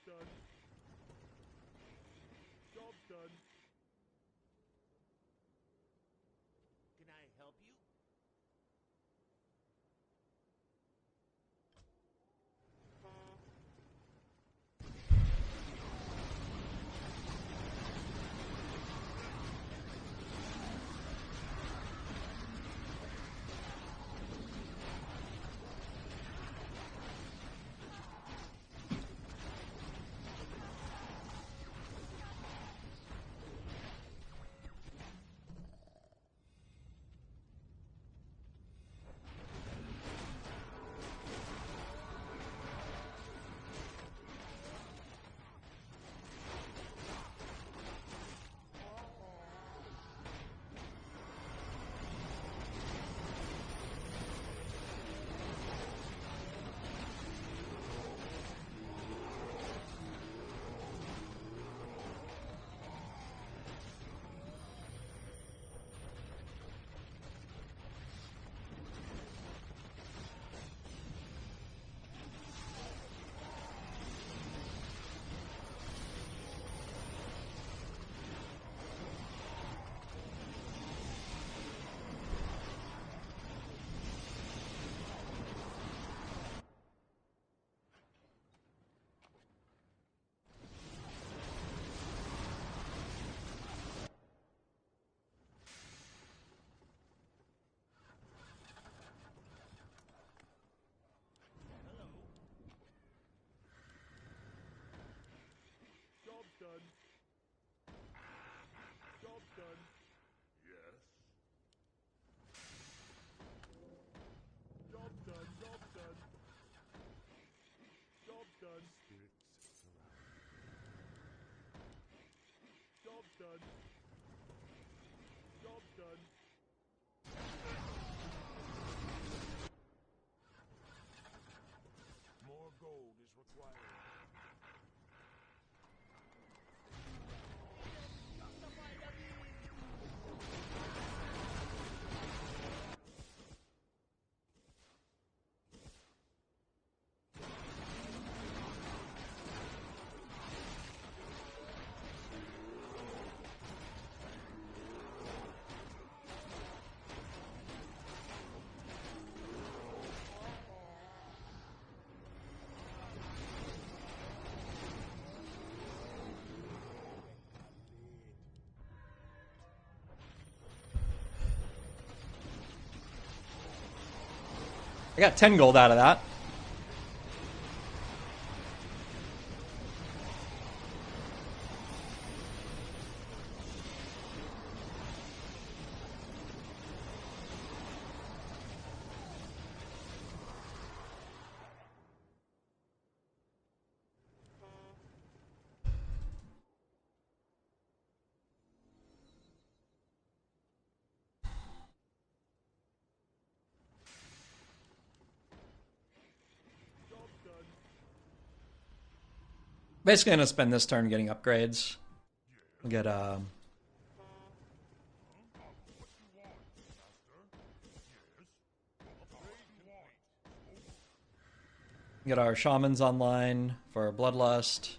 done. Job done. Can I help you? Job done. Job done. Yes. Job done. Job done. Job done. Spirits surround. Job done. Job done. More gold is required. I got 10 gold out of that. Basically, I'm gonna spend this turn getting upgrades. We'll get get our shamans online for bloodlust.